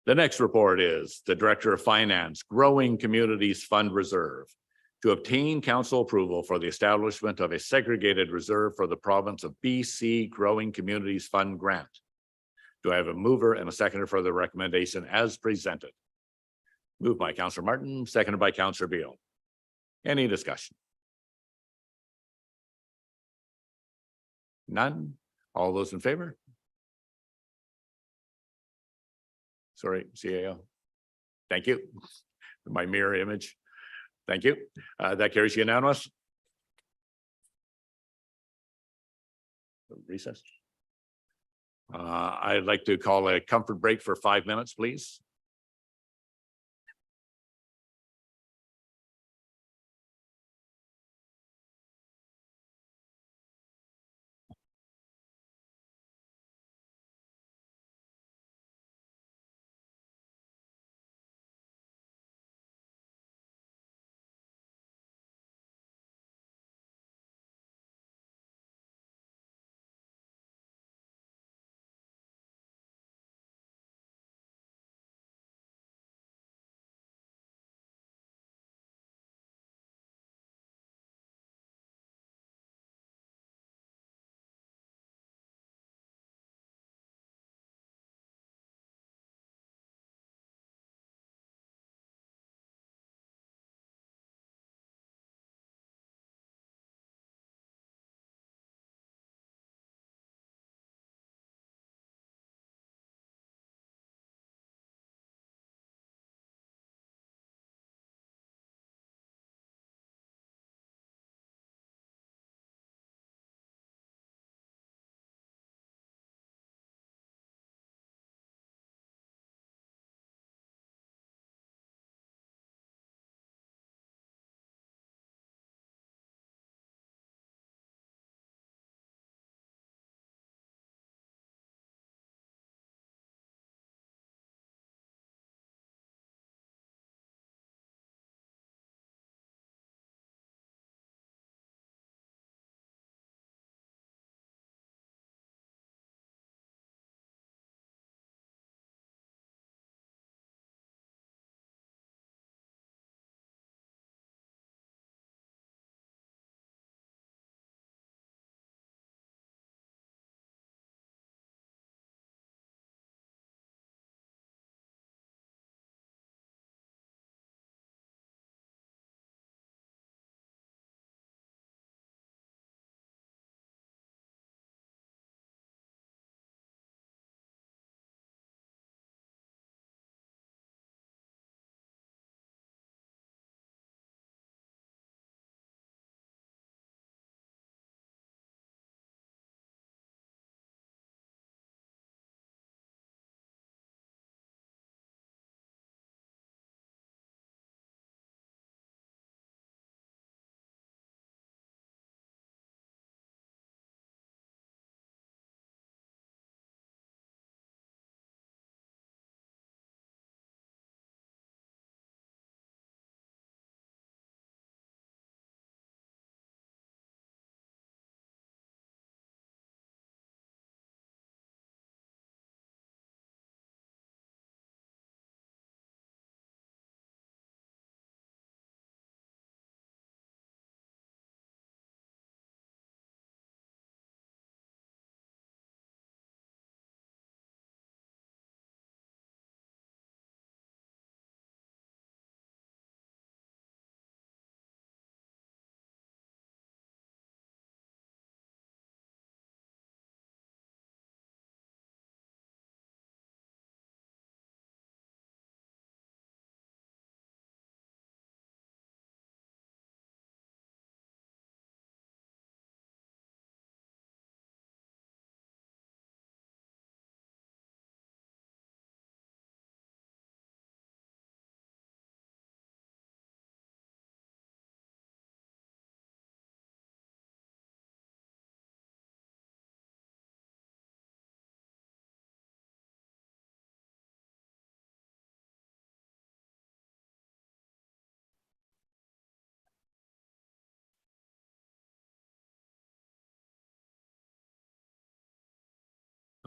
The next report is the Director of Finance, Growing Communities Fund Reserve, to obtain council approval for the establishment of a segregated reserve for the province of BC Growing Communities Fund grant. Do I have a mover and a seconder for the recommendation as presented? Moved by Councillor Martin, seconded by Councillor Beal. Any discussion? None? All those in favor? Sorry, CAO. Thank you. My mirror image. Thank you. That carries unanimous. Recess. I'd like to call a comfort break for 5 minutes, please.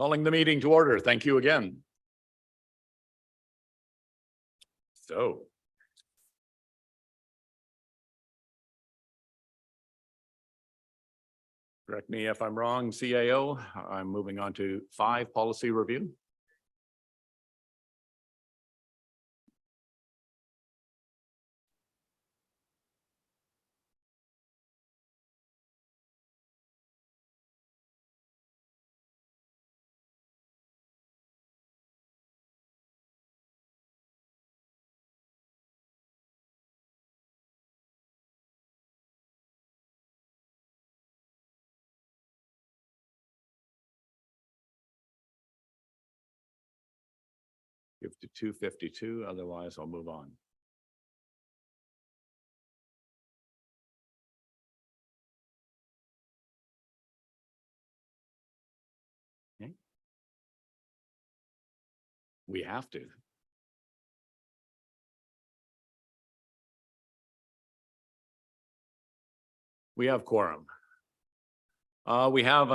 Calling the meeting to order. Thank you again. So. Correct me if I'm wrong, CAO. I'm moving on to 5 policy review. Give to 252, otherwise I'll move on. Okay. We have to. We have quorum. We have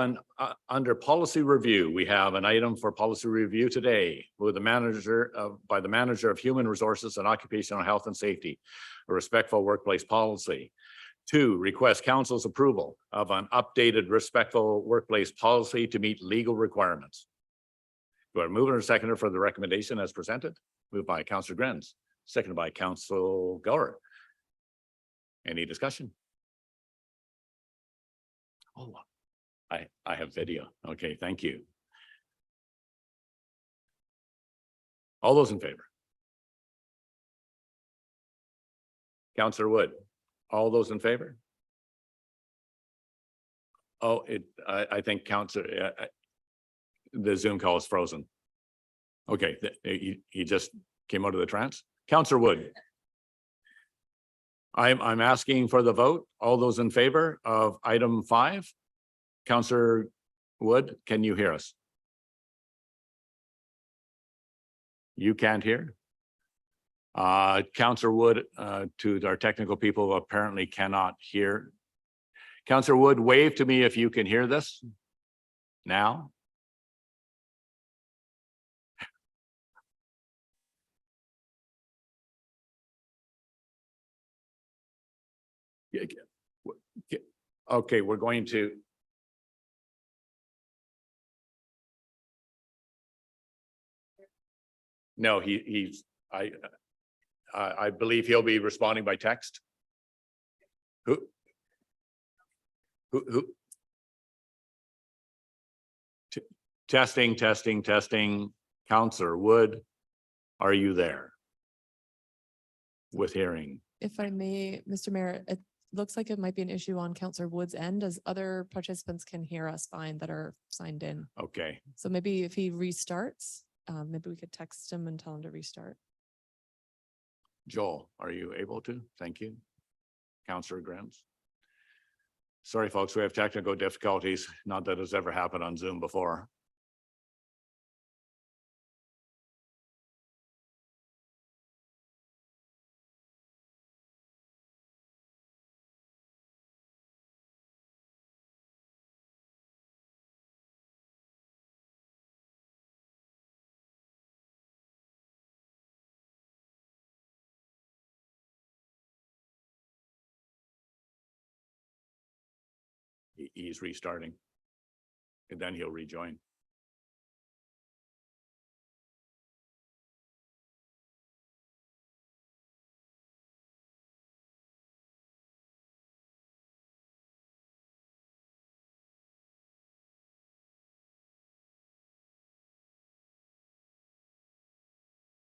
under policy review, we have an item for policy review today with by the manager of human resources and occupational health and safety, a respectful workplace policy. 2, request council's approval of an updated respectful workplace policy to meet legal requirements. Do I move or seconder for the recommendation as presented? Moved by Councillor Grenz, seconded by Council Gower. Any discussion? Oh, I have video. Okay, thank you. All those in favor? Councillor Wood, all those in favor? Oh, I think Councillor, the Zoom call is frozen. Okay, he just came out of the trance. Councillor Wood. I'm asking for the vote. All those in favor of item 5? Councillor Wood, can you hear us? You can't hear? Councillor Wood, to our technical people who apparently cannot hear. Councillor Wood, wave to me if you can hear this now. Okay, we're going to. No, I believe he'll be responding by text. Who? Testing. Councillor Wood, are you there? With hearing. If I may, Mr. Mayor, it looks like it might be an issue on Councillor Wood's end as other participants can hear us fine that are signed in. Okay, So maybe if he restarts, maybe we could text him and tell him to restart. Joel, are you able to? Thank you. Councillor Grenz. Sorry, folks, we have technical difficulties. Not that it's ever happened on Zoom before. He's restarting. And then he'll rejoin.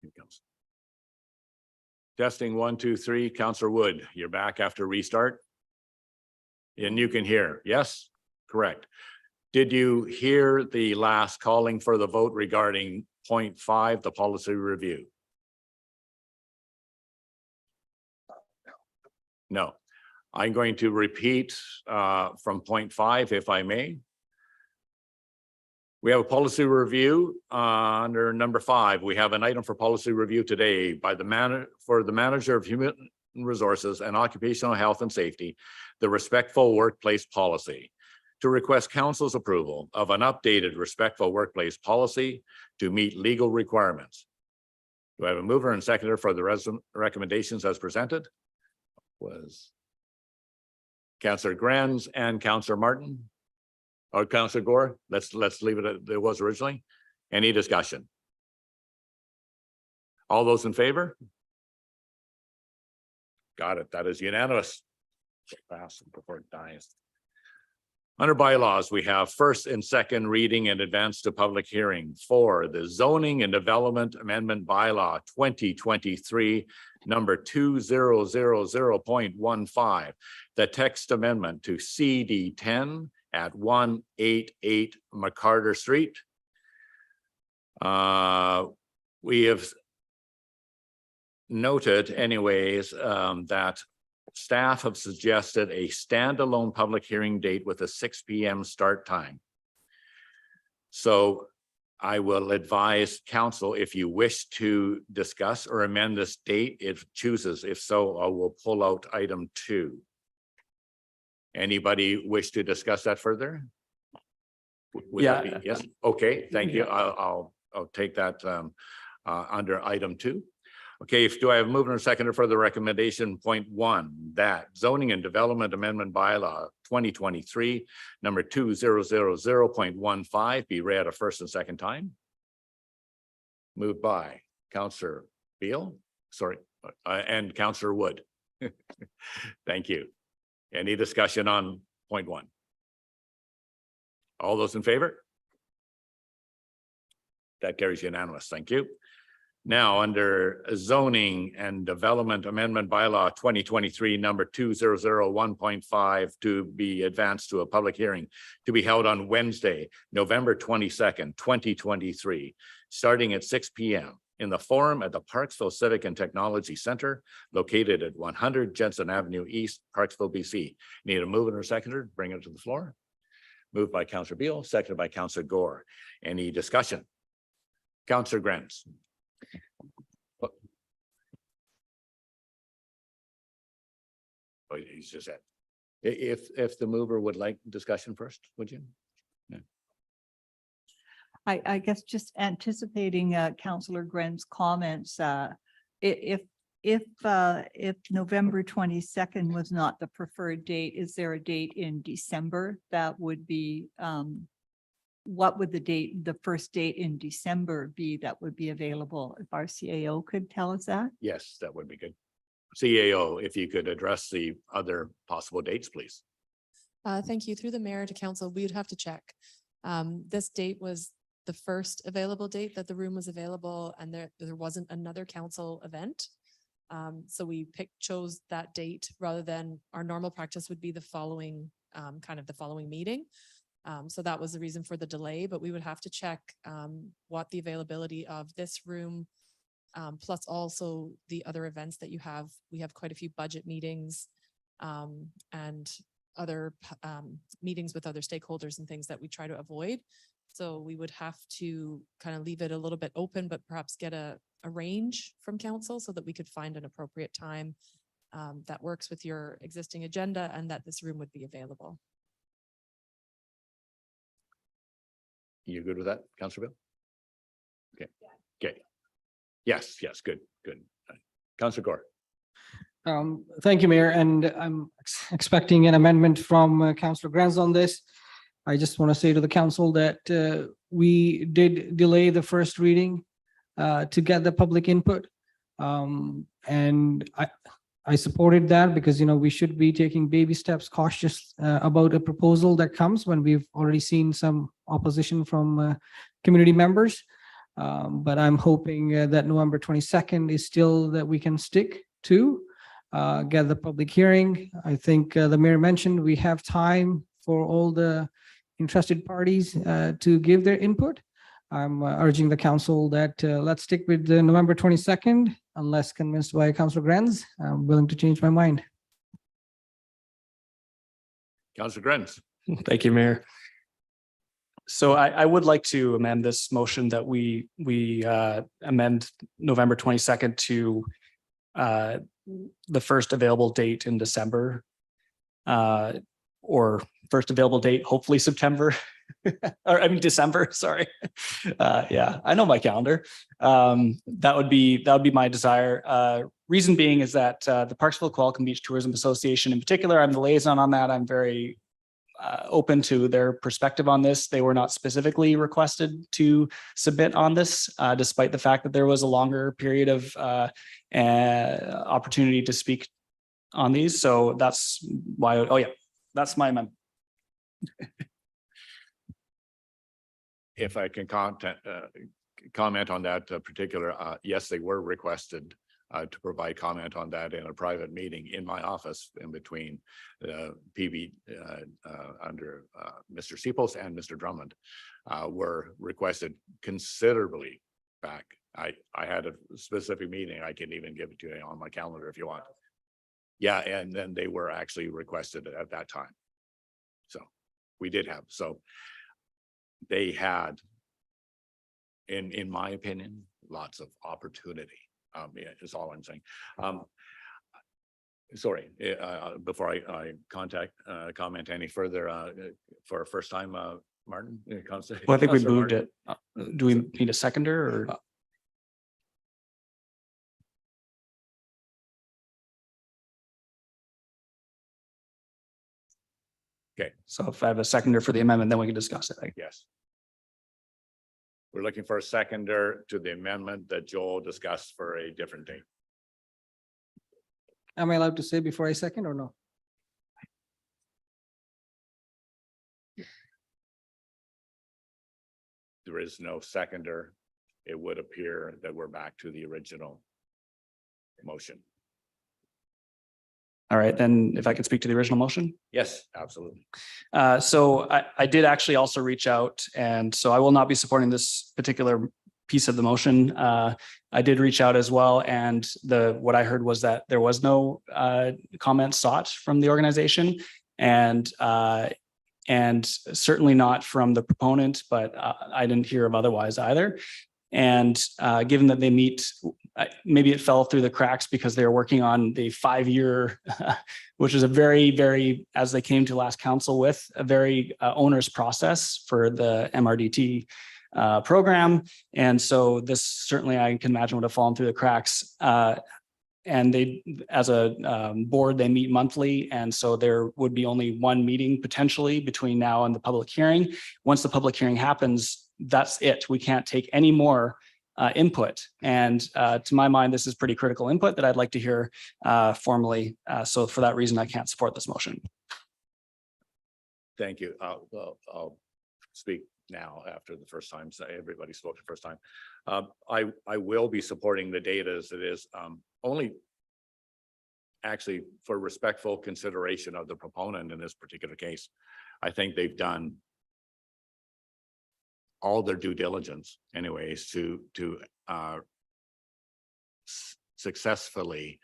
Here it comes. Testing 1, 2, 3. Councillor Wood, you're back after restart. And you can hear, yes? Correct. Did you hear the last calling for the vote regarding 0.5, the policy review? No. I'm going to repeat from 0.5, if I may. We have a policy review under number 5. We have an item for policy review today by the manager of human resources and occupational health and safety, the respectful workplace policy. to request council's approval of an updated respectful workplace policy to meet legal requirements. Do I have a mover and seconder for the recommendations as presented? Was Councillor Granz and Councillor Martin? Or Councillor Gore? Let's leave it as it was originally. Any discussion? All those in favor? Got it. That is unanimous. Pass before it dies. Under bylaws, we have first and second reading and advance to public hearing for the zoning and development amendment bylaw 2023, number 2000.15, the text amendment to CD 10 at 188 McCarter Street. We have noted anyways that staff have suggested a standalone public hearing date with a 6 p.m. start time. So I will advise council if you wish to discuss or amend this date, it chooses. If so, I will pull out item 2. Anybody wish to discuss that further? Would that be- Yes. Okay. Thank you. I'll take that under item 2. Okay, do I have a mover and seconder for the recommendation point 1 that zoning and development amendment bylaw 2023 number 2000.15 be read a first and second time? Moved by Councillor Beal, sorry, and Councillor Wood. Thank you. Any discussion on point 1? All those in favor? That carries unanimous. Thank you. Now, under zoning and development amendment bylaw 2023 number 2001.5 to be advanced to a public hearing to be held on Wednesday, November 22nd, 2023, starting at 6 p.m. in the forum at the Parksville Civic and Technology Center located at 100 Jensen Avenue East, Parksville, BC. Need a mover or seconder? Bring it to the floor. Moved by Councillor Beal, seconded by Councillor Gore. Any discussion? Councillor Granz. Oh, he's just said, if the mover would like discussion first, would you? Yeah. I guess just anticipating Councillor Gren's comments, if November 22nd was not the preferred date, is there a date in December that would be, what would the first date in December be that would be available? If our CAO could tell us that? Yes, that would be good. CAO, if you could address the other possible dates, please. Thank you. Through the mayor to council, we would have to check. This date was the first available date that the room was available, and there wasn't another council event. So we chose that date rather than our normal practice would be the following, the following meeting. So that was the reason for the delay, but we would have to check what the availability of this room, plus also the other events that you have. We have quite a few budget meetings and other meetings with other stakeholders and things that we try to avoid. So we would have to kind of leave it a little bit open, but perhaps get a range from council so that we could find an appropriate time that works with your existing agenda and that this room would be available. You good with that, Councillor Bill? Okay, okay. Yes, good. Councillor Gore. Thank you, Mayor, and I'm expecting an amendment from Councillor Granz on this. I just want to say to the council that we did delay the first reading to get the public input. And I supported that because, we should be taking baby steps, cautious about a proposal that comes when we've already seen some opposition from community members. But I'm hoping that November 22nd is still that we can stick to get the public hearing. I think the mayor mentioned we have time for all the interested parties to give their input. I'm urging the council that let's stick with the November 22nd, unless convinced by Councillor Granz. I'm willing to change my mind. Councillor Granz. Thank you, Mayor. So I would like to amend this motion that we amend November 22nd to the first available date in December, or first available date, hopefully September. Or I mean, December, sorry. Yeah, I know my calendar. That would be my desire. Reason being is that the Parksville Qualicum Beach Tourism Association in particular, I'm the liaison on that. I'm very open to their perspective on this. They were not specifically requested to submit on this, despite the fact that there was a longer period of opportunity to speak on these. So that's why, oh yeah, that's my amendment. If I can comment on that particular, yes, they were requested to provide comment on that in a private meeting in my office in between PB under Mr. Sepos and Mr. Drummond were requested considerably back. I had a specific meeting. I can even give it to you on my calendar if you want. Yeah, and then they were actually requested at that time. So we did have, so they had, in my opinion, lots of opportunity. Yeah, is all I'm saying. Sorry, before I comment any further, for a first time, Martin. Well, I think we Councillor moved Martin. it. Do we need a seconder or? Okay, So if I have a seconder for the amendment, then we can discuss it. yes. We're looking for a seconder to the amendment that Joel discussed for a different date. Am I allowed to say before I second or no? There is no seconder. It would appear that we're back to the original motion. All right, then if I could speak to the original motion. Yes, absolutely. So I did actually also reach out, and so I will not be supporting this particular piece of the motion. I did reach out as well, and what I heard was that there was no comment sought from the organization, and certainly not from the proponent, but I didn't hear of otherwise either. And given that they meet, maybe it fell through the cracks because they're working on the 5-year, which is a very, very, as they came to last council with, a very onerous process for the MRDT program. And so this certainly I can imagine would have fallen through the cracks. And they, as a board, they meet monthly. And so there would be only one meeting potentially between now and the public hearing. Once the public hearing happens, that's it. We can't take any more input. And to my mind, this is pretty critical input that I'd like to hear formally. So for that reason, I can't support this motion. Thank you. I'll speak now after the first time. So everybody spoke the first time. I will be supporting the data as it is, only actually for respectful consideration of the proponent in this particular case. I think they've done all their due diligence anyways to successfully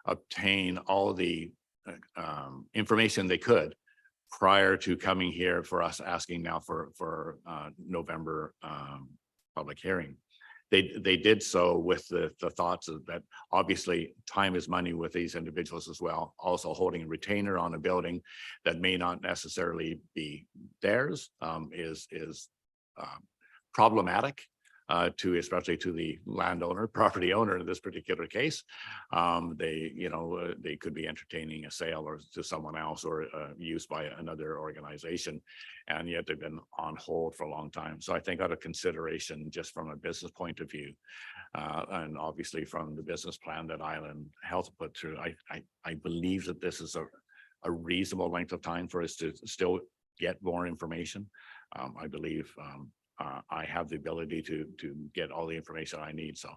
obtain all the information they could prior to coming here for us asking now for November public hearing. They did so with the thoughts of that obviously time is money with these individuals as well. Also holding a retainer on a building that may not necessarily be theirs is problematic especially to the landowner, property owner in this particular case. They could be entertaining a sale or to someone else or use by another organization, and yet they've been on hold for a long time. So I think out of consideration, just from a business point of view, and obviously from the business plan that Island Health put through, I believe that this is a reasonable length of time for us to still get more information. I believe I have the ability to get all the information I need. So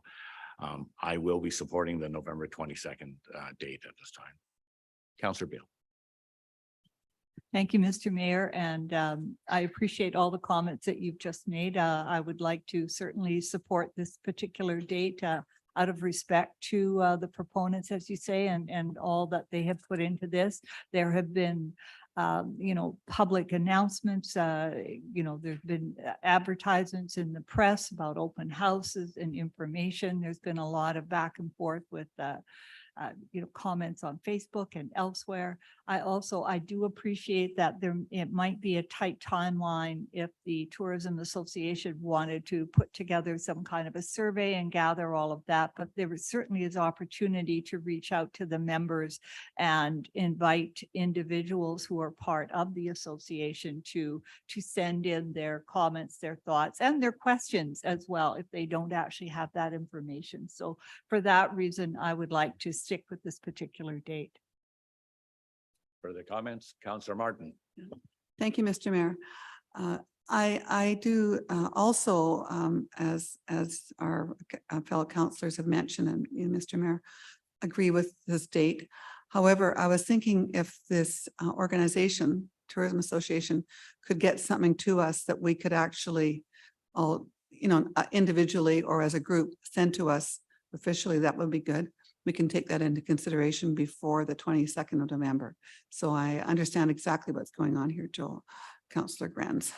I will be supporting the November 22nd date at this time. Councillor Beale. Thank you, Mr. Mayor, and I appreciate all the comments that you've just made. I would like to certainly support this particular date out of respect to the proponents, as you say, and all that they have put into this. There have been public announcements, there's been advertisements in the press about open houses and information. There's been a lot of back and forth with comments on Facebook and elsewhere. I do appreciate that it might be a tight timeline if the Tourism Association wanted to put together some kind of a survey and gather all of that, but there certainly is opportunity to reach out to the members and invite individuals who are part of the association to send in their comments, their thoughts, and their questions as well, if they don't actually have that information. So for that reason, I would like to stick with this particular date. Further comments? Councillor Martin. Thank you, Mr. Mayor. I do also, as our fellow councillors have mentioned, and you, Mr. Mayor, agree with this date. However, I was thinking if this organization, Tourism Association, could get something to us that we could actually, all individually or as a group, send to us officially, that would be good. We can take that into consideration before the 22nd of November. So I understand exactly what's going on here, Joel, Councillor Granz.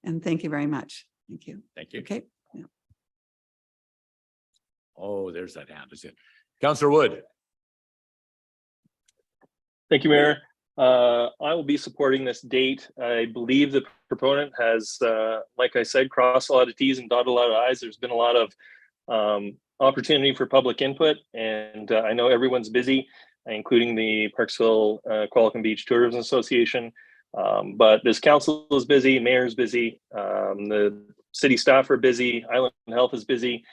And thank you very much. Thank you. Thank you. Okay. Yeah. Oh, there's that hand. Is it? Councillor Wood. Thank you, Mayor. I will be supporting this date. I believe the proponent has, like I said, crossed a lot of T's and dotted a lot of I's. There's been a lot of opportunity for public input, and I know everyone's busy, including the Parksville Qualicum Beach Tourism Association. But this council is busy, mayor's busy, the city staff are busy, Island Health is busy.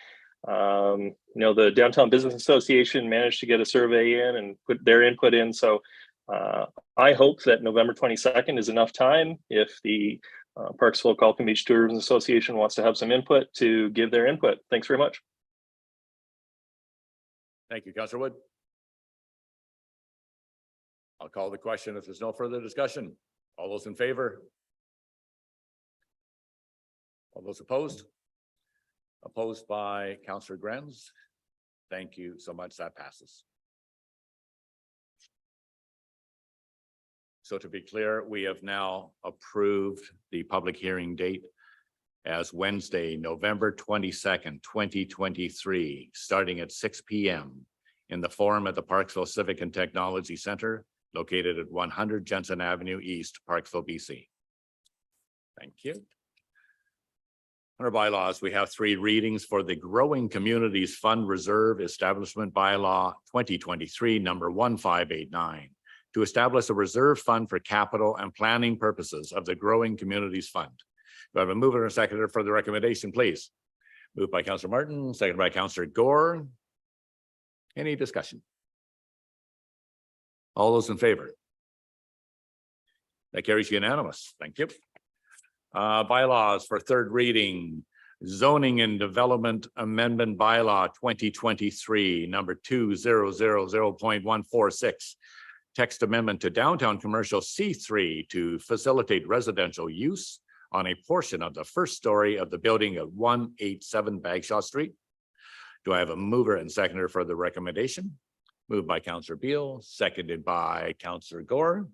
The Downtown Business Association managed to get a survey in and put their input in. So I hope that November 22nd is enough time if the Parksville Qualicum Beach Tourism Association wants to have some input to give their input. Thanks very much. Thank you, Councillor Wood. I'll call the question if there's no further discussion. All those in favor? All those opposed? Opposed by Councillor Granz. Thank you so much. That passes. So to be clear, we have now approved the public hearing date as Wednesday, November 22nd, 2023, starting at 6 p.m. in the forum at the Parksville Civic and Technology Center, located at 100 Jensen Avenue East, Parksville, BC. Thank you. Under bylaws, we have 3 readings for the Growing Communities Fund Reserve Establishment Bylaw 2023, number 1589, to establish a reserve fund for capital and planning purposes of the Growing Communities Fund. Do I have a mover and a seconder for the recommendation, please? Moved by Councillor Martin, seconded by Councillor Gore. Any discussion? All those in favor? That carries unanimous. Thank you. Bylaws for third reading. Zoning and Development Amendment Bylaw 2023, number 2000.146. Text amendment to downtown commercial C3 to facilitate residential use on a portion of the first story of the building at 187 Bagshaw Street. Do I have a mover and seconder for the recommendation? Moved by Councillor Beal, seconded by Councillor Gore.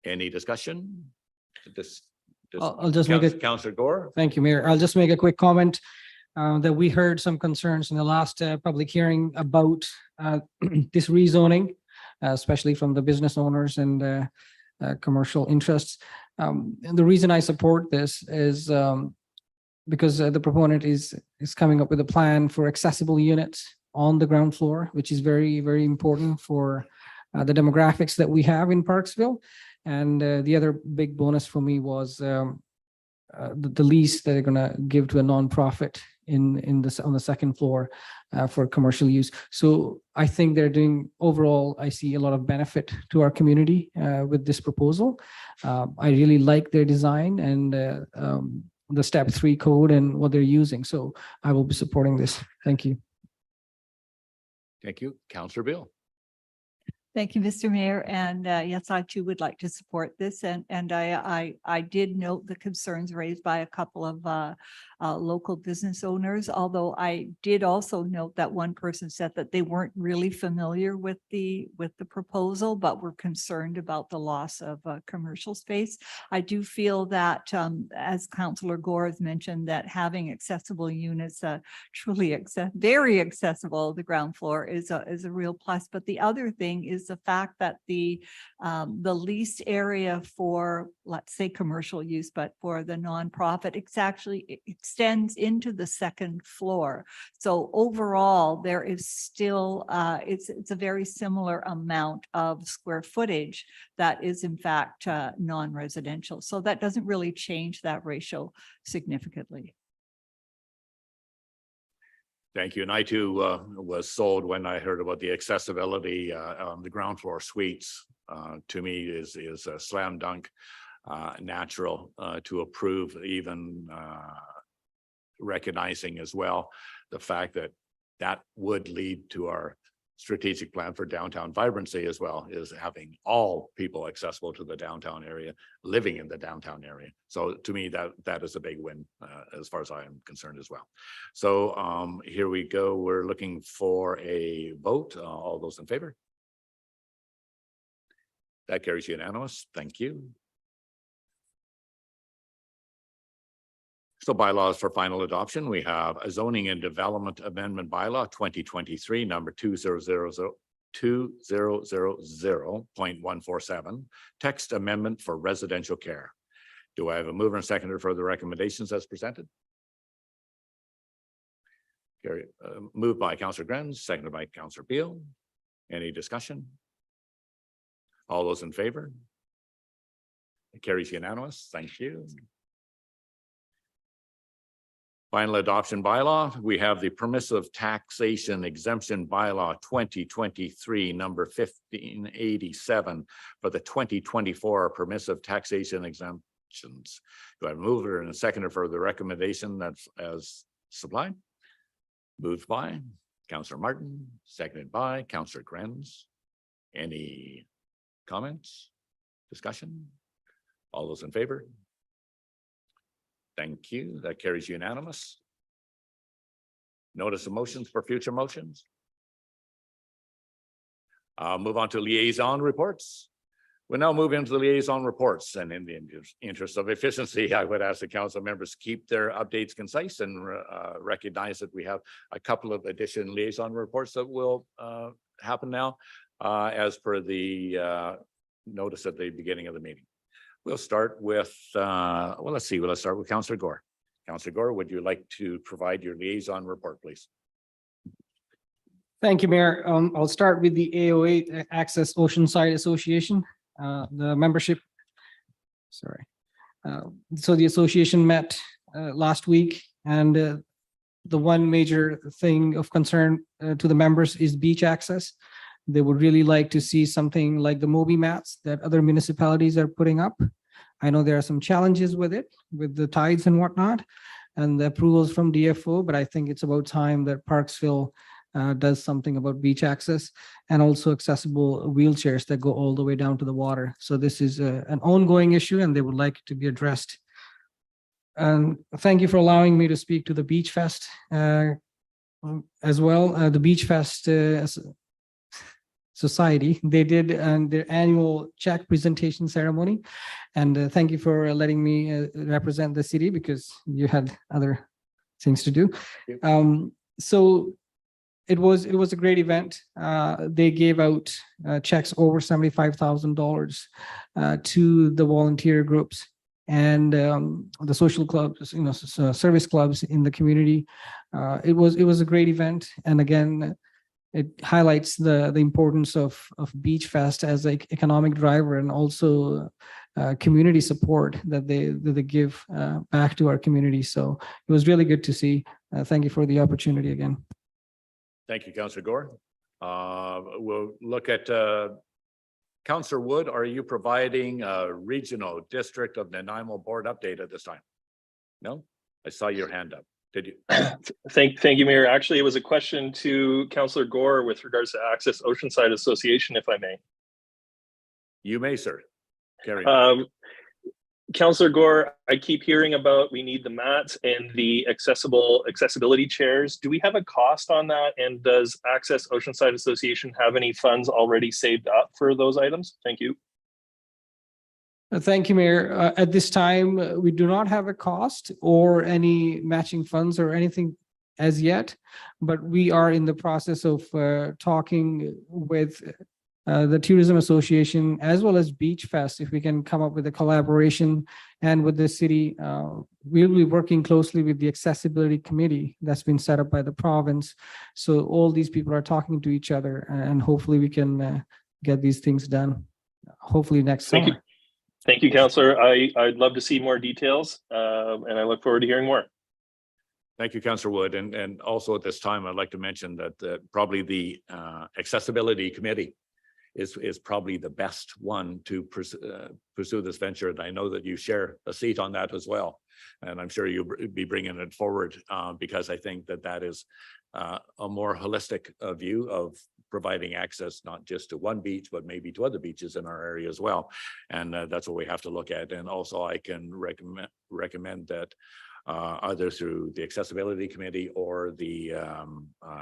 Any discussion? I'll just make it. Councillor Gore. Thank you, Mayor. I'll just make a quick comment that we heard some concerns in the last public hearing about this rezoning, especially from the business owners and commercial interests. And the reason I support this is because the proponent is coming up with a plan for accessible units on the ground floor, which is very, very important for the demographics that we have in Parksville. And the other big bonus for me was the lease that they're going to give to a nonprofit on the second floor for commercial use. So I think they're doing overall, I see a lot of benefit to our community with this proposal. I really like their design and the step 3 code and what they're using. So I will be supporting this. Thank you. Thank you. Councillor Beal. Thank you, Mr. Mayor. And yes, I too would like to support this. And I did note the concerns raised by a couple of local business owners, although I did also note that one person said that they weren't really familiar with the proposal, but were concerned about the loss of commercial space. I do feel that, as Councillor Gore has mentioned, that having accessible units, truly very accessible, the ground floor is a real plus. But the other thing is the fact that the leased area for, let's say, commercial use, but for the nonprofit, it extends into the second floor. So overall, there is still, it's a very similar amount of square footage that is in fact non-residential. So that doesn't really change that ratio significantly. Thank you. And I too was sold when I heard about the accessibility on the ground floor suites. To me is a slam dunk, natural to approve, even recognizing as well the fact that that would lead to our strategic plan for downtown vibrancy as well, is having all people accessible to the downtown area, living in the downtown area. So to me, that is a big win as far as I am concerned as well. So here we go. We're looking for a vote. All those in favor? That carries unanimous. Thank you. So bylaws for final adoption, we have a zoning and development amendment bylaw 2023 number 2000.147, text amendment for residential care. Do I have a mover and seconder for the recommendations as presented? Carry, moved by Councillor Grenz, seconded by Councillor Beal. Any discussion? All those in favor? It carries unanimous. Thank you. Final adoption bylaw, we have the permissive taxation exemption bylaw 2023 number 1587 for the 2024 permissive taxation exemptions. Do I have a mover and a seconder for the recommendation that's as supplied? Moved by Councillor Martin, seconded by Councillor Grenz. Any comments, discussion? All those in favor? Thank you. That carries unanimous. Notice of motions for future motions. Move on to liaison reports. We'll now move into the liaison reports, and in the interest of efficiency, I would ask the council members keep their updates concise and recognize that we have a couple of additional liaison reports that will happen now as per the notice at the beginning of the meeting. We'll start with, well, let's see, let's start with Councillor Gore. Councillor Gore, would you like to provide your liaison report, please? Thank you, Mayor. I'll start with the AO8 Access Oceanside Association. The membership, sorry. So the association met last week, and the one major thing of concern to the members is beach access. They would really like to see something like the Moby mats that other municipalities are putting up. I know there are some challenges with it, with the tides and whatnot, and the approvals from DFO, but I think it's about time that Parksville does something about beach access and also accessible wheelchairs that go all the way down to the water. So this is an ongoing issue, and they would like it to be addressed. And thank you for allowing me to speak to the Beach Fest as well. The Beach Fest Society, they did their annual check presentation ceremony, and thank you for letting me represent the city because you had other things to do. So it was a great event. They gave out checks over $75,000 to the volunteer groups and the social clubs, service clubs in the community. It was a great event, and again, it highlights the importance of Beach Fest as an economic driver and also community support that they give back to our community. So it was really good to see. Thank you for the opportunity again. Thank you, Councillor Gore. We'll look at Councillor Wood. Are you providing a regional district of Nanaimo board update at this time? No, I saw your hand up. Did you? Thank you, Mayor. Actually, it was a question to Councillor Gore with regards to Access Oceanside Association, if I may. You may, sir. Carry on. Councillor Gore, I keep hearing about we need the mats and the accessibility chairs. Do we have a cost on that? And does Access Oceanside Association have any funds already saved up for those items? Thank you. Thank you, Mayor. At this time, we do not have a cost or any matching funds or anything as yet, but we are in the process of talking with the Tourism Association as well as Beach Fest, if we can come up with a collaboration, and with the city, we'll be working closely with the accessibility committee that's been set up by the province. So all these people are talking to each other, and hopefully we can get these things done, hopefully next Thank you. summer. Thank you, Councillor. I'd love to see more details, and I look forward to hearing more. Thank you, Councillor Wood. And also at this time, I'd like to mention that probably the Accessibility Committee is probably the best one to pursue this venture. And I know that you share a seat on that as well. And I'm sure you'll be bringing it forward because I think that that is a more holistic view of providing access, not just to one beach, but maybe to other beaches in our area as well. And that's what we have to look at. And also I can recommend that either through the Accessibility Committee or the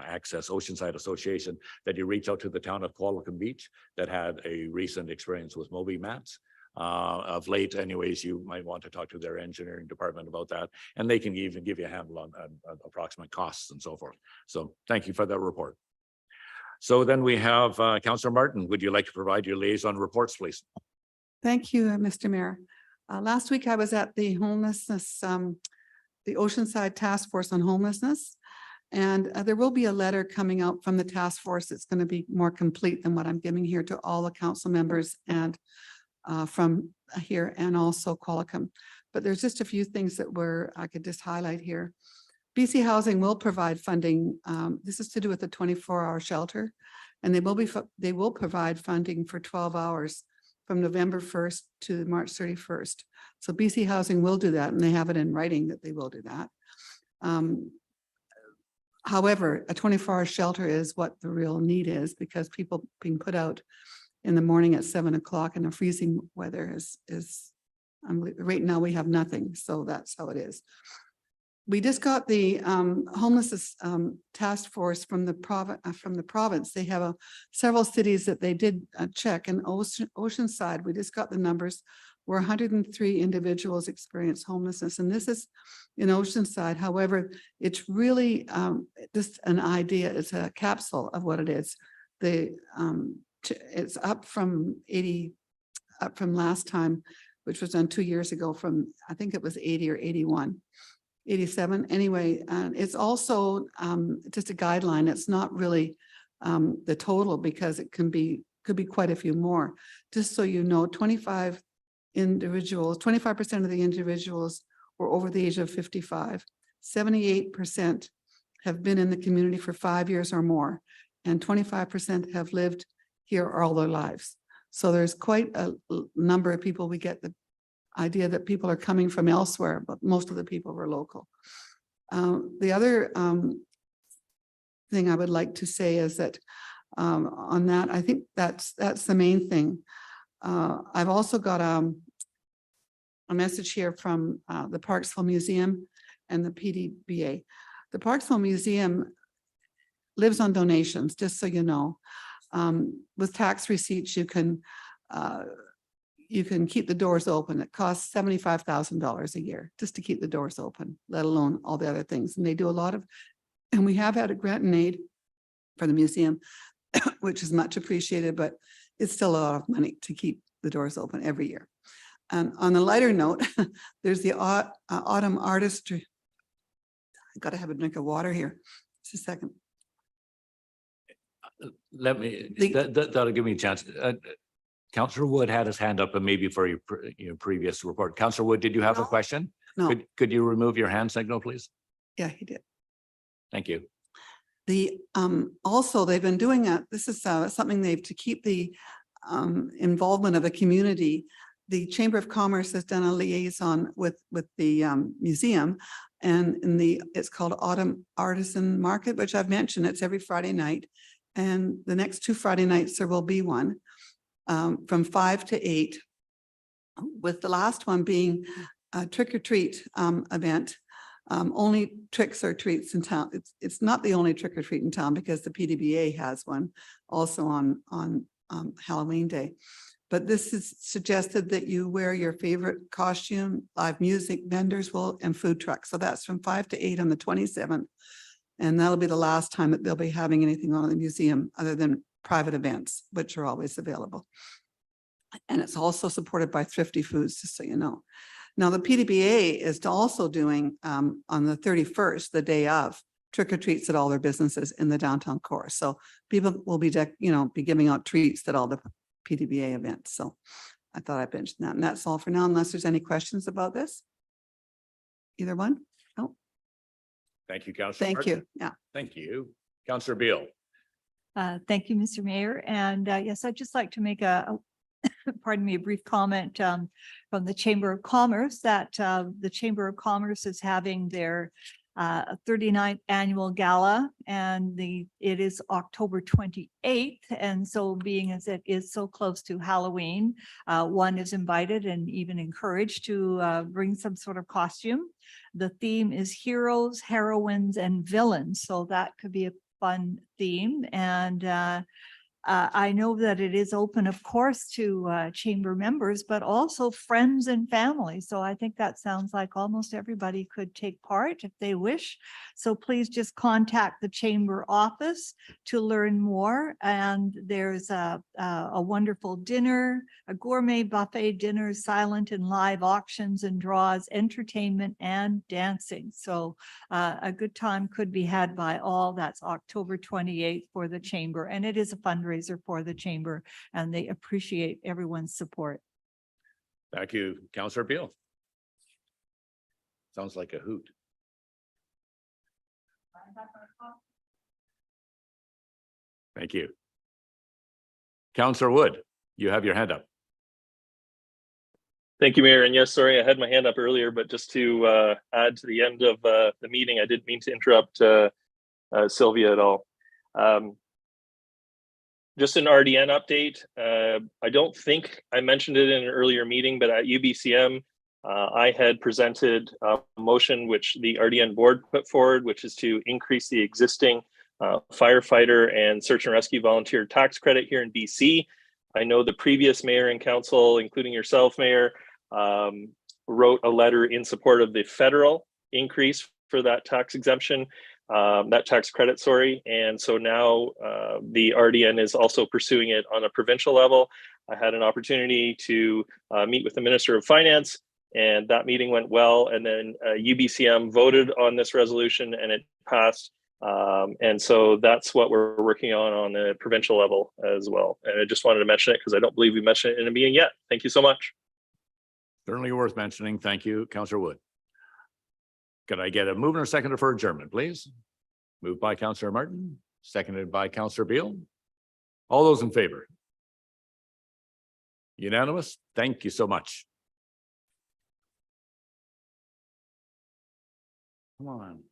Access Oceanside Association, that you reach out to the town of Qualicum Beach that had a recent experience with Moby mats. Of late, anyways, you might want to talk to their engineering department about that, and they can even give you a handle on approximate costs and so forth. So thank you for that report. So then we have Councillor Martin. Would you like to provide your liaison reports, please? Thank you, Mr. Mayor. Last week I was at the homelessness, the Oceanside Task Force on Homelessness. And there will be a letter coming out from the task force. It's going to be more complete than what I'm giving here to all the council members and from here and also Qualicum. But there's just a few things that I could just highlight here. BC Housing will provide funding. This is to do with the 24-hour shelter, and they will provide funding for 12 hours from November 1st to March 31st. So BC Housing will do that, and they have it in writing that they will do that. However, a 24-hour shelter is what the real need is, because people being put out in the morning at 7 o'clock in the freezing weather is right now we have nothing. So that's how it is. We just got the homelessness task force from the province. They have several cities that they did check, and Oceanside, we just got the numbers, where 103 individuals experience homelessness. And this is in Oceanside. However, it's really just an idea. It's a capsule of what it is. It's up from last time, which was done 2 years ago, from I think it was 80 or 81. 87 anyway. It's also just a guideline. It's not really the total, because it could be quite a few more. Just so you know, 25% of the individuals were over the age of 55. 78% have been in the community for 5 years or more, and 25% have lived here all their lives. So there's quite a number of people. We get the idea that people are coming from elsewhere, but most of the people were local. The other thing I would like to say is that on that, I think that's the main thing. I've also got a message here from the Parksville Museum and the PDBA. The Parksville Museum lives on donations, just so you know. With tax receipts, you can keep the doors open. It costs $75,000 a year just to keep the doors open, let alone all the other things. And they do a lot of, and we have had a grant and aid for the museum, which is much appreciated, but it's still a lot of money to keep the doors open every year. And on a lighter note, there's the Autumn Artistry. I got to have a drink of water here. Just a second. Let me, that'll give me a chance. Councillor Wood had his hand up, and maybe for your previous report. Councillor Wood, did you have a question? No. Could you remove your hand signal, please? Yeah, he did. Thank you. Also, they've been doing this is something to keep the involvement of the community. The Chamber of Commerce has done a liaison with the museum And it's called Autumn Artisan Market, which I've mentioned, it's every Friday night. And the next 2 Friday nights, there will be one from 5 to 8. With the last one being a trick or treat event. Only tricks or treats in town. It's not the only trick or treat in town because the PDBA has one also on Halloween Day. But this is suggested that you wear your favorite costume, live music, vendors will, and food trucks. So that's from 5 to 8 on the 27th. And that'll be the last time that they'll be having anything on in the museum other than private events, which are always available. And it's also supported by Thrifty Foods, just so you know. Now, the PDBA is also doing on the 31st, the day of, trick or treats at all their businesses in the downtown core. So people will be, be giving out treats at all the PDBA events. So I thought I'd mention that. And that's all for now, unless there's any questions about this. Either one? No, Thank you, Councillor. thank Martin. you. Yeah. Thank you. Councillor Beal. Thank you, Mr. Mayor. And yes, I'd just like to make pardon me, a brief comment from the Chamber of Commerce that the Chamber of Commerce is having their 39th annual gala, and it is October 28th. And so being as it is so close to Halloween, one is invited and even encouraged to bring some sort of costume. The theme is heroes, heroines, and villains. So that could be a fun theme. And I know that it is open, of course, to chamber members, but also friends and family. So I think that sounds like almost everybody could take part if they wish. So please just contact the chamber office to learn more. And there's a wonderful dinner, a gourmet buffet dinner, silent and live auctions and draws, entertainment and dancing. So a good time could be had by all. That's October 28th for the chamber. And it is a fundraiser for the chamber, and they appreciate everyone's support. Thank you, Councillor Beal. Sounds like a hoot. Thank you. Councillor Wood, you have your hand up. Thank you, Mayor. And yes, sorry, I had my hand up earlier, but just to add to the end of the meeting, I didn't mean to interrupt Sylvia at all. Just an RDN update. I don't think I mentioned it in an earlier meeting, but at UBCM, I had presented a motion which the RDN board put forward, which is to increase the existing firefighter and search and rescue volunteer tax credit here in BC. I know the previous mayor and council, including yourself, Mayor, wrote a letter in support of the federal increase for that tax exemption. That tax credit, sorry. And so now the RDN is also pursuing it on a provincial level. I had an opportunity to meet with the Minister of Finance, and that meeting went well. And then UBCM voted on this resolution and it passed. And so that's what we're working on the provincial level as well. And I just wanted to mention it because I don't believe we mentioned it in a meeting yet. Thank you so much. Certainly worth mentioning. Thank you, Councillor Wood. Could I get a move and a second for adjournment, please? Moved by Councillor Martin, seconded by Councillor Beal. All those in favor? Unanimous. Thank you so much. Come on.